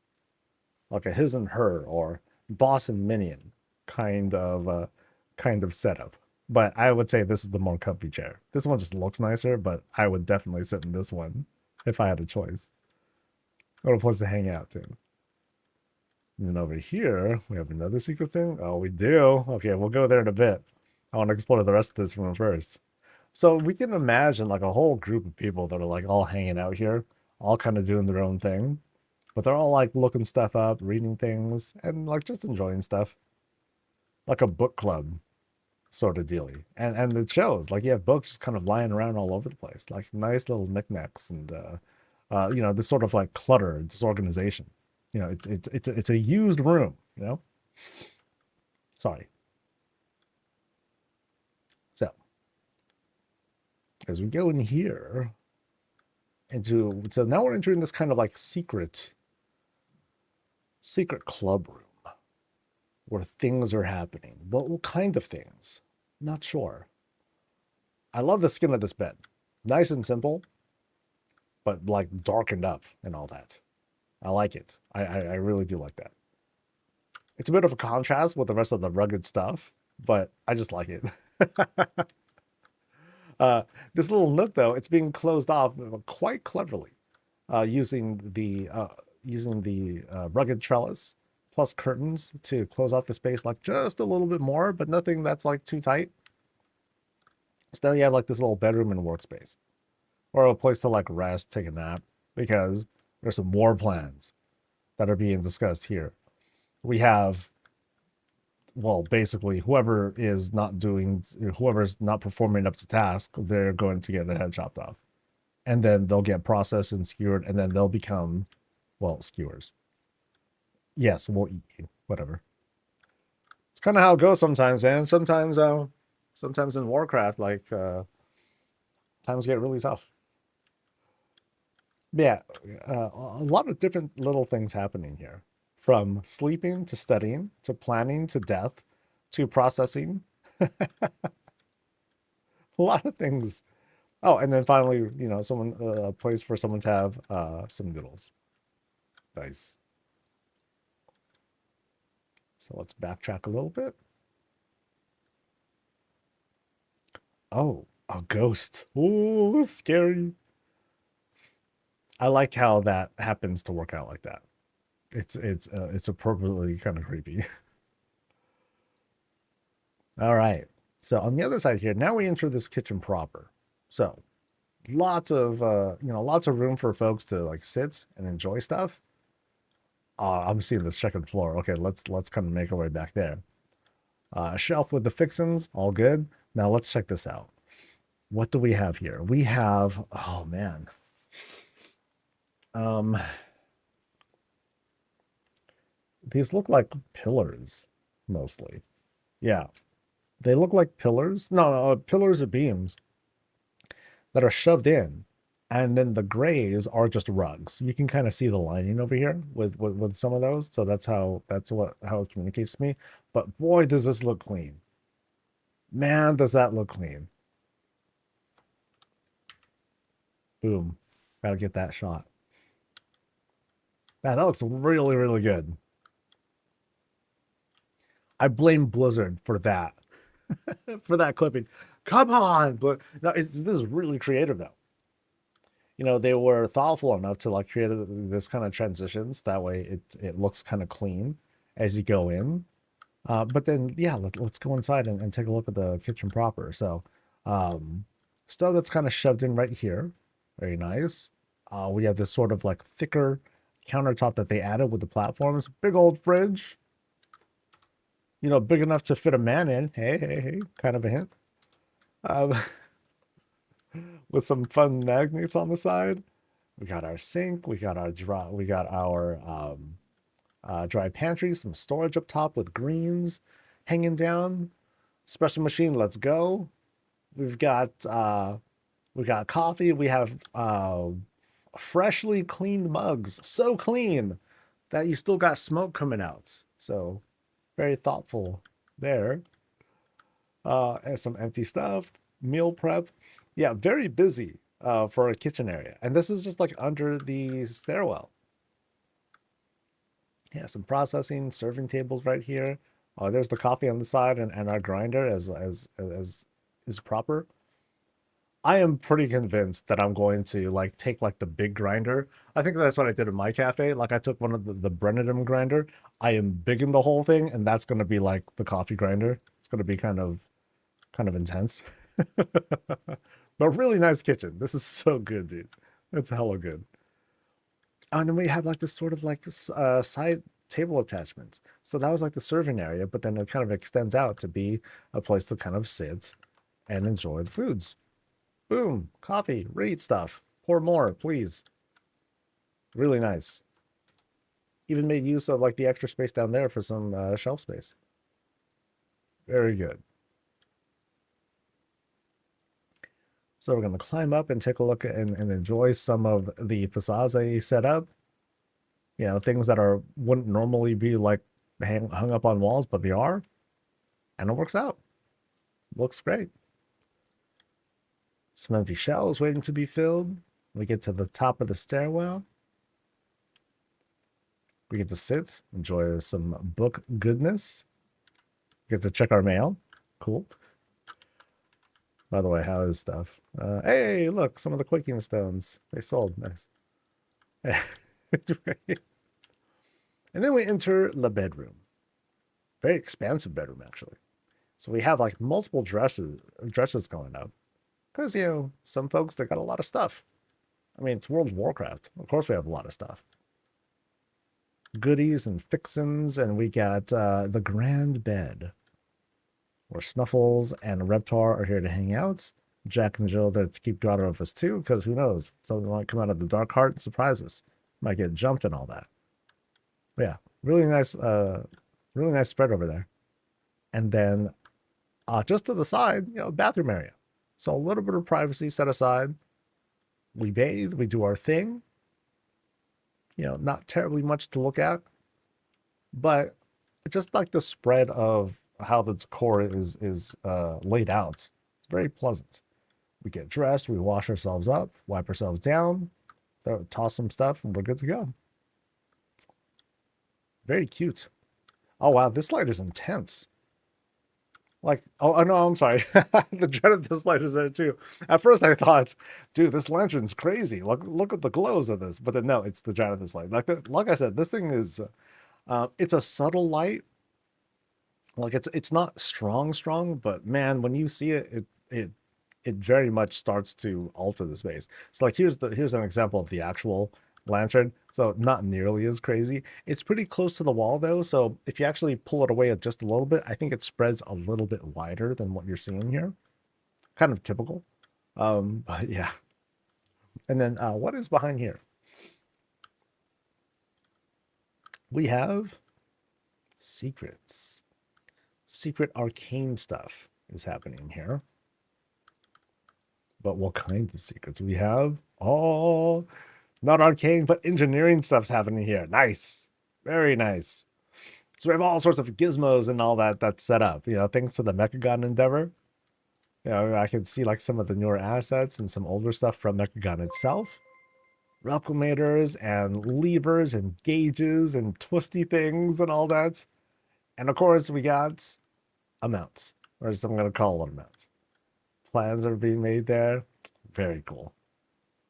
like a his and her or boss and minion kind of setup. But I would say this is the more comfy chair. This one just looks nicer, but I would definitely sit in this one if I had a choice. Or a place to hang out too. And then over here, we have another secret thing. Oh, we do. Okay, we'll go there in a bit. I want to explore the rest of this room first. So we can imagine like a whole group of people that are like all hanging out here, all kind of doing their own thing. But they're all like looking stuff up, reading things, and like just enjoying stuff. Like a book club sort of dealy. And it shows. Like you have books just kind of lying around all over the place. Like nice little knickknacks and you know, this sort of like clutter, disorganization. You know, it's a used room, you know? Sorry. So as we go in here so now we're entering this kind of like secret club room where things are happening. But what kind of things? Not sure. I love the skin of this bed. Nice and simple, but like darkened up and all that. I like it. I really do like that. It's a bit of a contrast with the rest of the rugged stuff, but I just like it. This little nook, though, it's being closed off quite cleverly using the rugged trellis plus curtains to close off the space like just a little bit more, but nothing that's like too tight. So now you have like this little bedroom and workspace or a place to like rest, take a nap, because there's some war plans that are being discussed here. We have, well, basically whoever's not performing up to task, they're going to get their head chopped off. And then they'll get processed and skewered, and then they'll become, well, skewers. Yes, we'll eat you. Whatever. It's kind of how it goes sometimes, man. Sometimes in Warcraft, like, times get really tough. Yeah, a lot of different little things happening here. From sleeping to studying to planning to death to processing. A lot of things. Oh, and then finally, you know, a place for someone to have some noodles. Nice. So let's backtrack a little bit. Oh, a ghost. Ooh, scary. I like how that happens to work out like that. It's appropriately kind of creepy. All right. So on the other side here, now we enter this kitchen proper. So lots of lots of room for folks to like sit and enjoy stuff. I'm seeing this second floor. Okay, let's kind of make our way back there. A shelf with the fixins, all good. Now let's check this out. What do we have here? We have, oh man. These look like pillars, mostly. Yeah, they look like pillars. No, pillars or beams that are shoved in, and then the grays are just rugs. You can kind of see the lining over here with some of those. So how it communicates to me. But boy, does this look clean. Man, does that look clean. Boom. Gotta get that shot. Man, that looks really, really good. I blame Blizzard for that. For that clipping. Come on, but no, this is really creative though. You know, they were thoughtful enough to like create this kind of transitions. That way it looks kind of clean as you go in. But then, yeah, let's go inside and take a look at the kitchen proper. So stuff that's kind of shoved in right here. Very nice. We have this sort of like thicker countertop that they added with the platforms. Big old fridge. you know, big enough to fit a man in. Hey, hey, hey, kind of a hint. Um, with some fun magnets on the side. We got our sink. We got our dry. We got our dry pantry. Some storage up top with greens hanging down. Espresso machine. Let's go. We've got coffee. We have freshly cleaned mugs. So clean that you still got smoke coming out. So very thoughtful there. And some empty stuff, meal prep. Yeah, very busy for a kitchen area. And this is just like under the stairwell. Yeah, some processing, serving tables right here. Oh, there's the coffee on the side and our grinder as is proper. I am pretty convinced that I'm going to like take like the big grinder. I think that's what I did in my cafe. Like I took one of the Brennan grinder. I am big in the whole thing, and that's gonna be like the coffee grinder. It's gonna be kind of intense. But really nice kitchen. This is so good, dude. It's hella good. Oh, and then we have like this sort of like this side table attachment. So that was like the serving area, but then it kind of extends out to be a place to kind of sit and enjoy the foods. Boom, coffee, read stuff. Pour more, please. Really nice. Even made use of like the extra space down there for some shelf space. Very good. So we're going to climb up and take a look and enjoy some of the facades I set up. You know, things that wouldn't normally be like hung up on walls, but they are. And it works out. Looks great. Some empty shelves waiting to be filled. We get to the top of the stairwell. We get to sit, enjoy some book goodness. Get to check our mail. Cool. By the way, how is stuff? Hey, look, some of the quaking stones. They sold. Nice. And then we enter the bedroom. Very expansive bedroom, actually. So we have like multiple dresses going up. Because, you know, some folks, they got a lot of stuff. I mean, it's World of Warcraft. Of course we have a lot of stuff. Goodies and fixins, and we got the grand bed. Where Snuffles and Reptar are here to hang out. Jack and Jill there to keep God of us too, because who knows? Something might come out of the dark heart and surprise us. Might get jumped and all that. But yeah, really nice spread over there. And then just to the side, you know, bathroom area. So a little bit of privacy set aside. We bathe, we do our thing. You know, not terribly much to look at, but just like the spread of how the decor is laid out. It's very pleasant. We get dressed, we wash ourselves up, wipe ourselves down, toss some stuff, and we're good to go. Very cute. Oh wow, this light is intense. Like, oh no, I'm sorry. The dread of this light is there too. At first I thought, dude, this lantern's crazy. Look at the glows of this. But then no, it's the dread of this light. Like I said, this thing is it's a subtle light. Like it's not strong, but man, when you see it, it very much starts to alter the space. So like here's an example of the actual lantern. So not nearly as crazy. It's pretty close to the wall though. So if you actually pull it away just a little bit, I think it spreads a little bit wider than what you're seeing here. Kind of typical. But yeah. And then what is behind here? We have secrets. Secret arcane stuff is happening here. But what kinds of secrets we have? Oh, not arcane, but engineering stuff's happening here. Nice. Very nice. So we have all sorts of gizmos and all that's set up. You know, thanks to the Mechagon Endeavor. You know, I can see like some of the newer assets and some older stuff from Mechagon itself. Reclamators and levers and gauges and twisty things and all that. And of course, we got a mount, or as I'm going to call it a mount. Plans are being made there. Very cool.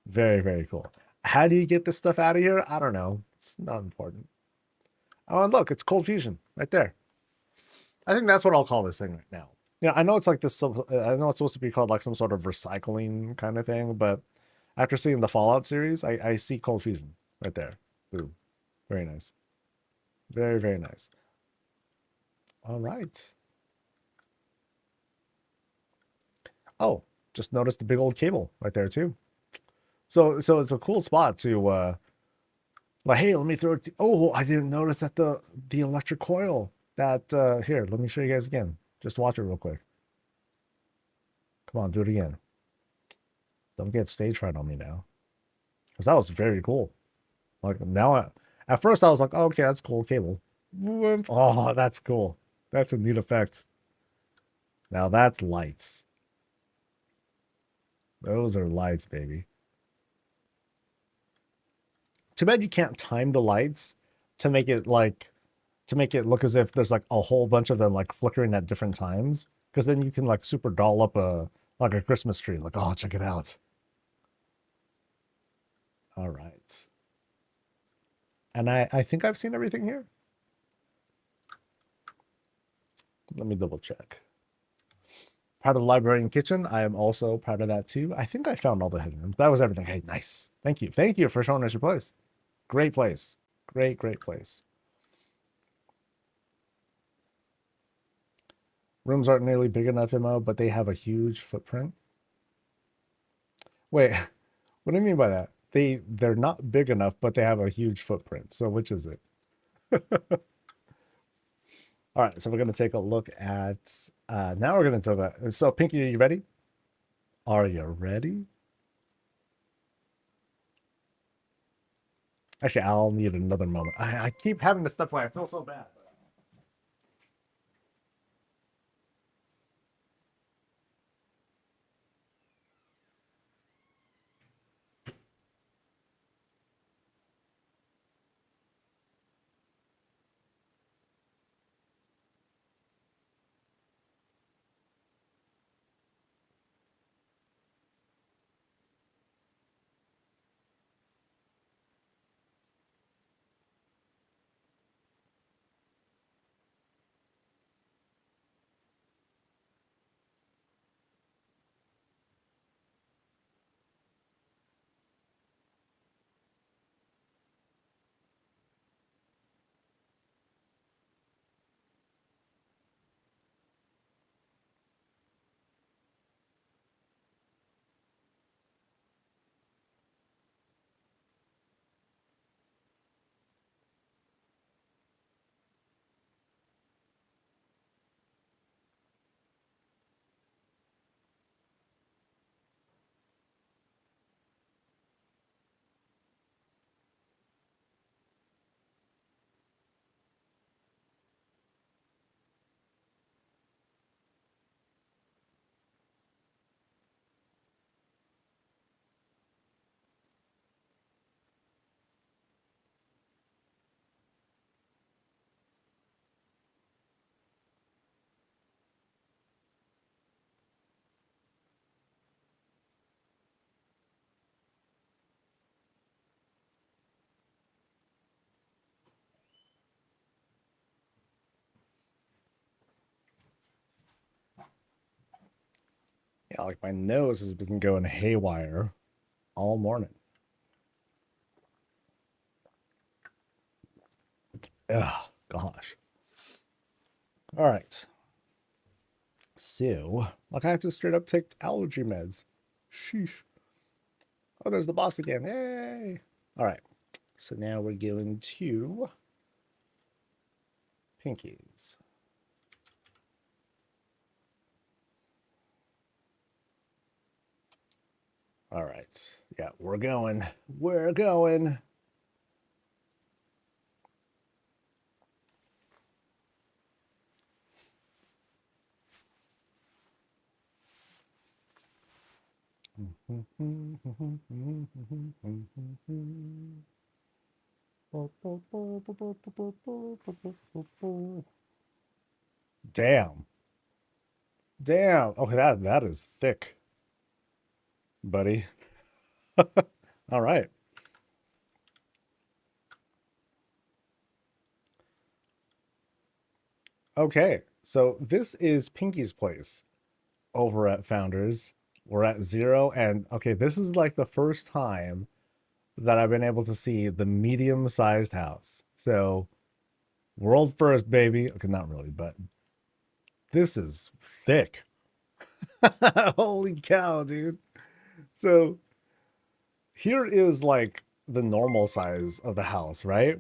Very, very cool. How do you get this stuff out of here? I don't know. It's not important. Oh, and look, it's cold fusion right there. I think that's what I'll call this thing right now. Yeah, I know it's like this. I know it's supposed to be called like some sort of recycling kind of thing, but after seeing the Fallout series, I see cold fusion right there. Boom. Very nice. Very, very nice. All right. Oh, just noticed the big old cable right there too. So it's a cool spot to like, hey, let me throw it. Oh, I didn't notice that the electric coil that here, let me show you guys again. Just watch it real quick. Come on, do it again. Don't get stage fright on me now. Because that was very cool. Like now at first I was like, oh, okay, that's cool cable. Oh, that's cool. That's a neat effect. Now that's lights. Those are lights, baby. Too bad you can't time the lights to make it look as if there's like a whole bunch of them like flickering at different times. Because then you can like super doll up a Christmas tree. Like, oh, check it out. All right. And I think I've seen everything here. Let me double check. Part of the library and kitchen. I am also part of that too. I think I found all the hidden rooms. That was everything. Hey, nice. Thank you. Thank you for showing us your place. Great place. Great, great place. Rooms aren't nearly big enough, MO, but they have a huge footprint. Wait, what do you mean by that? They're not big enough, but they have a huge footprint. So which is it? All right, so we're gonna take a look at now we're gonna talk about so Pinky, are you ready? Are you ready? Actually, I'll need another moment. I keep having to step away. I feel so bad. Yeah, like my nose has been going haywire all morning. Ugh, gosh. All right. So, like I have to straight up take allergy meds. Sheesh. Oh, there's the boss again. Yay. All right. So now we're going to Pinkies. All right. Yeah, we're going. We're going. Damn. Damn. Okay, that is thick, buddy. All right. Okay. So this is Pinky's place over at Founders. We're at 0 and okay, this is like the first time that I've been able to see the medium-sized house. So World first, baby. Okay, not really, but this is thick. Holy cow, dude. So here is like the normal size of the house, right?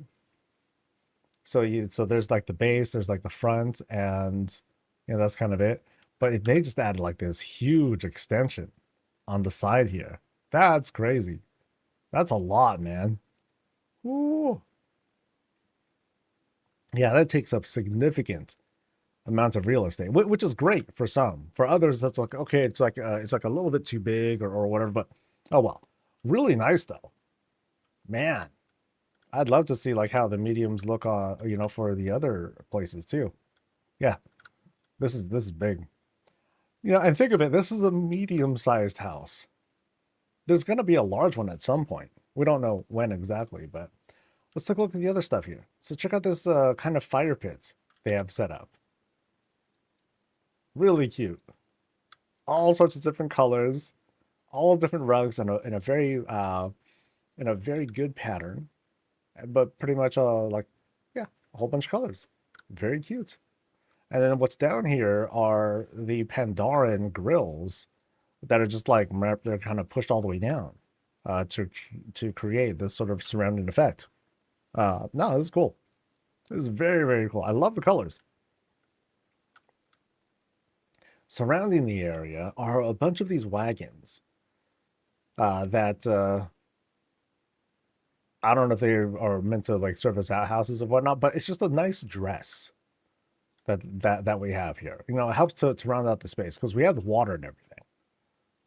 So there's like the base, there's like the front, and that's kind of it. But they just added like this huge extension on the side here. That's crazy. That's a lot, man. Ooh. Yeah, that takes up significant amounts of real estate, which is great for some. For others, that's like okay, it's like a little bit too big or whatever. But oh well, really nice though, man. I'd love to see like how the mediums look on for the other places too. Yeah, this is big. And think of it. This is a medium-sized house. There's going to be a large one at some point. We don't know when exactly, but let's take a look at the other stuff here. So check out this kind of fire pit they have set up. Really cute. All sorts of different colors, all different rugs in a very good pattern, but pretty much like yeah, a whole bunch of colors. Very cute. And then what's down here are the Pandaran grills that are just like they're kind of pushed all the way down to create this sort of surrounding effect. No, this is cool. This is very, very cool. I love the colors. Surrounding the area are a bunch of these wagons that I don't know if they are meant to like serve as outhouses or whatnot, but it's just a nice dress that we have here. It helps to round out the space because we have the water and everything.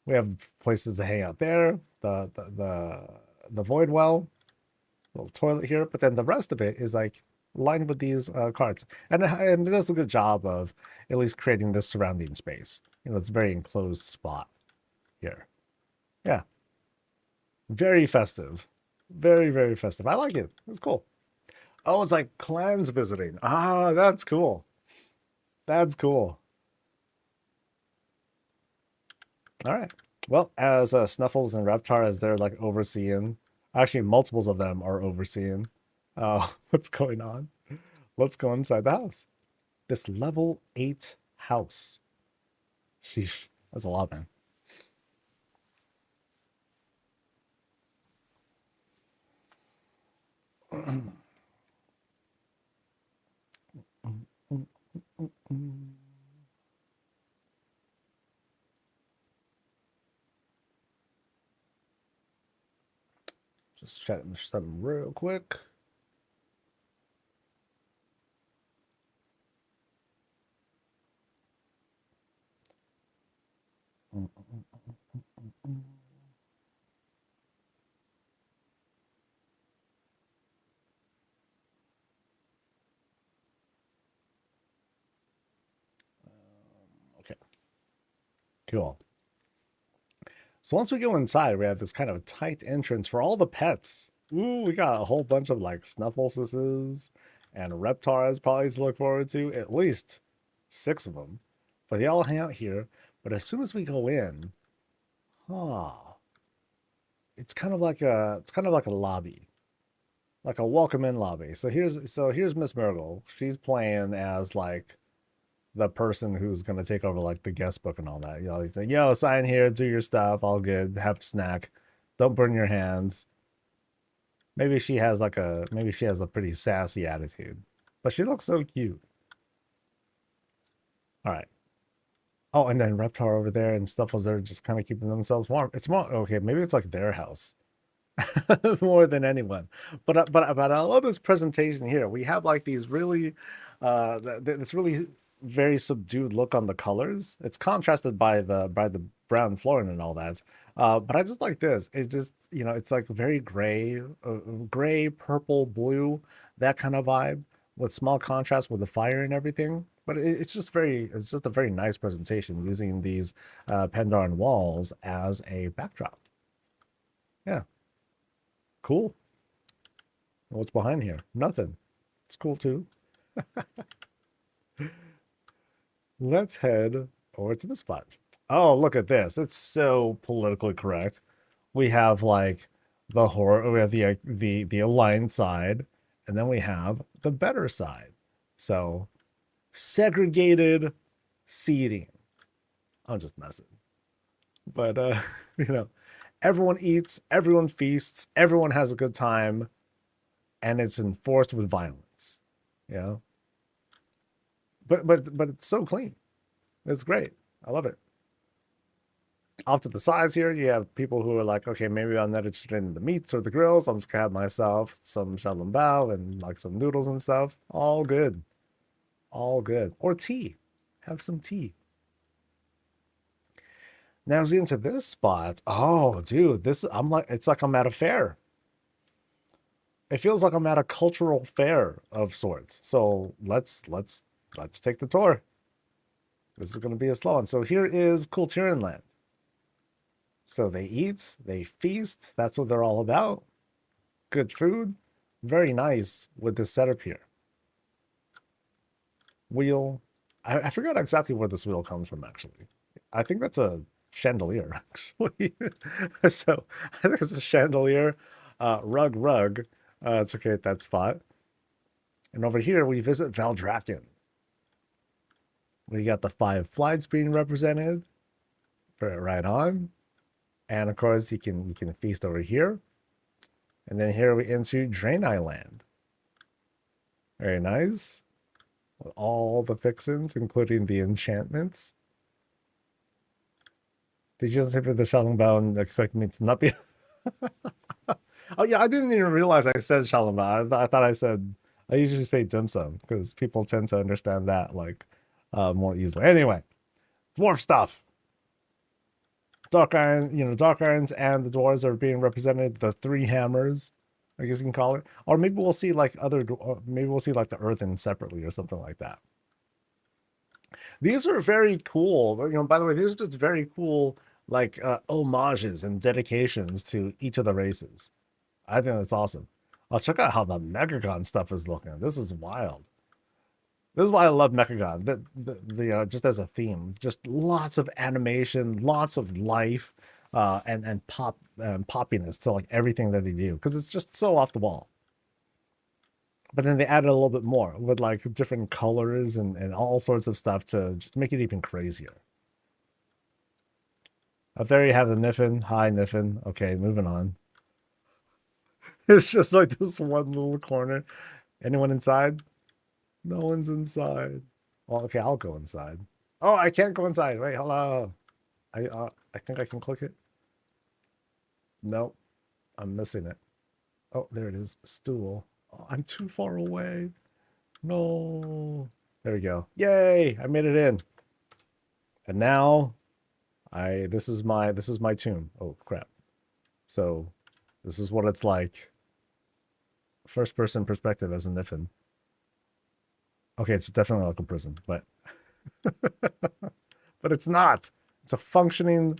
We have places to hang out there, the void well, little toilet here, but then the rest of it is like lined with these carts, and it does a good job of at least creating this surrounding space. It's a very enclosed spot here. Yeah, very festive, very very festive. I like it. It's cool. Oh, it's like clans visiting. Ah, that's cool. That's cool. All right. Well, as Snuffles and Reptar, as they're like overseeing, actually multiples of them are overseeing what's going on. Let's go inside the house. This level 8 house. Sheesh, that's a lot, man. Just chatting something real quick. Okay, cool. So once we go inside, we have this kind of tight entrance for all the pets. Ooh, we got a whole bunch of like Snuffleses and Reptars probably to look forward to. At least 6 of them. But they all hang out here. But as soon as we go in, oh, it's kind of like a lobby, like a welcome in lobby. So here's Miss Myrtle. She's playing as like the person who's gonna take over like the guest book and all that. He's like, yo, sign here, do your stuff, all good, have a snack, don't burn your hands. Maybe she has a pretty sassy attitude, but she looks so cute. All right. Oh, and then Reptar over there and stuff was there just kind of keeping themselves warm. It's more okay. Maybe it's like their house more than anyone. But I love this presentation here. We have like these really, this really very subdued look on the colors. It's contrasted by the brown flooring and all that. But I just like this. It just it's like very gray, purple, blue, that kind of vibe with small contrast with the fire and everything. But it's just a very nice presentation using these Pandaran walls as a backdrop. Yeah, cool. What's behind here? Nothing. It's cool too. Let's head over to the spot. Oh, look at this. It's so politically correct. We have like we have the aligned side, and then we have the better side. So segregated seating. I'm just messing. But you know, everyone eats, everyone feasts, everyone has a good time, and it's enforced with violence. You know? But it's so clean. It's great. I love it. Off to the sides here, you have people who are like, okay, maybe I'm not interested in the meats or the grills. I'm just gonna have myself some xiaolongbao and like some noodles and stuff. All good. All good. Or tea. Have some tea. Now as we get into this spot, oh dude, this I'm like it's like I'm at a fair. It feels like I'm at a cultural fair of sorts. So let's take the tour. This is gonna be a slow one. So here is Kulturen Land. So they eat, they feast. That's what they're all about. Good food. Very nice with this setup here. Wheel. I forgot exactly where this wheel comes from, actually. I think that's a chandelier, actually. So I think it's a chandelier. Rug to create that spot. And over here, we visit Valdrakken. We got the 5 flights being represented. Put it right on. And of course, you can feast over here. And then here we into Draenei Land. Very nice. With all the fixins, including the enchantments. Did you just hit with the Xiaolongbao and expect me to not be? Oh yeah, I didn't even realize I said Xiaolongbao. I thought I said, I usually say dim sum because people tend to understand that like more easily. Anyway, dwarf stuff. Dark iron, dark irons and the dwarves are being represented. The 3 hammers, I guess you can call it. Or maybe we'll see like maybe we'll see like the earthen separately or something like that. These are very cool. By the way, these are just very cool like homages and dedications to each of the races. I think that's awesome. Oh, check out how the Mechagon stuff is looking. This is wild. This is why I love Mechagon. Just as a theme, just lots of animation, lots of life, and poppiness to like everything that they do because it's just so off the wall. But then they added a little bit more with like different colors and all sorts of stuff to just make it even crazier. Up there you have the Niffin. Hi, Niffin. Okay, moving on. It's just like this one little corner. Anyone inside? No one's inside. Well, okay, I'll go inside. Oh, I can't go inside. Wait, hello. I think I can click it. Nope, I'm missing it. Oh, there it is. Stool. Oh, I'm too far away. No. There we go. Yay! I made it in. And now, this is my tomb. Oh crap. So, this is what it's like. First person perspective as a Niffin. Okay, it's definitely like a prison, but but it's not. It's a functioning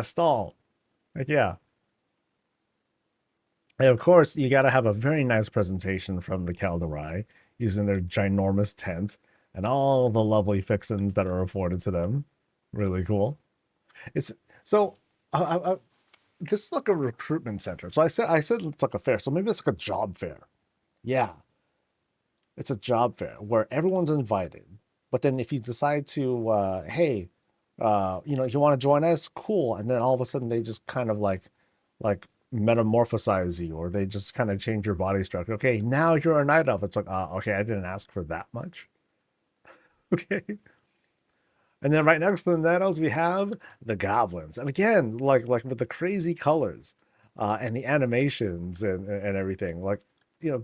stall. Like, yeah. And of course, you got to have a very nice presentation from the Calderai using their ginormous tent and all the lovely fixins that are afforded to them. Really cool. It's so this is like a recruitment center. So I said it's like a fair. So maybe it's like a job fair. Yeah, it's a job fair where everyone's invited. But then if you decide to, hey, you want to join us, cool. And then all of a sudden they just kind of like metamorphosize you, or they just kind of change your body structure. Okay, now you're a night elf. It's like, okay, I didn't ask for that much. Okay. And then right next to the night elves, we have the goblins. And again, like with the crazy colors, and the animations and everything. Like,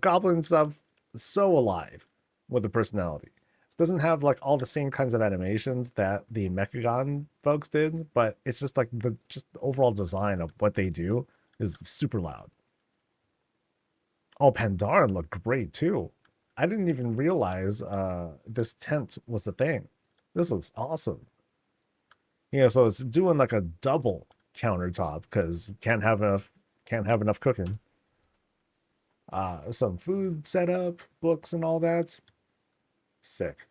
goblin stuff is so alive with the personality. Doesn't have like all the same kinds of animations that the Mechagon folks did, but it's just like the overall design of what they do is super loud. Oh, Pandaren looked great too. I didn't even realize this tent was a thing. This looks awesome. So it's doing like a double countertop because can't have enough cooking. Some food setup, books and all that. Sick.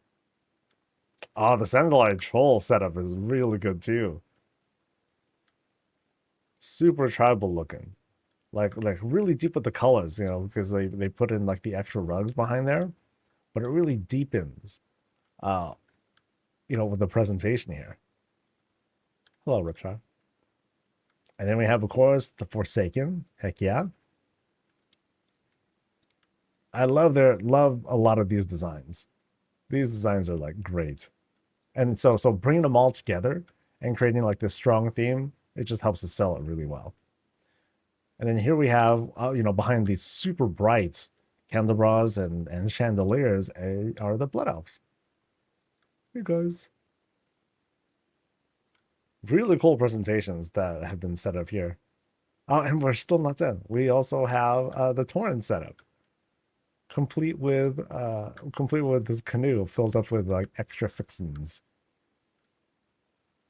Oh, the Sandalite Troll setup is really good too. Super tribal looking. Like really deep with the colors, because they put in like the extra rugs behind there. but it really deepens, uh, with the presentation here. Hello, Richard. And then we have, of course, the Forsaken. Heck yeah. I love a lot of these designs. These designs are like great. And so bringing them all together and creating like this strong theme, it just helps to sell it really well. And then here we have, behind these super bright candelabras and chandeliers are the Blood Elves. Hey guys. Really cool presentations that have been set up here. Oh, and we're still not done. We also have the Torrent setup, complete with this canoe filled up with like extra fixins.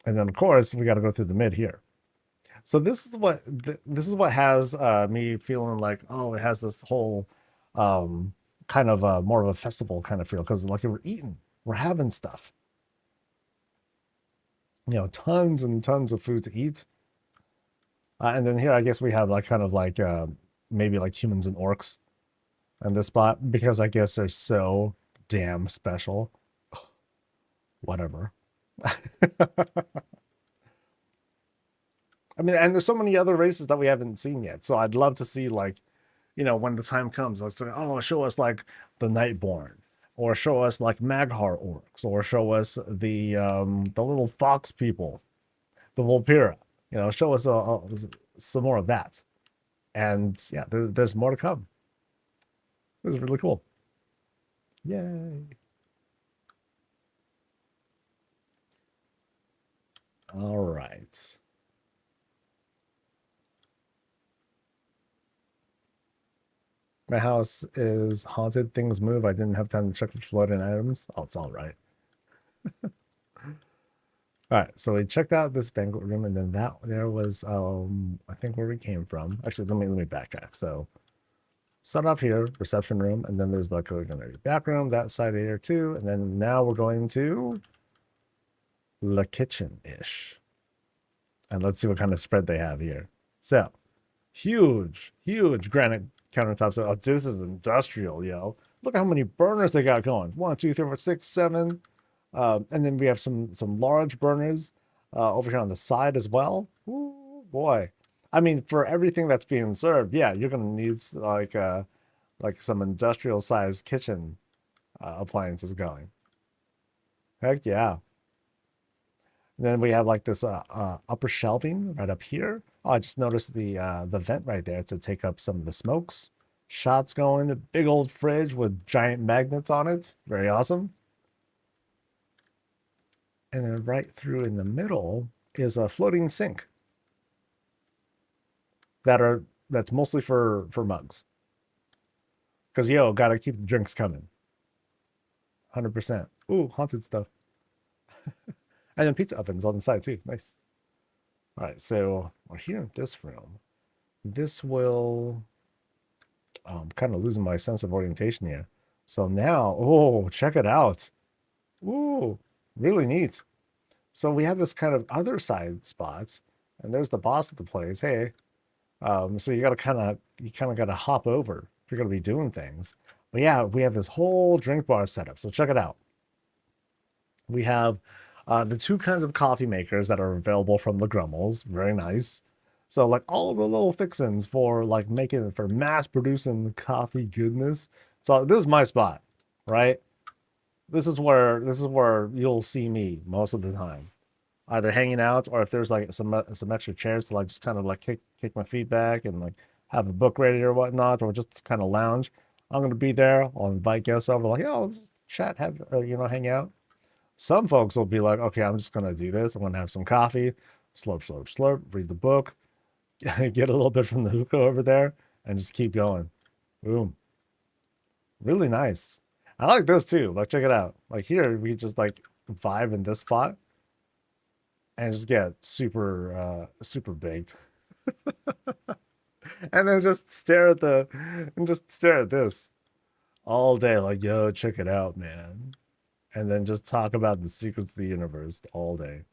And then of course we got to go through the mid here. So this is what has me feeling like, oh, it has this whole kind of more of a festival kind of feel, because like we're eating, we're having stuff, tons and tons of food to eat. And then here I guess we have like kind of like maybe like humans and orcs in this spot, because I guess they're so damn special. Whatever. I mean, and there's so many other races that we haven't seen yet. So I'd love to see, like, when the time comes, let's say, oh, show us like the Nightborn, or show us like Maghar orcs, or show us the little fox people, the Volpira. Show us some more of that. And yeah, there's more to come. This is really cool. Yay. All right. My house is haunted. Things move. I didn't have time to check for floating items. Oh, it's all right. All right, so we checked out this banquet room, and then there was I think where we came from. Actually, let me backtrack. So start off here, reception room, and then there's like a back room, that side here too, and then now we're going to the kitchen-ish. And let's see what kind of spread they have here. So huge granite countertops. Oh, this is industrial, yo. Look how many burners they got going. 1, 2, 3, 4, 6, 7. And then we have some large burners over here on the side as well. Ooh, boy. I mean, for everything that's being served, yeah, you're gonna need like some industrial sized kitchen appliances going. Heck yeah. And then we have like this upper shelving right up here. Oh, I just noticed the vent right there to take up some of the smokes. Shots going. A big old fridge with giant magnets on it. Very awesome. And then right through in the middle is a floating sink. That's mostly for mugs. Because gotta keep the drinks coming. 100%. Ooh, haunted stuff. And then pizza ovens on the side too. Nice. All right, so we're here in this room. This will kind of losing my sense of orientation here. So now, oh, check it out. Ooh, really neat. So we have this kind of other side spots, and there's the boss of the place. Hey, so you kind of got to hop over if you're gonna be doing things. But yeah, we have this whole drink bar setup. So check it out. We have the 2 kinds of coffee makers that are available from the Grummels. Very nice. So like all the little fixins for like for mass producing coffee goodness. So this is my spot, right? This is where you'll see me most of the time, either hanging out, or if there's like some extra chairs to like just kind of like kick my feet back and like have a book ready or whatnot, or just kind of lounge. I'm gonna be there. I'll invite guests over, like, let's just chat, have hang out. Some folks will be like, okay, I'm just gonna do this. I'm gonna have some coffee, slurp, slurp, slurp, read the book, get a little bit from the hookah over there, and just keep going. Boom. Really nice. I like this too. Like, check it out. Like here, we just like vibe in this spot and just get super baked. And then just stare at this all day. Like, yo, check it out, man. And then just talk about the secrets of the universe all day.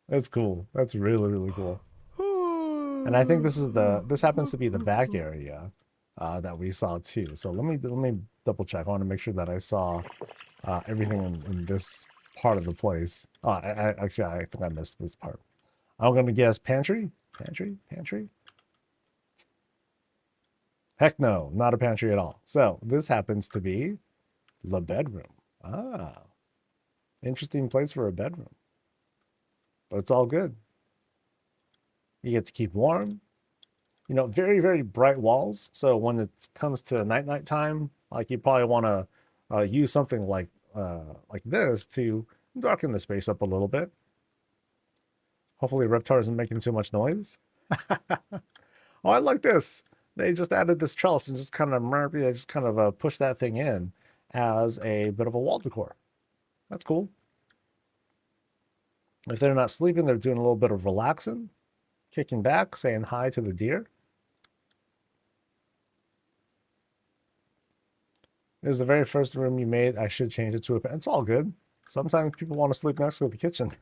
That's cool. That's really, really cool. And I think this happens to be the back area that we saw too. So let me double check. I want to make sure that I saw everything in this part of the place. Oh, actually, I think I missed this part. I'm going to guess pantry? Pantry? Pantry? Heck no, not a pantry at all. So this happens to be the bedroom. Ah, interesting place for a bedroom. But it's all good. You get to keep warm. You know, very, very bright walls. So when it comes to night time, like you probably want to use something like this to darken the space up a little bit. Hopefully Reptar isn't making too much noise. Oh, I like this. They just added this trellis and just kind of push that thing in as a bit of a wall decor. That's cool. If they're not sleeping, they're doing a little bit of relaxing, kicking back, saying hi to the deer. This is the very first room you made. I should change it to a... It's all good. Sometimes people want to sleep next to the kitchen.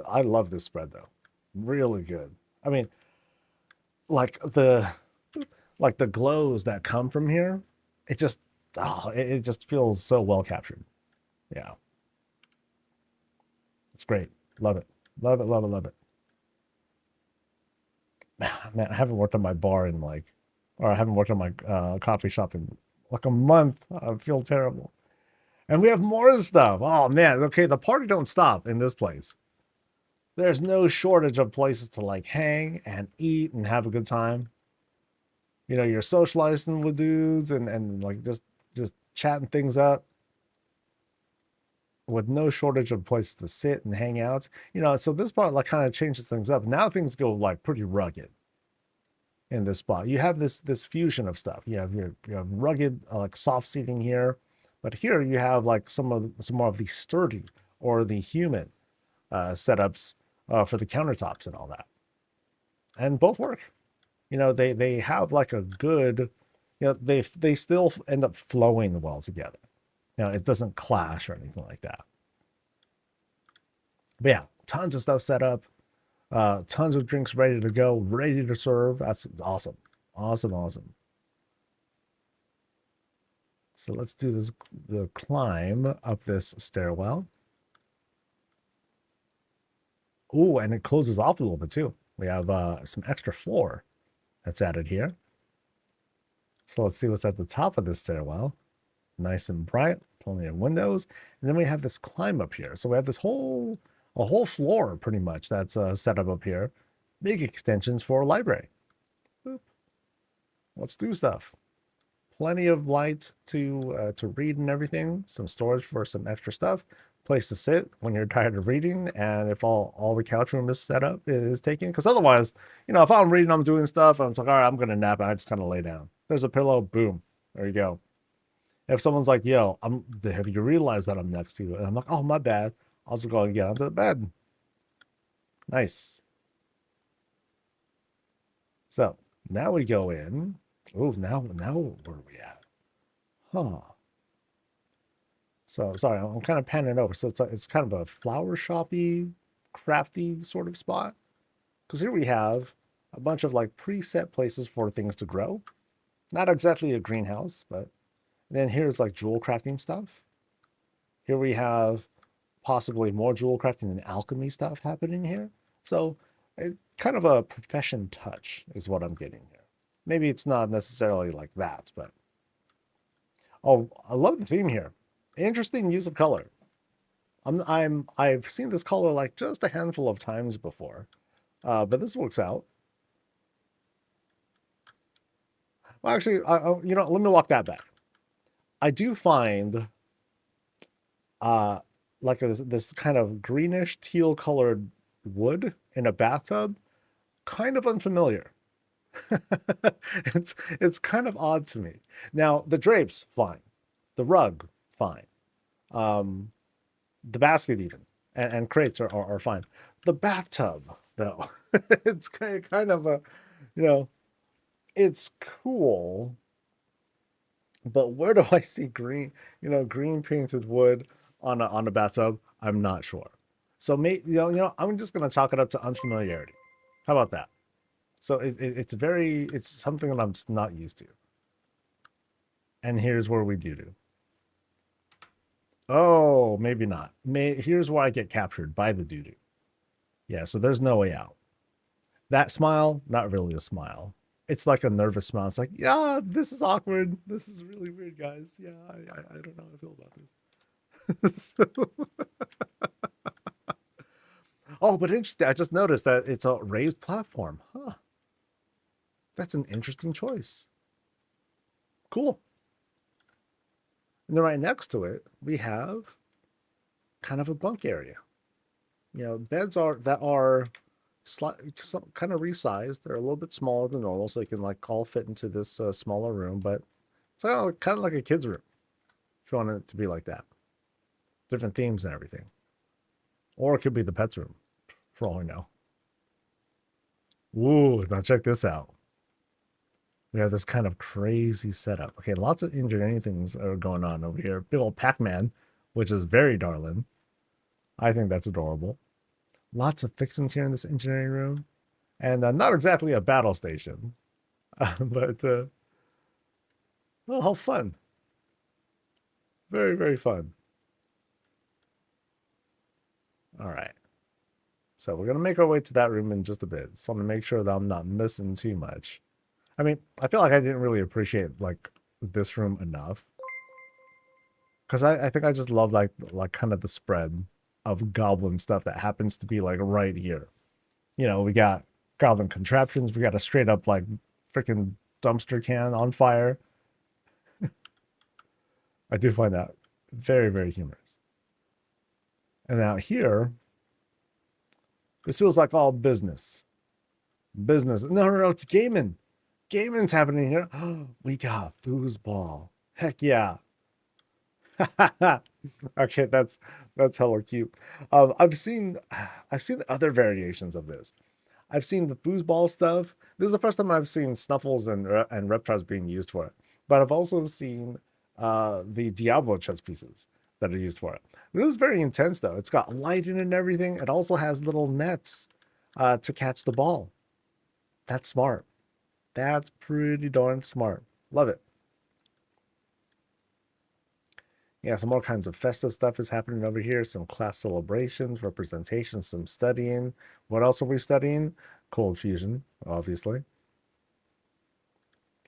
I love this spread though. Really good. I mean, like the glows that come from here, it just it just feels so well captured. Yeah. It's great. Love it. Love it, love it, love it. Man, I haven't worked on my bar in or I haven't worked on my coffee shop in like a month. I feel terrible. And we have more stuff. Oh man, okay, the party don't stop in this place. There's no shortage of places to like hang and eat and have a good time. You know, you're socializing with dudes and like just chatting things up with no shortage of places to sit and hang out. You know, so this part like kind of changes things up. Now things go like pretty rugged in this spot. You have this fusion of stuff. You have rugged like soft seating here, but here you have like some more of the sturdy or the human setups for the countertops and all that. And both work. You know, they have like a good, you know, they still end up flowing well together. You know, it doesn't clash or anything like that. But yeah, tons of stuff set up, tons of drinks ready to go, ready to serve. That's awesome. Awesome, awesome. So let's do the climb up this stairwell. Ooh, and it closes off a little bit too. We have some extra floor that's added here. So let's see what's at the top of this stairwell. Nice and bright, plenty of windows. And then we have this climb up here. So we have this a whole floor pretty much that's set up here. Big extensions for a library. Boop. Let's do stuff. Plenty of light to read and everything. Some storage for some extra stuff. Place to sit when you're tired of reading, and if all the couch room is set up is taken. Because otherwise, you know, if I'm reading, I'm doing stuff, and it's like, all right, I'm gonna nap, and I just kind of lay down. There's a pillow, boom, there you go. If someone's like, yo, have you realized that I'm next to you? And I'm like, oh, my bad. I'll just go and get onto the bed. Nice. So now we go in. Oh, now where are we at? Huh. So sorry, I'm kind of panning over. So it's kind of a flower shoppy, crafty sort of spot. Because here we have a bunch of like preset places for things to grow. Not exactly a greenhouse, but then here's like jewel crafting stuff. Here we have possibly more jewel crafting and alchemy stuff happening here. So kind of a profession touch is what I'm getting here. Maybe it's not necessarily like that, but oh, I love the theme here. Interesting use of color. I've seen this color like just a handful of times before, but this works out. Well, actually, you know, let me walk that back. I do find like this kind of greenish teal colored wood in a bathtub kind of unfamiliar. It's kind of odd to me. Now the drapes, fine. The rug, fine. The basket even and crates are fine. The bathtub, though, it's kind of a, you know, it's cool. But where do I see green, you know, green painted wood on a bathtub? I'm not sure. So you know, I'm just gonna chalk it up to unfamiliarity. How about that? So it's something that I'm just not used to. And here's where we do. Oh, maybe not. Here's where I get captured by the doo doo. Yeah, so there's no way out. That smile, not really a smile. It's like a nervous smile. It's like, yeah, this is awkward. This is really weird, guys. Yeah, I don't know how I feel about this. Oh, but interesting. I just noticed that it's a raised platform. Huh. That's an interesting choice. Cool. And then right next to it, we have kind of a bunk area. You know, beds are kind of resized. They're a little bit smaller than normal, so they can like all fit into this smaller room. But it's kind of like a kid's room, if you want it to be like that. Different themes and everything. Or it could be the pet's room, for all we know. Ooh, now check this out. We have this kind of crazy setup. Okay, lots of engineering things are going on over here. Big old Pac-Man, which is very darling. I think that's adorable. Lots of fixings here in this engineering room. And not exactly a battle station, but well, how fun. Very, very fun. All right. So we're going to make our way to that room in just a bit. So I'm going to make sure that I'm not missing too much. I mean, I feel like I didn't really appreciate like this room enough. Because I think I just love like kind of the spread of goblin stuff that happens to be like right here. You know, we got goblin contraptions. We got a straight up like freaking dumpster can on fire. I do find that very, very humorous. And out here, this feels like all business. Business. No, it's gaming. Gaming's happening here. We got foosball. Heck yeah. Okay, that's hella cute. I've seen other variations of this. I've seen the foosball stuff. This is the first time I've seen Snuffles and Reptiles being used for it. But I've also seen the Diablo chess pieces that are used for it. This is very intense though. It's got lighting and everything. It also has little nets to catch the ball. That's smart. That's pretty darn smart. Love it. Yeah, some more kinds of festive stuff is happening over here. Some class celebrations, representations, some studying. What else are we studying? Cold fusion, obviously.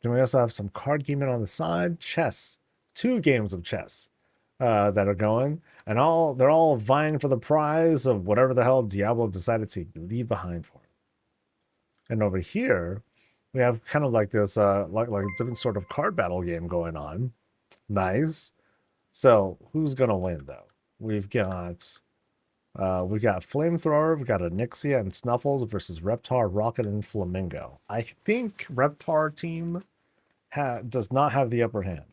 Then we also have some card gaming on the side. Chess. 2 games of chess that are going. And they're all vying for the prize of whatever the hell Diablo decided to leave behind for. And over here, we have kind of like this like different sort of card battle game going on. Nice. So who's gonna win though? We've got Flamethrower, we've got Onyxia and Snuffles versus Reptar, Rocket, and Flamingo. I think Reptar team does not have the upper hand.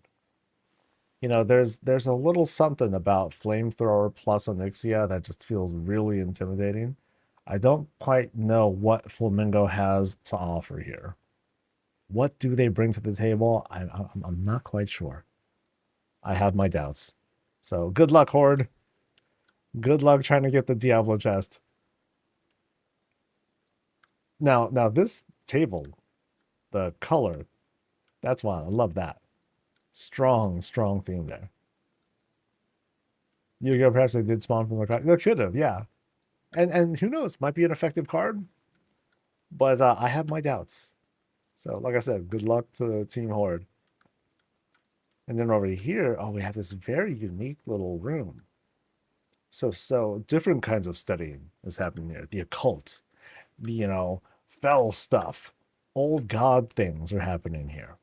You know, there's a little something about Flamethrower plus Onyxia that just feels really intimidating. I don't quite know what Flamingo has to offer here. What do they bring to the table? I'm not quite sure. I have my doubts. So good luck, Horde. Good luck trying to get the Diablo chest. Now this table, the color, that's wild. I love that. Strong theme there. Yu-Gi-Oh! Perhaps they did spawn from the card. They could have, yeah. And who knows? Might be an effective card. But I have my doubts. So like I said, good luck to Team Horde. And then over here, oh, we have this very unique little room. So different kinds of studying is happening here. The occult, the fell stuff, old god things are happening here.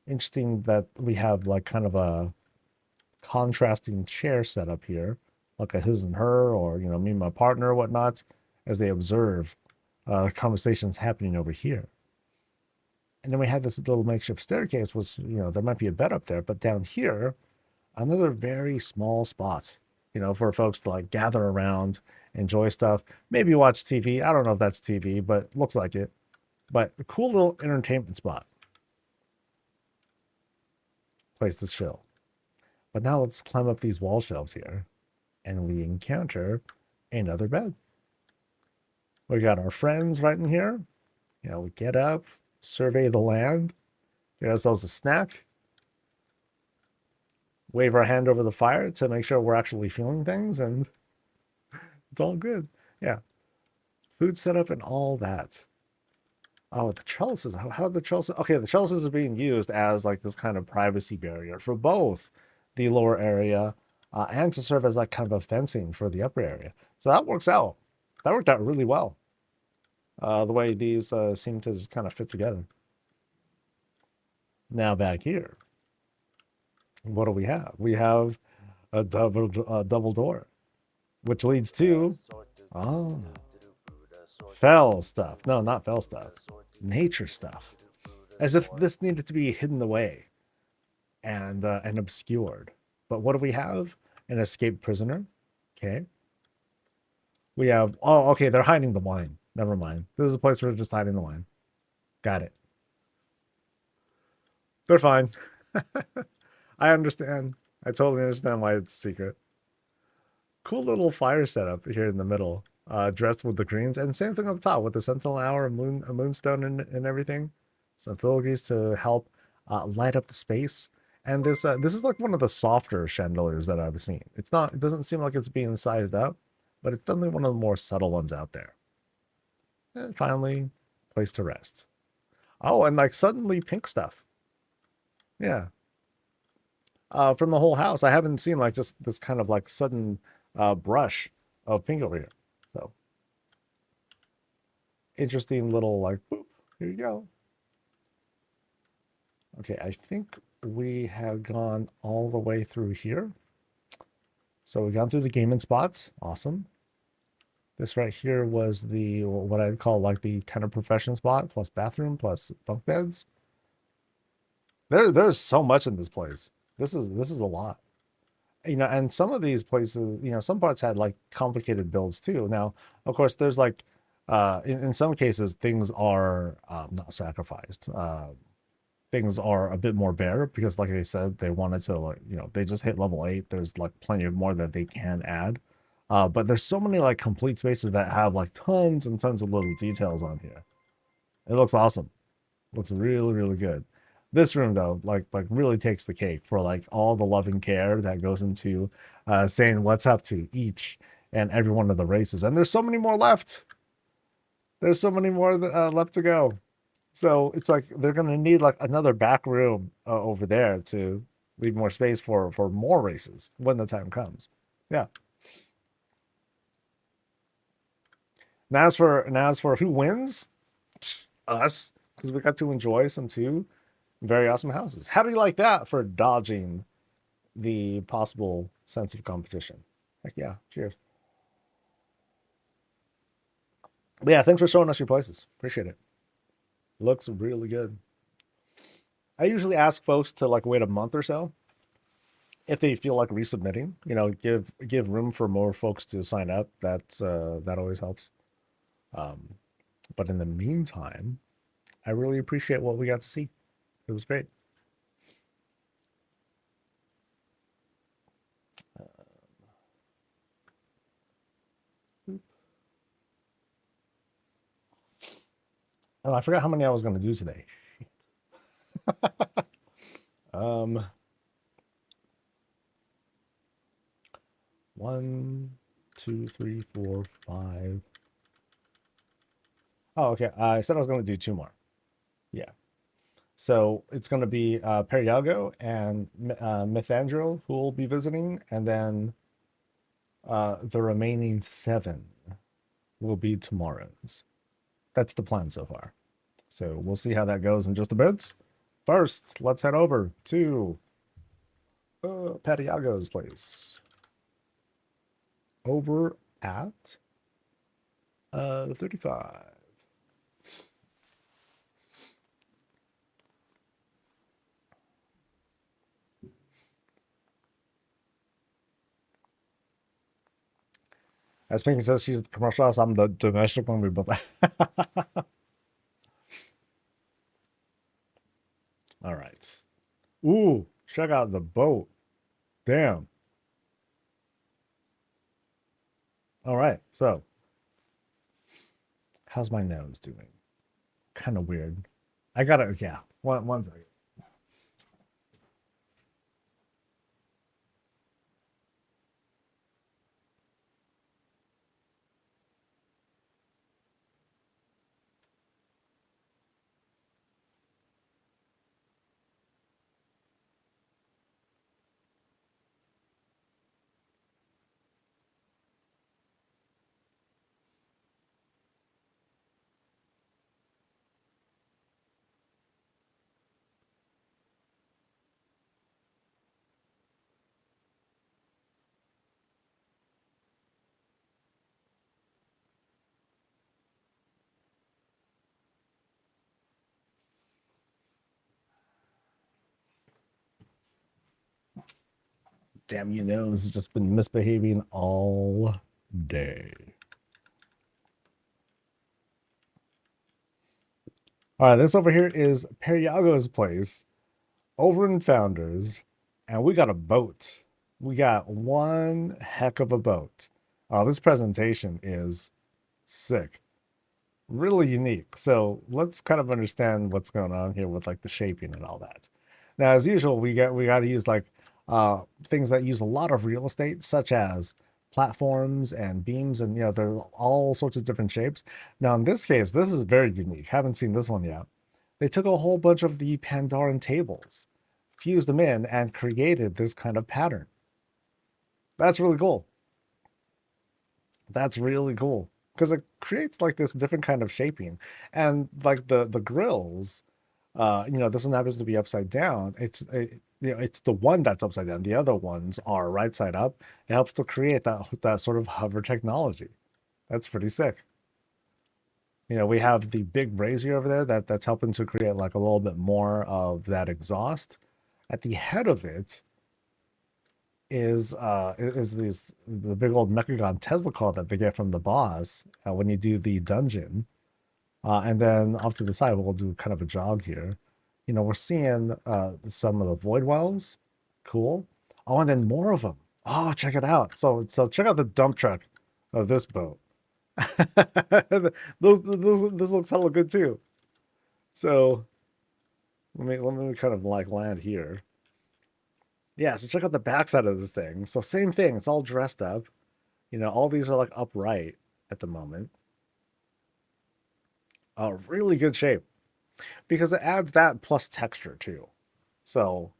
Interesting that we have like kind of a contrasting chair set up here, like a his and her, or me and my partner or whatnot, as they observe conversations happening over here. And then we had this little makeshift staircase, which there might be a bed up there, but down here, another very small spot, for folks to like gather around, enjoy stuff, maybe watch TV. I don't know if that's TV, but looks like it. But a cool little entertainment spot. Place to chill. But now let's climb up these wall shelves here, and we encounter another bed. We got our friends right in here. You know, we get up, survey the land, get ourselves a snack, wave our hand over the fire to make sure we're actually feeling things, and it's all good. Yeah. Food setup and all that. Oh, the trellises. How the trellises? Okay, the trellises are being used as like this kind of privacy barrier for both the lower area and to serve as like kind of a fencing for the upper area. So that works out. That worked out really well. The way these seem to just kind of fit together. Now back here, what do we have? We have a double door, which leads to oh, fell stuff. No, not fell stuff. Nature stuff. As if this needed to be hidden away and obscured. But what do we have? An escaped prisoner. Okay. We have oh, okay, they're hiding the wine. Never mind. This is a place where they're just hiding the wine. Got it. They're fine. I understand. I totally understand why it's secret. Cool little fire setup here in the middle, dressed with the greens, and same thing up top with the sentinel hour, a moonstone, and everything. Some filigrees to help light up the space. And this is like one of the softer chandeliers that I've seen. It's not. It doesn't seem like it's being sized up, but it's definitely one of the more subtle ones out there. And finally, place to rest. Oh, and like suddenly pink stuff. Yeah. From the whole house. I haven't seen like just this kind of like sudden brush of pink over here. So interesting little like boop. Here you go. Okay, I think we have gone all the way through here. So we've gone through the gaming spots. Awesome. This right here was the what I'd call like the tenor profession spot plus bathroom plus bunk beds. There's so much in this place. This is a lot. You know, and some of these places, you know, some parts had like complicated builds too. Now, of course, there's like in some cases things are not sacrificed. Things are a bit more bare because like I said, they wanted to like, you know, they just hit level 8. There's like plenty of more that they can add. But there's so many like complete spaces that have like tons and tons of little details on here. It looks awesome. Looks really, really good. This room though, like really takes the cake for like all the loving care that goes into saying what's up to each and every one of the races. And there's so many more left. There's so many more left to go. So it's like they're gonna need like another back room over there to leave more space for more races when the time comes. Yeah. Now as for who wins, us, because we got to enjoy some two very awesome houses. How do you like that for dodging the possible sense of competition? Heck yeah, cheers. But yeah, thanks for showing us your places. Appreciate it. Looks really good. I usually ask folks to like wait a month or so if they feel like resubmitting. You know, give room for more folks to sign up. That always helps. Um, but in the meantime, I really appreciate what we got to see. It was great. Oh, I forgot how many I was going to do today. um, 1, 2, 3, 4, 5. Oh, okay. I said I was going to do 2 more. Yeah. So it's going to be Periago and Mithandril who will be visiting, and then the remaining 7 will be tomorrow's. That's the plan so far. So we'll see how that goes in just a bit. First, let's head over to Periago's place. Over at 35. As Pinky says, she's the commercial house. I'm the domestic one we built. All right. Ooh, check out the boat. Damn. All right. So How's my nose doing? Kind of weird. I gotta, yeah. One second. Damn, you nose has just been misbehaving all day. All right, this over here is Periago's place over in Founders, and we got a boat. We got one heck of a boat. This presentation is sick, really unique. So let's kind of understand what's going on here with like the shaping and all that. Now, as usual, we got to use like things that use a lot of real estate, such as platforms and beams, and there's all sorts of different shapes. Now, in this case, this is very unique. Haven't seen this one yet. They took a whole bunch of the Pandoran tables, fused them in, and created this kind of pattern. That's really cool. That's really cool because it creates like this different kind of shaping, and like the grills. This one happens to be upside down. It's the one that's upside down. The other ones are right side up. It helps to create that sort of hover technology. That's pretty sick. We have the big brazier over there that's helping to create like a little bit more of that exhaust. At the head of it is the big old Mechagon Tesla coil that they get from the boss when you do the dungeon. And then off to the side, we'll do kind of a jog here. We're seeing some of the void wells. Cool. Oh, and then more of them. Oh, check it out. So check out the dump truck of this boat. This looks hella good too. So let me kind of like land here. Yeah, so check out the backside of this thing. So same thing. It's all dressed up. All these are like upright at the moment. Really good shape because it adds that plus texture too. So,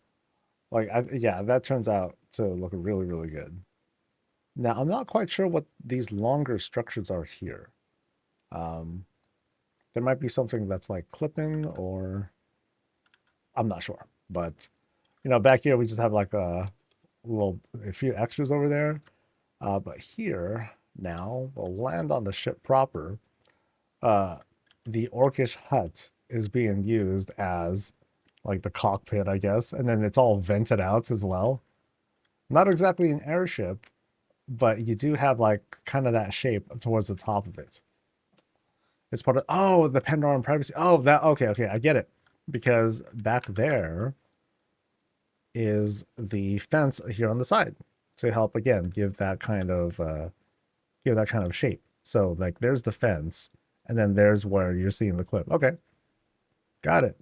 like, yeah, that turns out to look really, really good. Now, I'm not quite sure what these longer structures are here. There might be something that's like clipping, or I'm not sure. But back here we just have like a few extras over there. But here now we'll land on the ship proper. The orcish hut is being used as like the cockpit, I guess, and then it's all vented out as well. Not exactly an airship, but you do have like kind of that shape towards the top of it. It's part of the Pandoran privacy. Oh, that okay, I get it. Because back there is the fence here on the side to help again give that kind of shape. So like there's the fence, and then there's where you're seeing the clip. Okay. Got it.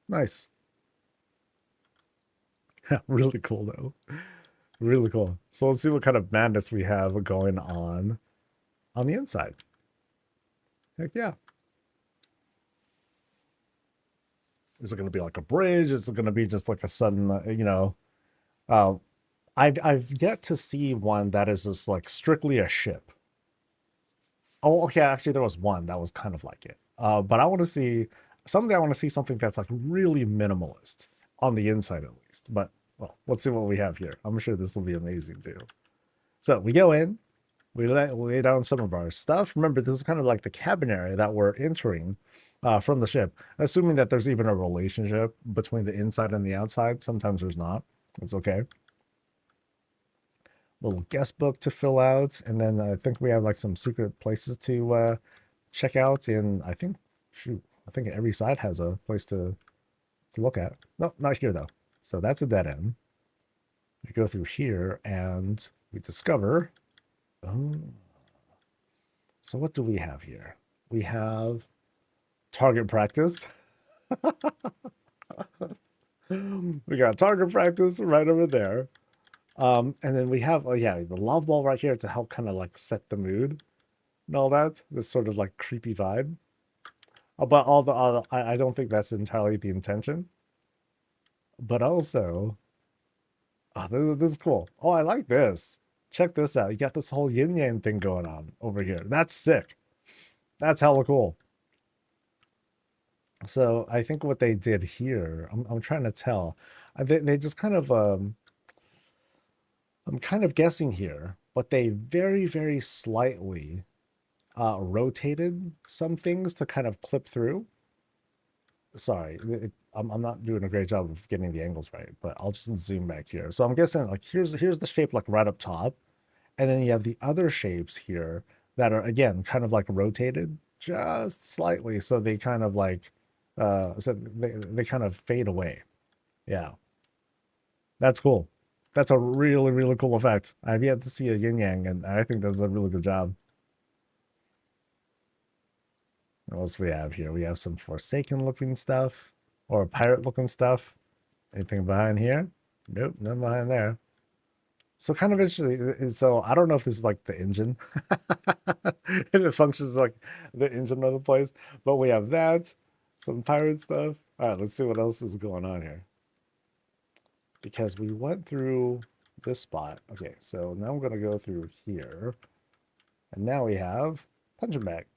Nice. Really cool though. Really cool. So let's see what kind of madness we have going on the inside. Heck yeah. Is it going to be like a bridge? Is it going to be just like a sudden, I've yet to see one that is just like strictly a ship. Oh, okay. Actually, there was one that was kind of like it. But I want to see something that's like really minimalist on the inside at least. But well, let's see what we have here. I'm sure this will be amazing too. So we go in, we lay down some of our stuff. Remember, this is kind of like the cabin area that we're entering from the ship, assuming that there's even a relationship between the inside and the outside. Sometimes there's not. It's okay. Little guest book to fill out, and then I think we have like some secret places to check out. And I think every side has a place to look at. No, not here though. So that's a dead end. We go through here and we discover. Oh, so what do we have here? We have target practice. We got target practice right over there. And then we have, oh yeah, the love ball right here to help kind of like set the mood and all that. This sort of like creepy vibe. But all the, I don't think that's entirely the intention. But also, oh, this is cool. Oh, I like this. Check this out. You got this whole yin yang thing going on over here. That's sick. That's hella cool. So I think what they did here, I'm trying to tell. They just kind of I'm kind of guessing here, but they very, very slightly rotated some things to kind of clip through. Sorry, I'm not doing a great job of getting the angles right, but I'll just zoom back here. So I'm guessing like here's the shape like right up top, and then you have the other shapes here that are again kind of like rotated just slightly, so they kind of like so they kind of fade away. Yeah, that's cool. That's a really, really cool effect. I've yet to see a yin yang, and I think that's a really good job. What else we have here? We have some Forsaken looking stuff or pirate looking stuff. Anything behind here? Nope, none behind there. So kind of interesting. So I don't know if this is like the engine. If it functions like the engine of the place, but we have that, some pirate stuff. All right, let's see what else is going on here. Because we went through this spot. Okay, so now I'm gonna go through here. And now we have punching bag.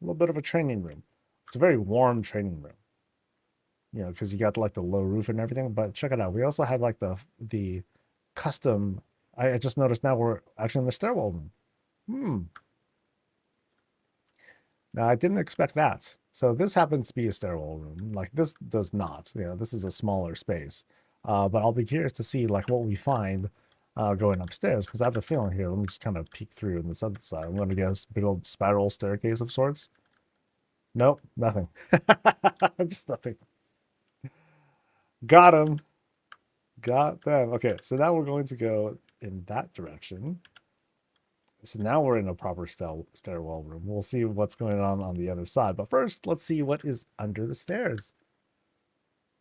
A little bit of a training room. It's a very warm training room. You know, because you got like the low roof and everything. But check it out. We also have like the custom. I just noticed now we're actually in the stairwell room. Now I didn't expect that. So this happens to be a stairwell room. Like this does not. You know, this is a smaller space. But I'll be curious to see like what we find going upstairs because I have a feeling here. Let me just kind of peek through on this other side. I'm going to guess big old spiral staircase of sorts. Nope, nothing. Just nothing. Got him. Got them. Okay, so now we're going to go in that direction. So now we're in a proper stairwell room. We'll see what's going on the other side. But first, let's see what is under the stairs.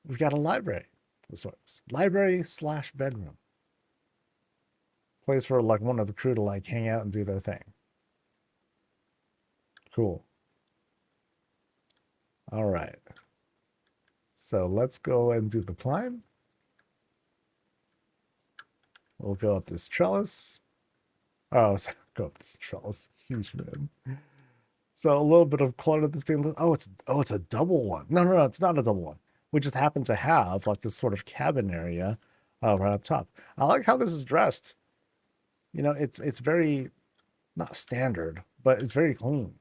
We've got a library of sorts. Library / bedroom. Place for like one of the crew to like hang out and do their thing. Cool. All right. So let's go and do the climb. We'll go up this trellis. Oh, so go up this trellis. Huge man. So a little bit of clutter that's being. Oh, it's a double one. No, it's not a double one. We just happen to have like this sort of cabin area right up top. I like how this is dressed. You know, it's very not standard, but it's very clean.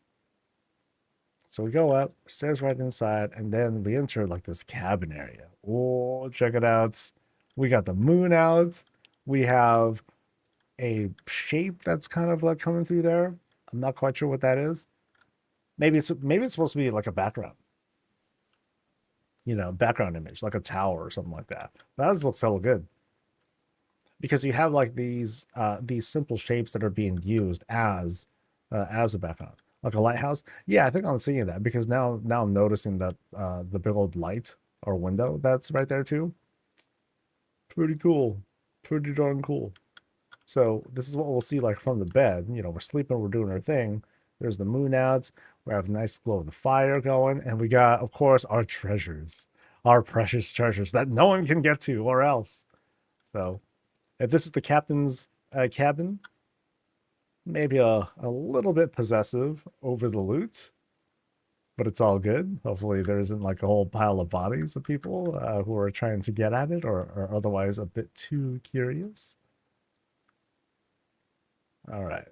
So we go up, stairs right inside, and then we enter like this cabin area. Oh, check it out. We got the moon out. We have a shape that's kind of like coming through there. I'm not quite sure what that is. Maybe it's supposed to be like a background. You know, background image, like a tower or something like that. But that looks hella good. Because you have like these simple shapes that are being used as a background. Like a lighthouse. Yeah, I think I'm seeing that because now I'm noticing that the big old light or window that's right there too. Pretty cool. Pretty darn cool. So this is what we'll see like from the bed. You know, we're sleeping, we're doing our thing. There's the moon out. We have a nice glow of the fire going. And we got, of course, our treasures. Our precious treasures that no one can get to or else. So if this is the captain's cabin, maybe a little bit possessive over the loot, but it's all good. Hopefully there isn't like a whole pile of bodies of people who are trying to get at it or otherwise a bit too curious. All right.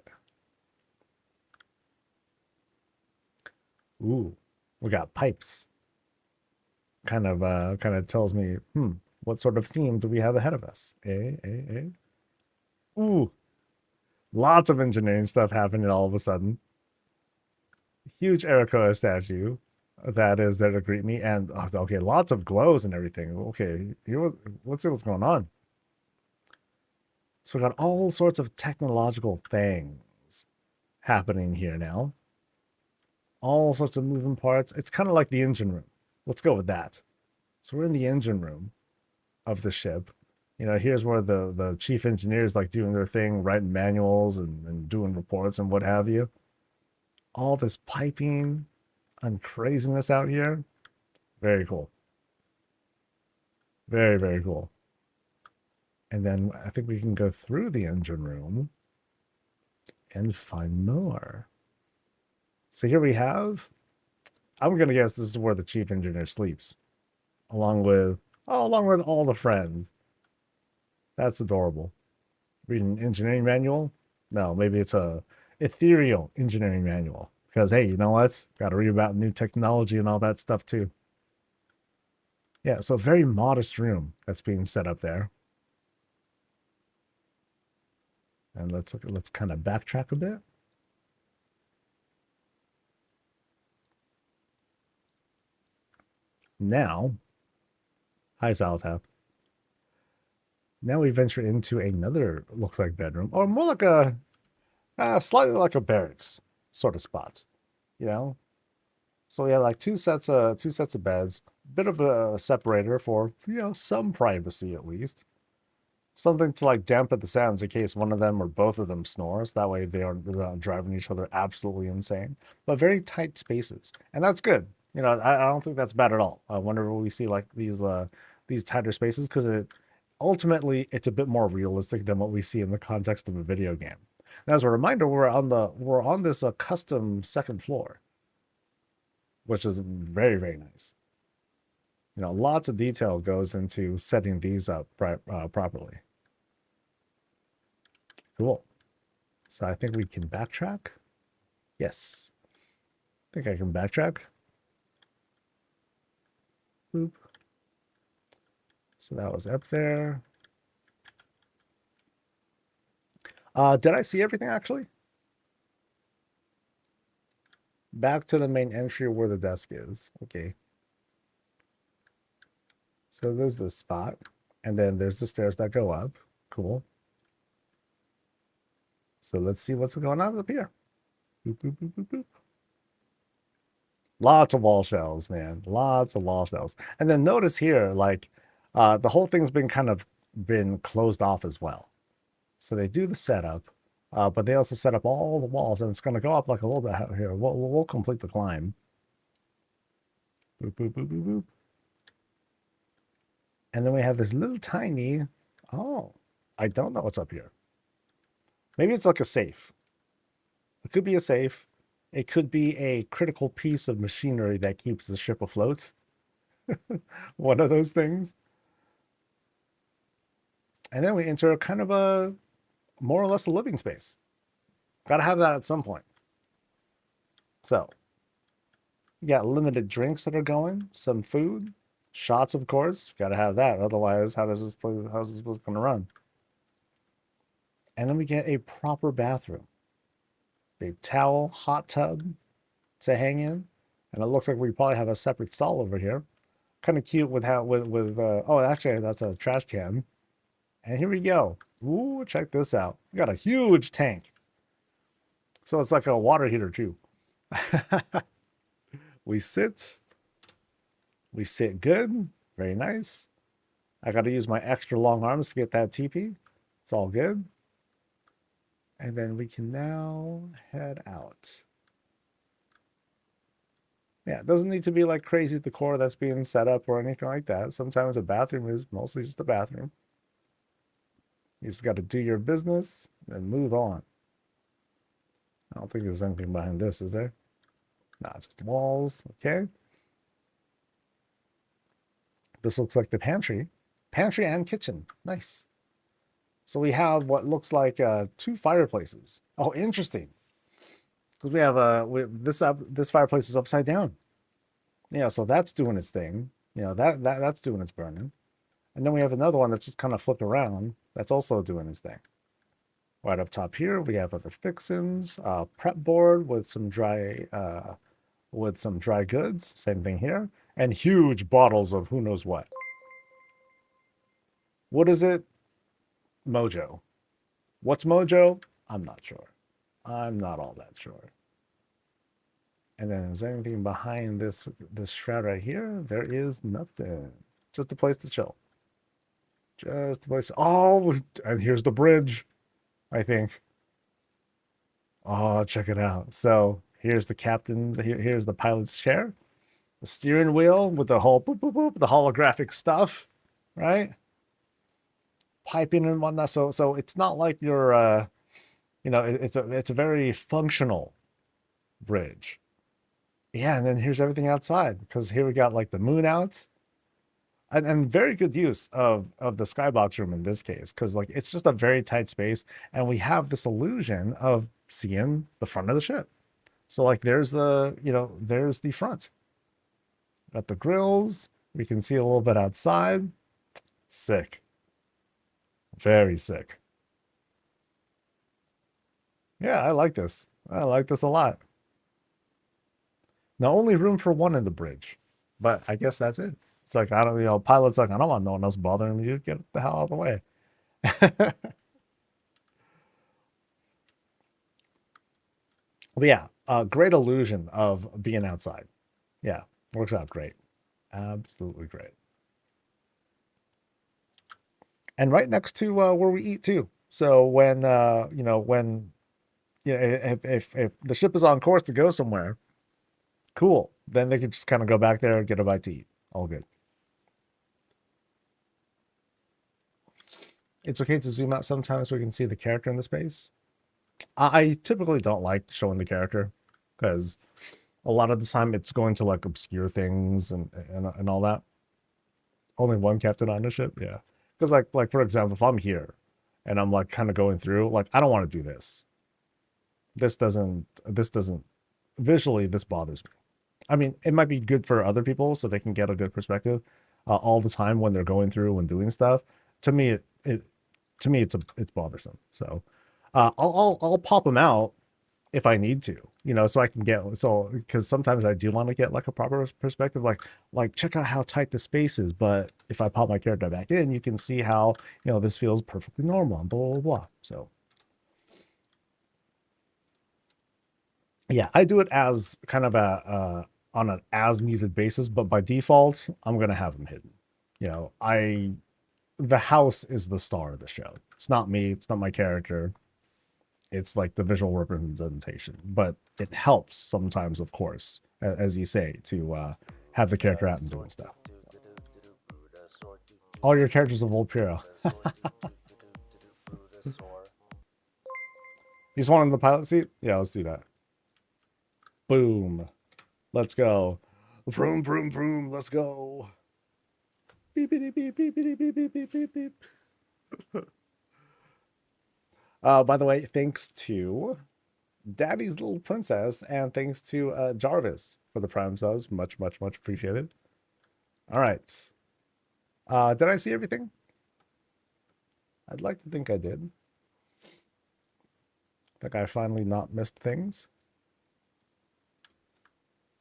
Ooh, we got pipes. Kind of tells me, what sort of theme do we have ahead of us? Ooh, lots of engineering stuff happening all of a sudden. Huge Arakoa statue that is there to greet me, and okay, lots of glows and everything. Okay, let's see what's going on. So we got all sorts of technological things happening here now. all sorts of moving parts. It's kind of like the engine room. Let's go with that. So we're in the engine room of the ship. You know, here's where the chief engineers like doing their thing, writing manuals and doing reports and what have you. All this piping and craziness out here. Very cool. Very, very cool. And then I think we can go through the engine room and find more. So here we have, I'm gonna guess this is where the chief engineer sleeps, along with all the friends. That's adorable. Reading an engineering manual? No, maybe it's a ethereal engineering manual. Because hey, you know what? Got to read about new technology and all that stuff too. Yeah, so very modest room that's being set up there. And let's kind of backtrack a bit. Now, hi Saltap. Now we venture into another looks like bedroom, or more like a slightly like a barracks sort of spot, you know. So we have like two sets of beds, bit of a separator for some privacy at least. Something to like dampen the sounds in case one of them or both of them snores. That way they're not driving each other absolutely insane. But very tight spaces, and that's good. You know, I don't think that's bad at all. Whenever we see like these tighter spaces, because ultimately it's a bit more realistic than what we see in the context of a video game. And as a reminder, we're on this custom second floor, which is very, very nice. You know, lots of detail goes into setting these up properly. Cool. So I think we can backtrack. Yes. I think I can backtrack. Boop. So that was up there. Did I see everything actually? Back to the main entry where the desk is. Okay. So there's the spot. And then there's the stairs that go up. Cool. So let's see what's going on up here. Boop, boop, boop, boop, boop. Lots of wall shelves, man. Lots of wall shelves. And then notice here, like, the whole thing's been closed off as well. So they do the setup, but they also set up all the walls, and it's going to go up like a little bit out here. We'll complete the climb. Boop, boop, boop, boop, boop. And then we have this little tiny, oh, I don't know what's up here. Maybe it's like a safe. It could be a safe. It could be a critical piece of machinery that keeps the ship afloat. One of those things. And then we enter kind of a more or less a living space. Got to have that at some point. So, you got limited drinks that are going, some food, shots, of course. Got to have that. Otherwise, how's this going to run? And then we get a proper bathroom. Big towel, hot tub to hang in. And it looks like we probably have a separate stall over here. Kind of cute with how, oh, actually, that's a trash can. And here we go. Ooh, check this out. We got a huge tank. So it's like a water heater too. We sit good. Very nice. I got to use my extra long arms to get that TP. It's all good. And then we can now head out. Yeah, it doesn't need to be like crazy decor that's being set up or anything like that. Sometimes a bathroom is mostly just a bathroom. You just got to do your business and move on. I don't think there's anything behind this, is there? Nah, just walls. Okay. This looks like the pantry. Pantry and kitchen. Nice. So we have what looks like two fireplaces. Oh, interesting. Because we have this fireplace is upside down. Yeah, so that's doing its thing. You know, that's doing its burning. And then we have another one that's just kind of flipped around. That's also doing its thing. Right up top here, we have other fixins, prep board with some dry goods. Same thing here, and huge bottles of who knows what. What is it? Mojo. What's Mojo? I'm not sure. I'm not all that sure. And then is there anything behind this shroud right here? There is nothing. Just a place to chill. Just a place. Oh, and here's the bridge, I think. Oh, check it out. So here's the captain's. Here's the pilot's chair. The steering wheel with the whole boop, boop, boop, the holographic stuff, right? Piping and whatnot. So it's not like you're it's a very functional bridge. Yeah, and then here's everything outside because here we got like the moon out. And very good use of the skybox room in this case because like it's just a very tight space and we have this illusion of seeing the front of the ship. So like there's there's the front. Got the grills. We can see a little bit outside. Sick. Very sick. Yeah, I like this. I like this a lot. Now only room for one in the bridge, but I guess that's it. It's like I don't, pilot's like I don't want no one else bothering you. Get the hell out of the way. But yeah, great illusion of being outside. Yeah, works out great. Absolutely great. And right next to where we eat too. So if the ship is on course to go somewhere, cool. Then they can just kind of go back there and get a bite to eat. All good. It's okay to zoom out sometimes so we can see the character in the space. I typically don't like showing the character because a lot of the time it's going to like obscure things and all that. Only one captain on the ship, yeah. Because like for example, if I'm here and I'm like kind of going through, like I don't want to do this. This doesn't visually this bothers me. I mean, it might be good for other people so they can get a good perspective all the time when they're going through and doing stuff. To me, it's bothersome. So I'll pop them out if I need to, so I can get because sometimes I do want to get like a proper perspective, like check out how tight the space is. But if I pop my character back in, you can see how this feels perfectly normal and blah blah blah. So yeah, I do it as kind of a on an as needed basis, but by default, I'm gonna have them hidden. I the house is the star of the show. It's not me. It's not my character. It's like the visual representation, but it helps sometimes, of course, as you say, to have the character out and doing stuff. All your characters of Old Puro. You just want in the pilot seat? Yeah, let's do that. Boom. Let's go. Vroom, vroom, vroom. Let's go. Beep, beep, beep, beep, beep, beep, beep, beep, beep, beep. By the way, thanks to Daddy's Little Princess and thanks to Jarvis for the Prime subs. Much, much, much appreciated. All right. Did I see everything? I'd like to think I did. I think I finally not missed things.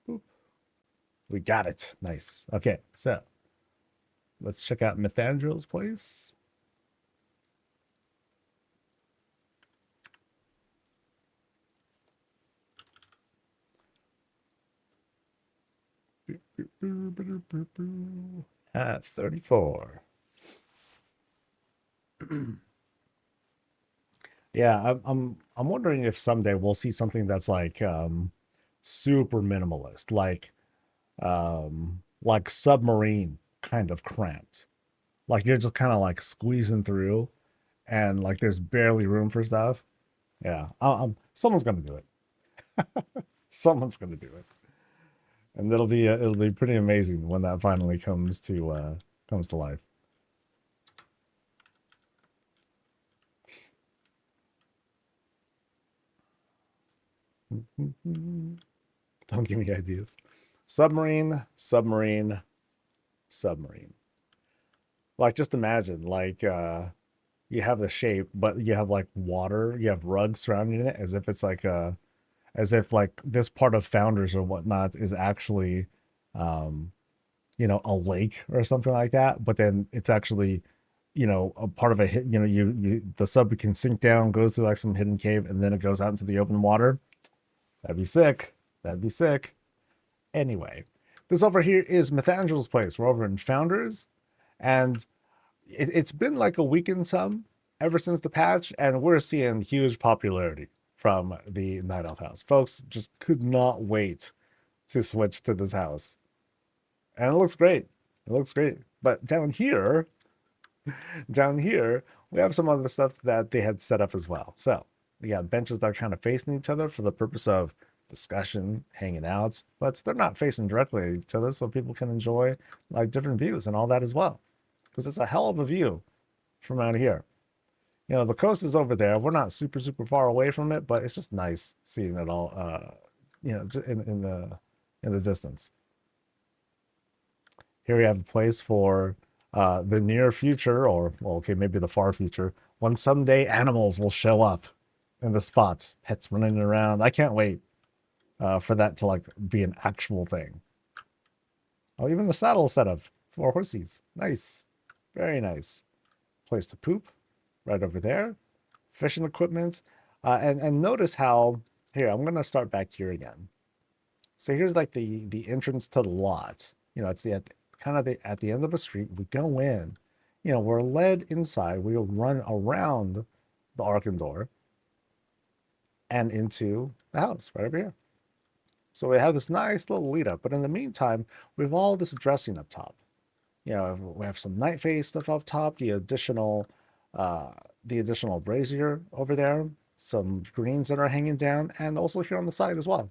Boop. We got it. Nice. Okay, so let's check out Mythandril's place. At 34. Yeah, I'm wondering if someday we'll see something that's like super minimalist, like submarine kind of cramped. Like you're just kind of like squeezing through and like there's barely room for stuff. Yeah, someone's gonna do it. Someone's gonna do it, and it'll be pretty amazing when that finally comes to life. Don't give me ideas. Submarine, submarine, submarine. Like just imagine like you have the shape, but you have like water, you have rugs surrounding it as if it's like as if like this part of Founders or whatnot is actually a lake or something like that, but then it's actually a part of a hit, the sub can sink down, goes through like some hidden cave, and then it goes out into the open water. That'd be sick. That'd be sick. Anyway, this over here is Mythangel's place. We're over in Founders, and it's been like a week and some ever since the patch, and we're seeing huge popularity from the Night Elf house. Folks just could not wait to switch to this house. And it looks great. It looks great. But down here, we have some other stuff that they had set up as well. So we got benches that are kind of facing each other for the purpose of discussion, hanging out, but they're not facing directly at each other, so people can enjoy like different views and all that as well. Because it's a hell of a view from out here. You know, the coast is over there. We're not super far away from it, but it's just nice seeing it all. You know, in the distance. Here we have a place for the near future, or well, okay, maybe the far future, when someday animals will show up in the spots, pets running around. I can't wait for that to like be an actual thing. Oh, even the saddle setup for horses. Nice, very nice. Place to poop, right over there. Fishing equipment, and notice how here I'm gonna start back here again. So here's like the entrance to the lot. You know, it's the kind of at the end of a street. We go in, you know, we're led inside. We'll run around the Arkham door and into the house right over here. So we have this nice little lead up, but in the meantime, we have all this dressing up top. You know, we have some night phase stuff up top, the additional brazier over there, some greens that are hanging down, and also here on the side as well.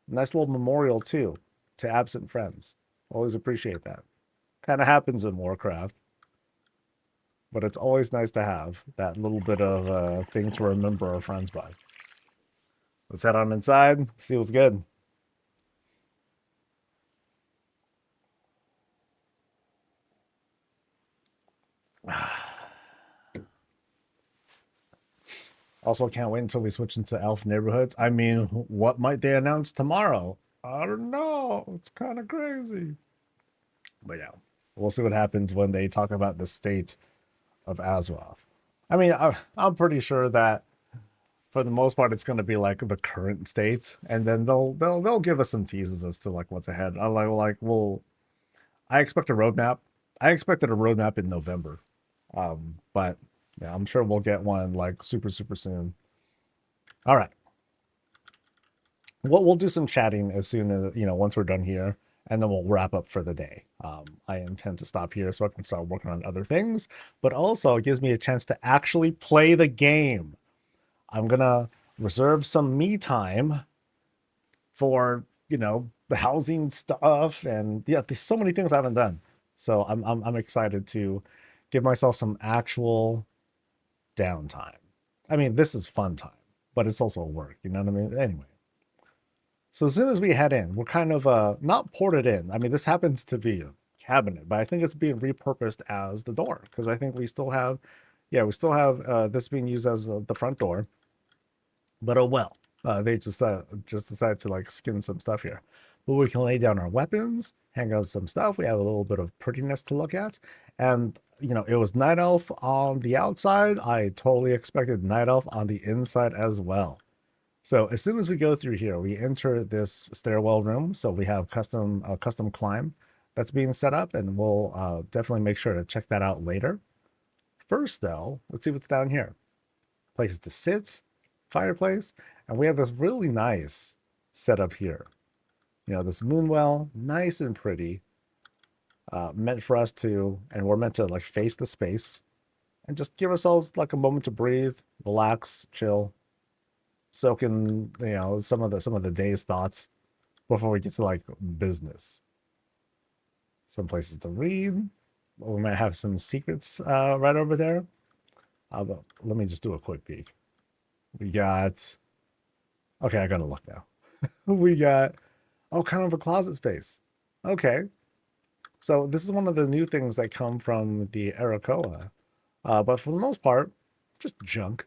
Nice little memorial too to absent friends. Always appreciate that. Kind of happens in Warcraft, but it's always nice to have that little bit of thing to remember our friends by. Let's head on inside, see what's good. Also, can't wait until we switch into elf neighborhoods. I mean, what might they announce tomorrow? I don't know. It's kind of crazy. But yeah, we'll see what happens when they talk about the state of Azeroth. I mean, I'm pretty sure that for the most part, it's going to be like the current state, and then they'll give us some teases as to like what's ahead. I expect a roadmap. I expected a roadmap in November, but yeah, I'm sure we'll get one like super soon. All right. We'll do some chatting as soon as, you know, once we're done here, and then we'll wrap up for the day. I intend to stop here so I can start working on other things, but also it gives me a chance to actually play the game. I'm gonna reserve some me time for, you know, the housing stuff, and yeah, there's so many things I haven't done. So I'm excited to give myself some actual downtime. I mean, this is fun time, but it's also work, you know what I mean? Anyway. So as soon as we head in, we're kind of not ported in. I mean, this happens to be a cabinet, but I think it's being repurposed as the door, because I think we still have, yeah, this being used as the front door. But oh well, they just decided to like skin some stuff here. But we can lay down our weapons, hang out some stuff. We have a little bit of prettiness to look at, and you know, it was Night Elf on the outside. I totally expected Night Elf on the inside as well. So as soon as we go through here, we enter this stairwell room. So we have custom climb that's being set up, and we'll definitely make sure to check that out later. First though, let's see what's down here. Places to sit, fireplace, and we have this really nice setup here. You know, this moonwell, nice and pretty, meant for us to, and we're meant to like face the space and just give ourselves like a moment to breathe, relax, chill, soak in, you know, some of the day's thoughts before we get to like business. Some places to read. We might have some secrets right over there. Let me just do a quick peek. We got, okay, I gotta look now. We got, oh, kind of a closet space. Okay. So this is one of the new things that come from the Arakoa. But for the most part, just junk.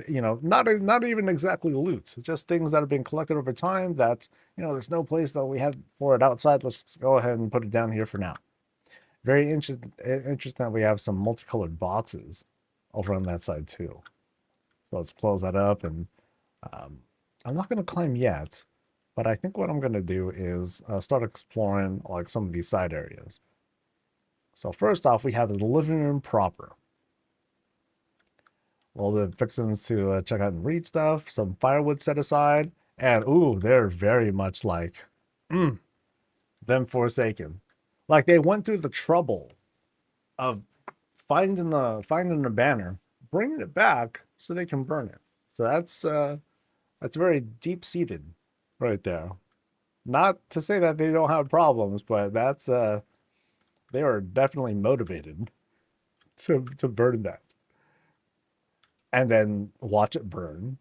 You know, not even exactly loot, just things that have been collected over time that, you know, there's no place that we have for it outside. Let's go ahead and put it down here for now. Very interesting that we have some multicolored boxes over on that side too. So let's close that up, and I'm not going to climb yet, But I think what I'm going to do is start exploring like some of these side areas. So first off, we have the living room proper. A little bit of fixings to check out and read stuff, some firewood set aside, and ooh, they're very much like them Forsaken. Like they went through the trouble of finding a banner, bringing it back so they can burn it. So that's very deep seated right there. Not to say that they don't have problems, but that's they are definitely motivated to burn that and then watch it burn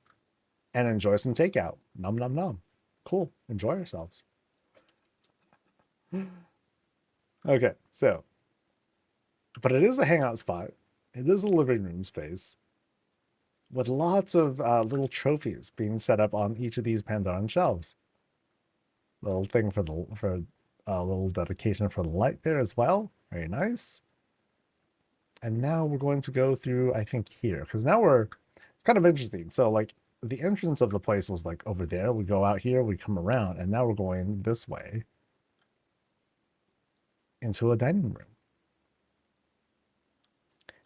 and enjoy some takeout. Nom nom nom. Cool. Enjoy yourselves. Okay, so but it is a hangout spot. It is a living room space with lots of little trophies being set up on each of these Pandoran shelves. Little thing for a little dedication for the light there as well. Very nice. And now we're going to go through, I think, here, because now it's kind of interesting. So like the entrance of the place was like over there. We go out here, we come around, and now we're going this way into a dining room.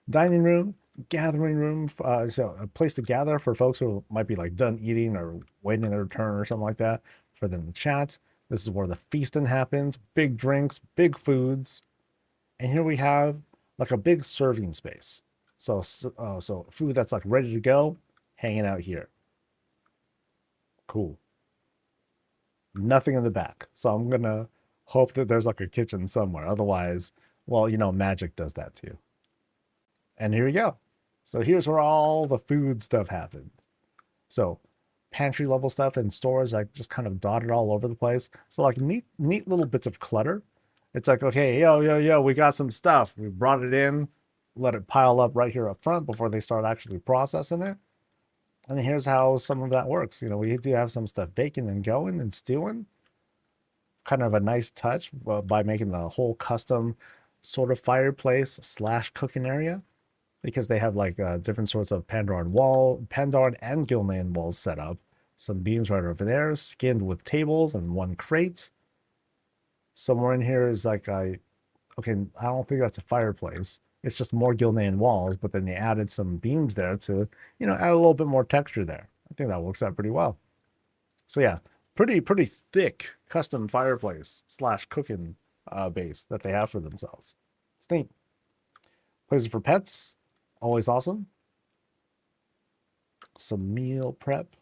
Dining room, gathering room, so a place to gather for folks who might be like done eating or waiting their turn or something like that, for them to chat. This is where the feasting happens, big drinks, big foods. And here we have like a big serving space. So food that's like ready to go, hanging out here. Cool. Nothing in the back. So I'm going to hope that there's like a kitchen somewhere. Otherwise, well, you know, magic does that too. And here we go. So here's where all the food stuff happens. So pantry level stuff and stores like just kind of dotted all over the place. So like neat little bits of clutter. It's like, okay, yo, we got some stuff. We brought it in, let it pile up right here up front before they start actually processing it. And here's how some of that works. You know, we do have some stuff baking and going and stewing. Kind of a nice touch by making the whole custom sort of fireplace / cooking area, because they have like different sorts of Pandoran and Gilnean walls set up. Some beams right over there, skinned with tables and one crate. Somewhere in here is like okay, I don't think that's a fireplace. It's just more Gilnean walls, but then they added some beams there to, you know, add a little bit more texture there. I think that works out pretty well. So yeah, pretty thick custom fireplace / cooking base that they have for themselves. It's neat. Places for pets, always awesome. Some meal prep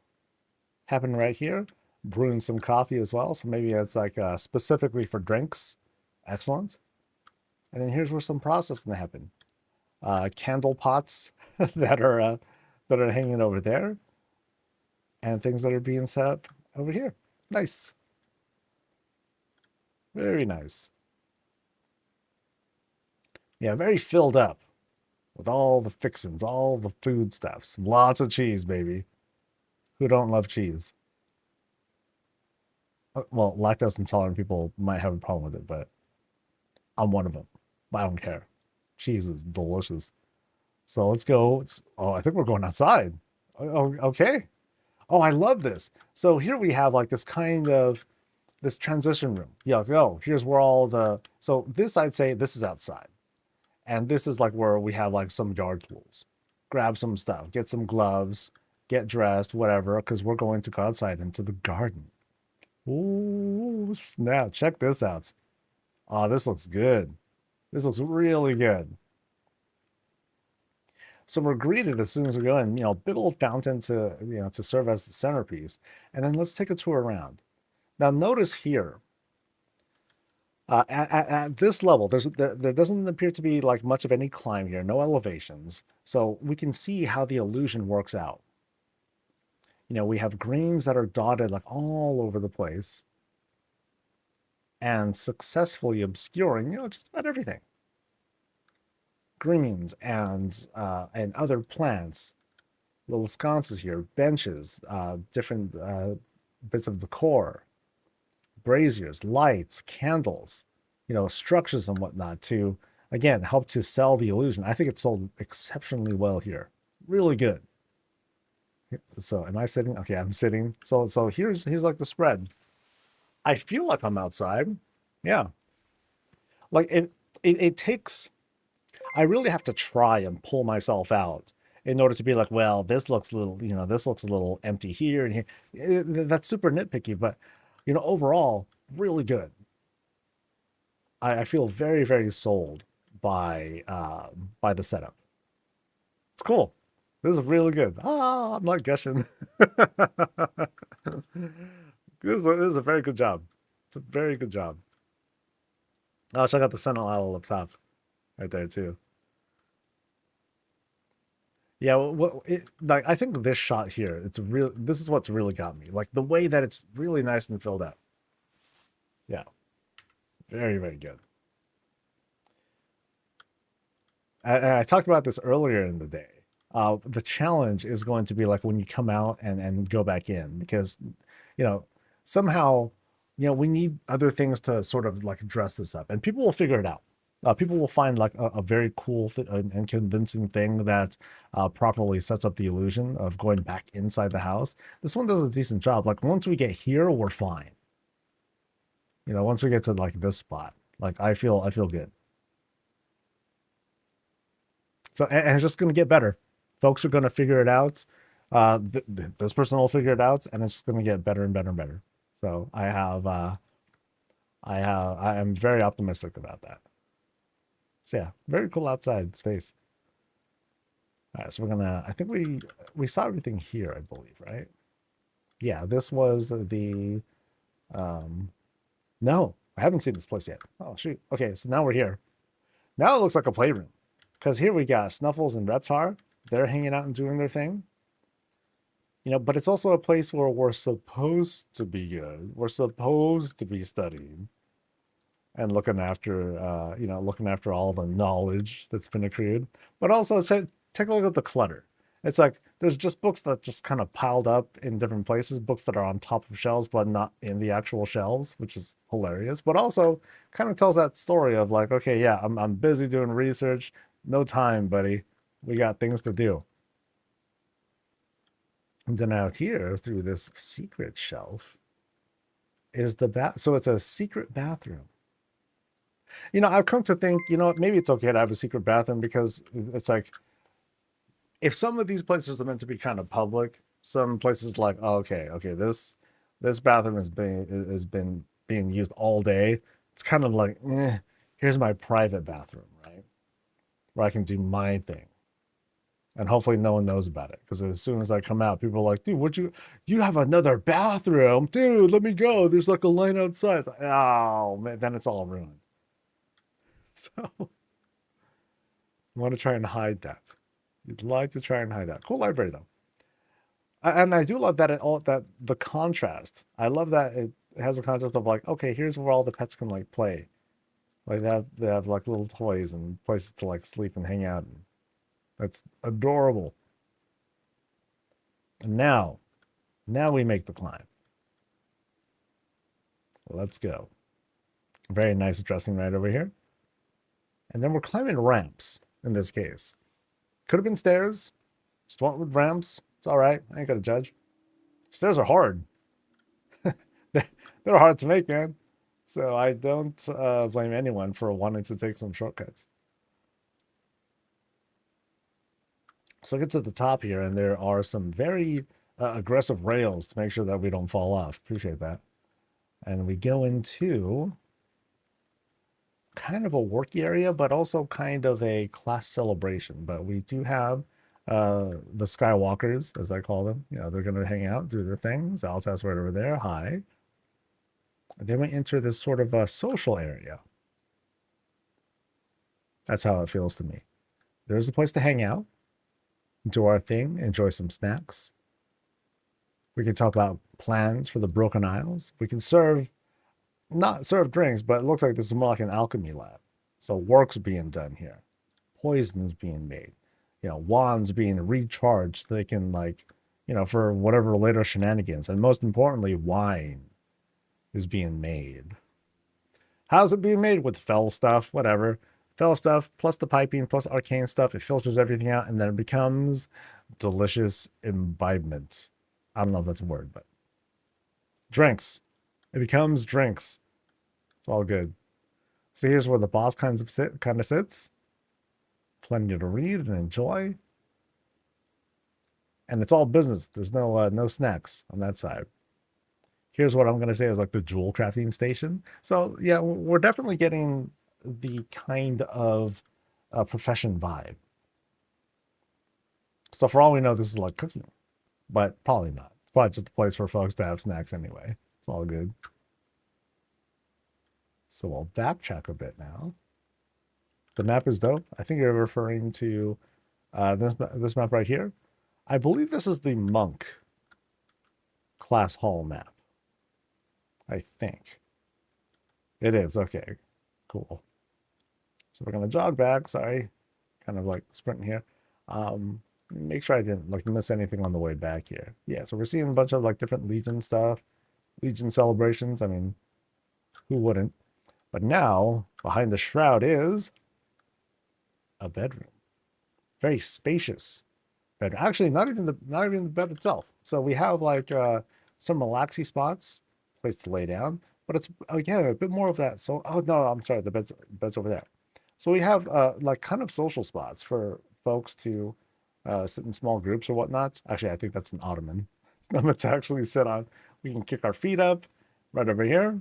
happening right here. Brewing some coffee as well, so maybe it's like specifically for drinks. Excellent. And then here's where some processing happen. Candle pots that are hanging over there, and things that are being set up over here. Nice. Very nice. Yeah, very filled up with all the fixings, all the food stuffs. Lots of cheese, baby. Who don't love cheese? Well, lactose intolerant people might have a problem with it, but I'm one of them. I don't care. Cheese is delicious. So let's go. Oh, I think we're going outside. Oh, okay. Oh, I love this. So here we have like this transition room. Yeah, oh, here's where so this, I'd say this is outside. And this is like where we have like some yard tools. Grab some stuff, get some gloves, get dressed, whatever, because we're going to go outside into the garden. Ooh, snap. Check this out. Oh, this looks good. This looks really good. So we're greeted as soon as we go in, you know, big old fountain to serve as the centerpiece. And then let's take a tour around. Now notice here, at this level, there doesn't appear to be like much of any climb here, no elevations. So we can see how the illusion works out. You know, we have greens that are dotted like all over the place and successfully obscuring, you know, just about everything. Greens and other plants, little sconces here, benches, different bits of decor, braziers, lights, candles, you know, structures and whatnot to, again, help to sell the illusion. I think it's sold exceptionally well here. Really good. So am I sitting? Okay, I'm sitting. So here's like the spread. I feel like I'm outside. Yeah. Like it takes, I really have to try and pull myself out in order to be like, well, this looks a little, this looks a little empty here and here. That's super nitpicky, but overall, really good. I feel very, very sold by the setup. It's cool. This is really good. Ah, I'm not gushing. This is a very good job. It's a very good job. Oh, check out the Sentinel Owl up top, right there too. Yeah, like I think this shot here, it's real. This is what's really got me. Like the way that it's really nice and filled out. Yeah, very, very good. I talked about this earlier in the day. The challenge is going to be like when you come out and go back in because, you know, somehow, we need other things to sort of like dress this up, and people will figure it out. People will find like a very cool and convincing thing that properly sets up the illusion of going back inside the house. This one does a decent job. Like once we get here, we're fine. Once we get to like this spot, like I feel good. So and it's just going to get better. Folks are going to figure it out. This person will figure it out, and it's going to get better and better and better. So I am very optimistic about that. So yeah, very cool outside space. All right, so we're gonna. I think we saw everything here, I believe, right? Yeah, this was the. Um, no, I haven't seen this place yet. Oh shoot. Okay, so now we're here. Now it looks like a playroom, because here we got Snuffles and Reptar. They're hanging out and doing their thing. But it's also a place where we're supposed to be good. We're supposed to be studying and looking after all the knowledge that's been accrued. But also take a look at the clutter. It's like there's just books that just kind of piled up in different places, books that are on top of shelves but not in the actual shelves, which is hilarious. But also kind of tells that story of like, okay, yeah, I'm busy doing research, no time, buddy. We got things to do. And then out here through this secret shelf is the bath. So it's a secret bathroom. I've come to think, maybe it's okay to have a secret bathroom because it's like if some of these places are meant to be kind of public, some places like, oh, okay, this bathroom has been being used all day. It's kind of like, here's my private bathroom, right? Where I can do my thing. And hopefully no one knows about it. Because as soon as I come out, people are like, dude, you have another bathroom? Dude, let me go. There's like a line outside. Oh, man, then it's all ruined. So I want to try and hide that. You'd like to try and hide that. Cool library though. And I do love that that the contrast. I love that it has a contrast of like, okay, here's where all the pets can like play. Like they have like little toys and places to like sleep and hang out. That's adorable. And now we make the climb. Let's go. Very nice dressing right over here. And then we're climbing ramps in this case. Could have been stairs. Just went with ramps. It's all right. I ain't gonna judge. Stairs are hard. They're hard to make, man. So I don't blame anyone for wanting to take some shortcuts. So I get to the top here, and there are some very aggressive rails to make sure that we don't fall off. Appreciate that. And we go into kind of a work area, but also kind of a class celebration. But we do have the Skywalkers, as I call them. They're going to hang out, do their things. Altas right over there. Hi. And then we enter this sort of a social area. That's how it feels to me. There's a place to hang out, do our thing, enjoy some snacks. We can talk about plans for the Broken Isles. We can not serve drinks, but it looks like this is more like an alchemy lab. So work's being done here. Poison's being made. Wands being recharged so they can for whatever later shenanigans. And most importantly, wine is being made. How's it being made? With fel stuff, whatever. Fel stuff plus the piping plus arcane stuff. It filters everything out and then it becomes delicious imbibement. I don't know if that's a word, but drinks. It becomes drinks. It's all good. So here's where the boss kind of sits. Plenty to read and enjoy. And it's all business. There's no snacks on that side. Here's what I'm gonna say is like the jewel crafting station. So yeah, we're definitely getting the kind of profession vibe. So for all we know, this is like cooking, but probably not. It's probably just a place for folks to have snacks anyway. It's all good. So we'll backtrack a bit now. The map is dope. I think you're referring to this map right here. I believe this is the monk class hall map. I think it is. Okay, cool. So we're gonna jog back. Sorry, kind of like sprinting here. Make sure I didn't like miss anything on the way back here. Yeah, so we're seeing a bunch of like different Legion stuff, Legion celebrations. I mean, who wouldn't? But now behind the shroud is a bedroom, very spacious bed. Actually, not even the bed itself. So we have like some relaxy spots, place to lay down. But it's again a bit more of that. So oh no, I'm sorry, the bed's over there. So we have like kind of social spots for folks to sit in small groups or whatnot. Actually, I think that's an ottoman. Nothing to actually sit on. We can kick our feet up right over here.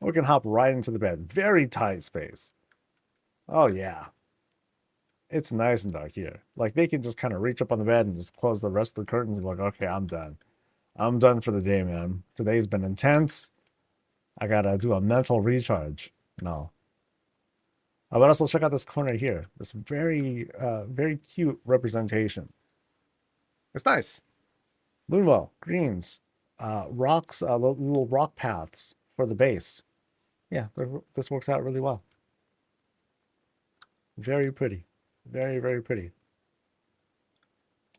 Or we can hop right into the bed. Very tight space. Oh yeah. It's nice and dark here. Like they can just kind of reach up on the bed and just close the rest of the curtains and be like, okay, I'm done. I'm done for the day, man. Today's been intense. I gotta do a mental recharge. No. But also check out this corner here. This very cute representation. It's nice. Moonwell, greens, rocks, little rock paths for the base. Yeah, this works out really well. Very pretty. Very, very pretty.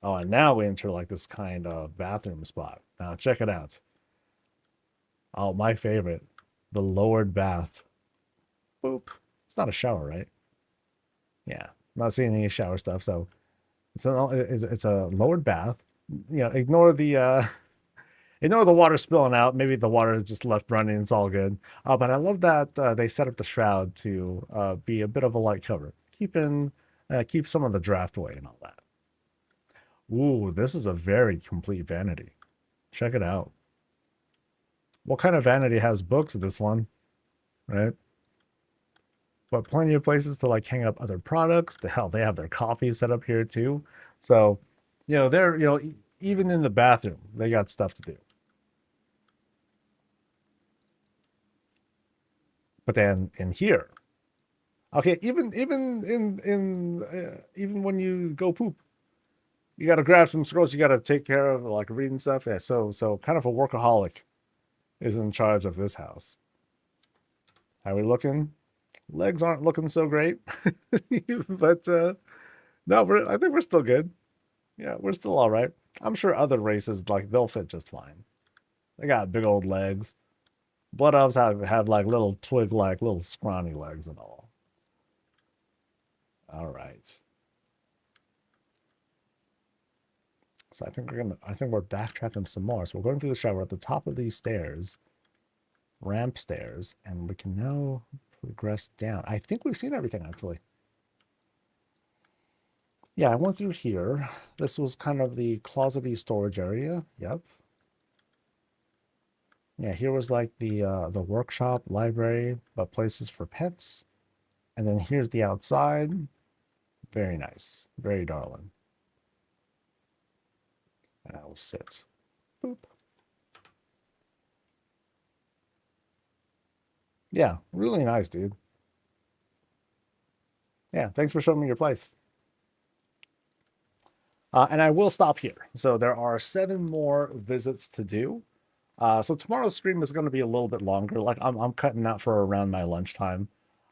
Oh, and now we enter like this kind of bathroom spot. Now check it out. Oh, my favorite. The lowered bath. Boop. It's not a shower, right? Yeah. Not seeing any shower stuff. So it's a lowered bath. You know, ignore the water spilling out. Maybe the water is just left running. It's all good. But I love that they set up the shroud to be a bit of a light cover, keep some of the draft away and all that. Ooh, this is a very complete vanity. Check it out. What kind of vanity has books? This one, right? But plenty of places to like hang up other products. The hell, they have their coffee set up here too. So, they're even in the bathroom, they got stuff to do. But then in here, okay, even when you go poop, you got to grab some scrolls. You got to take care of like reading stuff. Yeah, so kind of a workaholic is in charge of this house. How are we looking? Legs aren't looking so great, but no, I think we're still good. Yeah, we're still all right. I'm sure other races like they'll fit just fine. They got big old legs. Blood elves have like little twig like little scrawny legs and all. All right. So I think we're backtracking some more. So we're going through the shower at the top of these stairs, ramp stairs, and we can now progress down. I think we've seen everything actually. Yeah, I went through here. This was kind of the closety storage area. Yep. Yeah, here was like the workshop, library, but places for pets. And then here's the outside. Very nice. Very darling. And I will sit. Boop. Yeah, really nice, dude. Yeah, thanks for showing me your place. And I will stop here. So there are 7 more visits to do. So tomorrow's stream is going to be a little bit longer. Like I'm cutting out for around my lunchtime.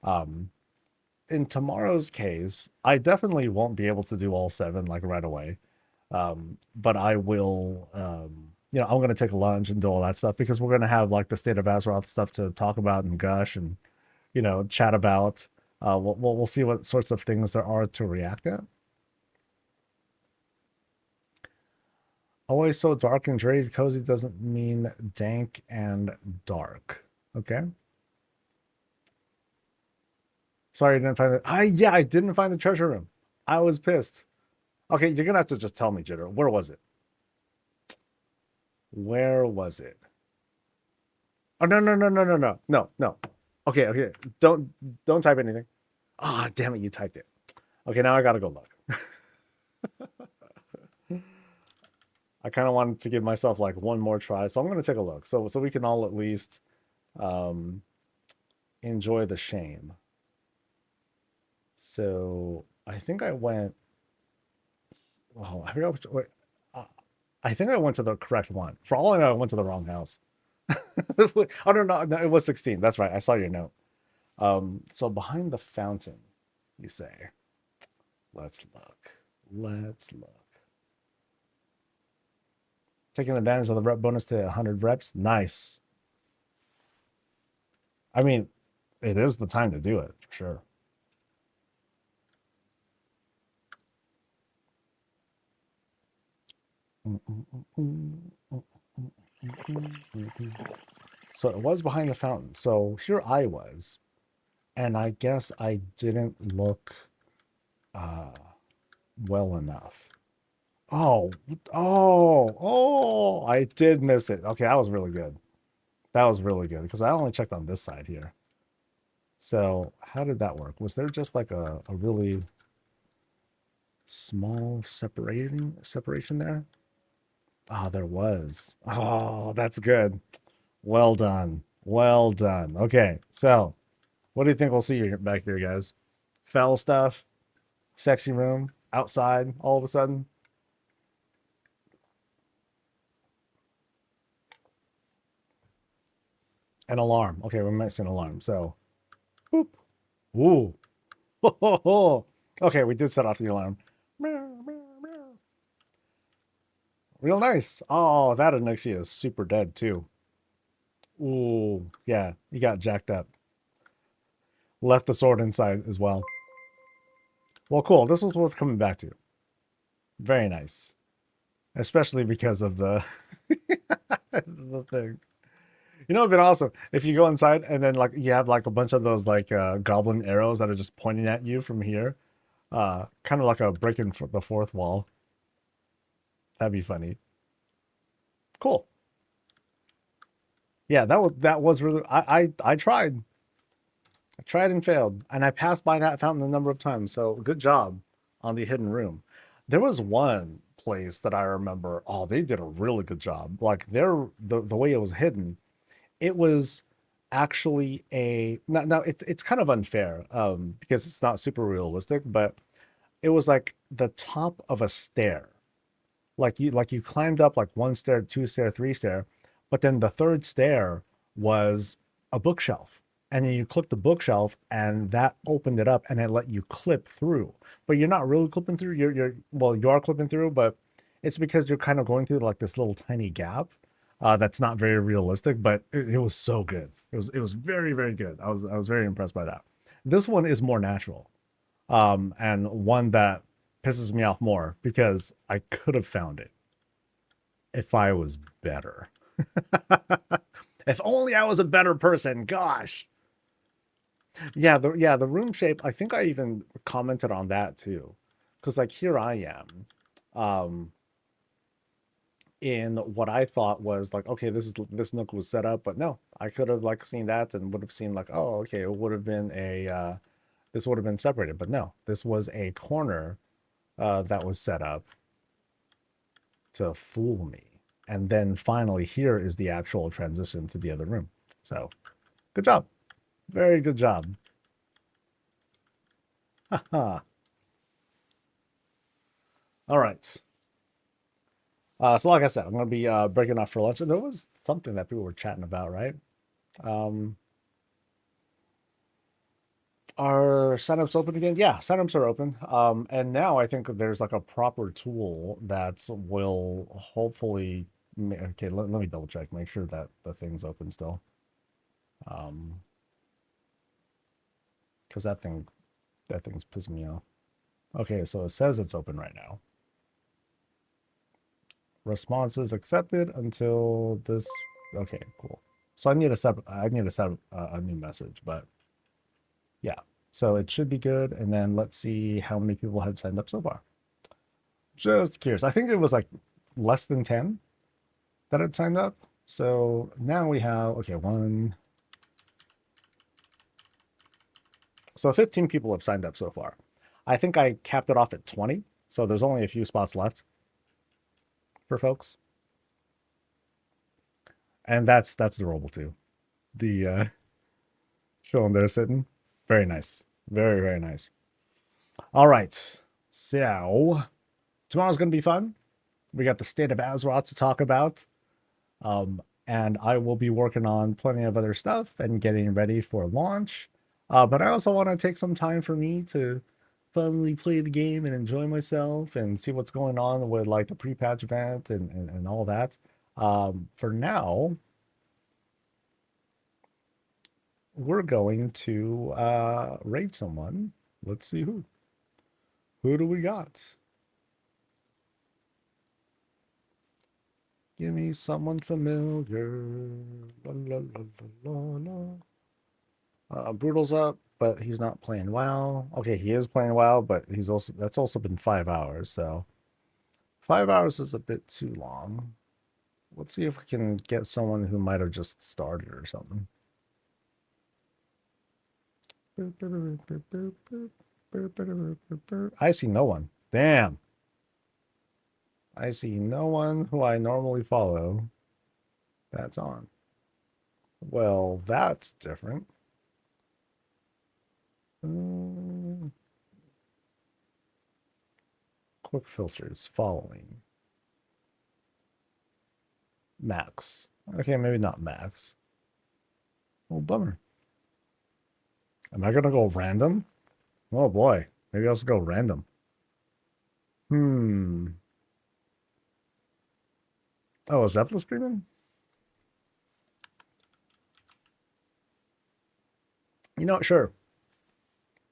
In tomorrow's case, I definitely won't be able to do all 7 like right away. But I will, I'm going to take a lunch and do all that stuff because we're going to have like the State of Azeroth stuff to talk about and gush and, chat about. We'll see what sorts of things there are to react at. Always so dark and dreary. Cozy doesn't mean dank and dark. Okay. Sorry, I didn't find it. Yeah, I didn't find the treasure room. I was pissed. Okay, you're gonna have to just tell me, Jitter. Where was it? Where was it? Oh no no no no no no no no. Okay, okay. Don't type anything. Ah, oh, damn it, you typed it. Okay, now I gotta go look. I kind of wanted to give myself like one more try, so I'm gonna take a look. So we can all at least um enjoy the shame. So I think I went. Oh, I forgot which. Wait, uh, I think I went to the correct one. For all I know, I went to the wrong house. Oh no, no, no, it was 16. That's right. I saw your note. So behind the fountain, you say. Let's look. Let's look. Taking advantage of the rep bonus to 100 reps. Nice. I mean, it is the time to do it for sure. So it was behind the fountain. So here I was, and I guess I didn't look uh, well enough. Oh, I did miss it. Okay, that was really good. That was really good because I only checked on this side here. So how did that work? Was there just like a really small separation there? Oh, there was. Oh, that's good. Well done. Well done. Okay, so what do you think we'll see back here, guys? Foul stuff, sexy room, outside, all of a sudden. An alarm. Okay, we might see an alarm. So, boop. Ooh. Okay, we did set off the alarm. Real nice. Oh, that Anixia is super dead too. Ooh, yeah, you got jacked up. Left the sword inside as well. Well, cool. This was worth coming back to. Very nice. Especially because of the the thing. You know, it'd been awesome if you go inside and then like you have like a bunch of those like goblin arrows that are just pointing at you from here. Kind of like a breaking the fourth wall. That'd be funny. Cool. Yeah, that was really I tried. I tried and failed, and I passed by that fountain a number of times. So good job on the hidden room. There was one place that I remember. Oh, they did a really good job. Like the way it was hidden, it was actually a now it's kind of unfair because it's not super realistic, but it was like the top of a stair. Like you climbed up like one stair, two stair, three stair, but then the third stair was a bookshelf. And then you click the bookshelf and that opened it up and it let you clip through. But you're not really clipping through. You're well, you are clipping through, but it's because you're kind of going through like this little tiny gap. That's not very realistic, but it was so good. It was very, very good. I was very impressed by that. This one is more natural. And one that pisses me off more because I could have found it if I was better. If only I was a better person. Gosh. Yeah, the room shape. I think I even commented on that too, because like here I am, um, in what I thought was like, okay, this nook was set up, but no, I could have like seen that and would have seen like, oh, okay, it would have been this would have been separated, but no, this was a corner that was set up to fool me. And then finally, here is the actual transition to the other room. So, good job. Very good job. All right. So like I said, I'm going to be breaking off for lunch. And there was something that people were chatting about, right? Um, are signups open again? Yeah, signups are open. And now I think there's like a proper tool that will hopefully. Okay, let me double check, make sure that the thing's open still. Because that thing's pissing me off. Okay, so it says it's open right now. responses accepted until this. Okay, cool. So I need to set a new message, but yeah. So it should be good. And then let's see how many people had signed up so far. Just curious. I think it was like less than 10 that had signed up. So now we have, okay, one. So 15 people have signed up so far. I think I capped it off at 20. So there's only a few spots left for folks. And that's adorable too. The chilling there sitting. Very nice. Very, very nice. All right. So tomorrow's gonna be fun. We got the state of Azeroth to talk about. And I will be working on plenty of other stuff and getting ready for launch. But I also want to take some time for me to finally play the game and enjoy myself and see what's going on with like the pre-patch event and all that. For now, we're going to raid someone. Let's see who. Who do we got? Give me someone familiar. La, la, la, la, la. Brutal's up, but he's not playing WoW. Okay, he is playing WoW, but that's also been 5 hours, so 5 hours is a bit too long. Let's see if we can get someone who might have just started or something. I see no one. Damn. I see no one who I normally follow that's on. Well, that's different. Quick filters following. Max. Okay, maybe not Max. Oh, bummer. Am I gonna go random? Oh boy. Maybe I'll just go random. Oh, is Zeppelin streaming? You know what? Sure.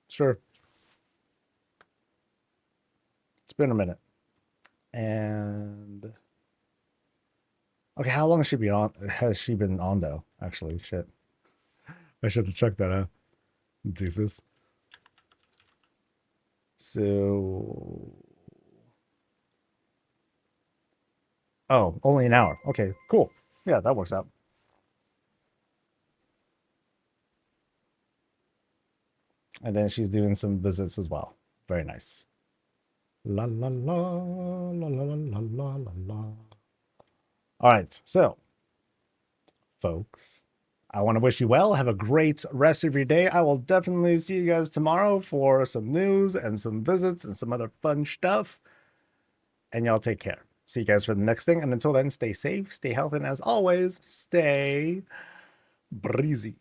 Sure. It's been a minute. And okay, how long has she been on? Has she been on though? Actually, shit. I should have checked that out. Doofus. So, oh, only an hour. Okay, cool. Yeah, that works out. And then she's doing some visits as well. Very nice. La la la la la la la la la. All right, so folks, I want to wish you well. Have a great rest of your day. I will definitely see you guys tomorrow for some news and some visits and some other fun stuff. And y'all take care. See you guys for the next thing. And until then, stay safe, stay healthy, and as always, stay breezy.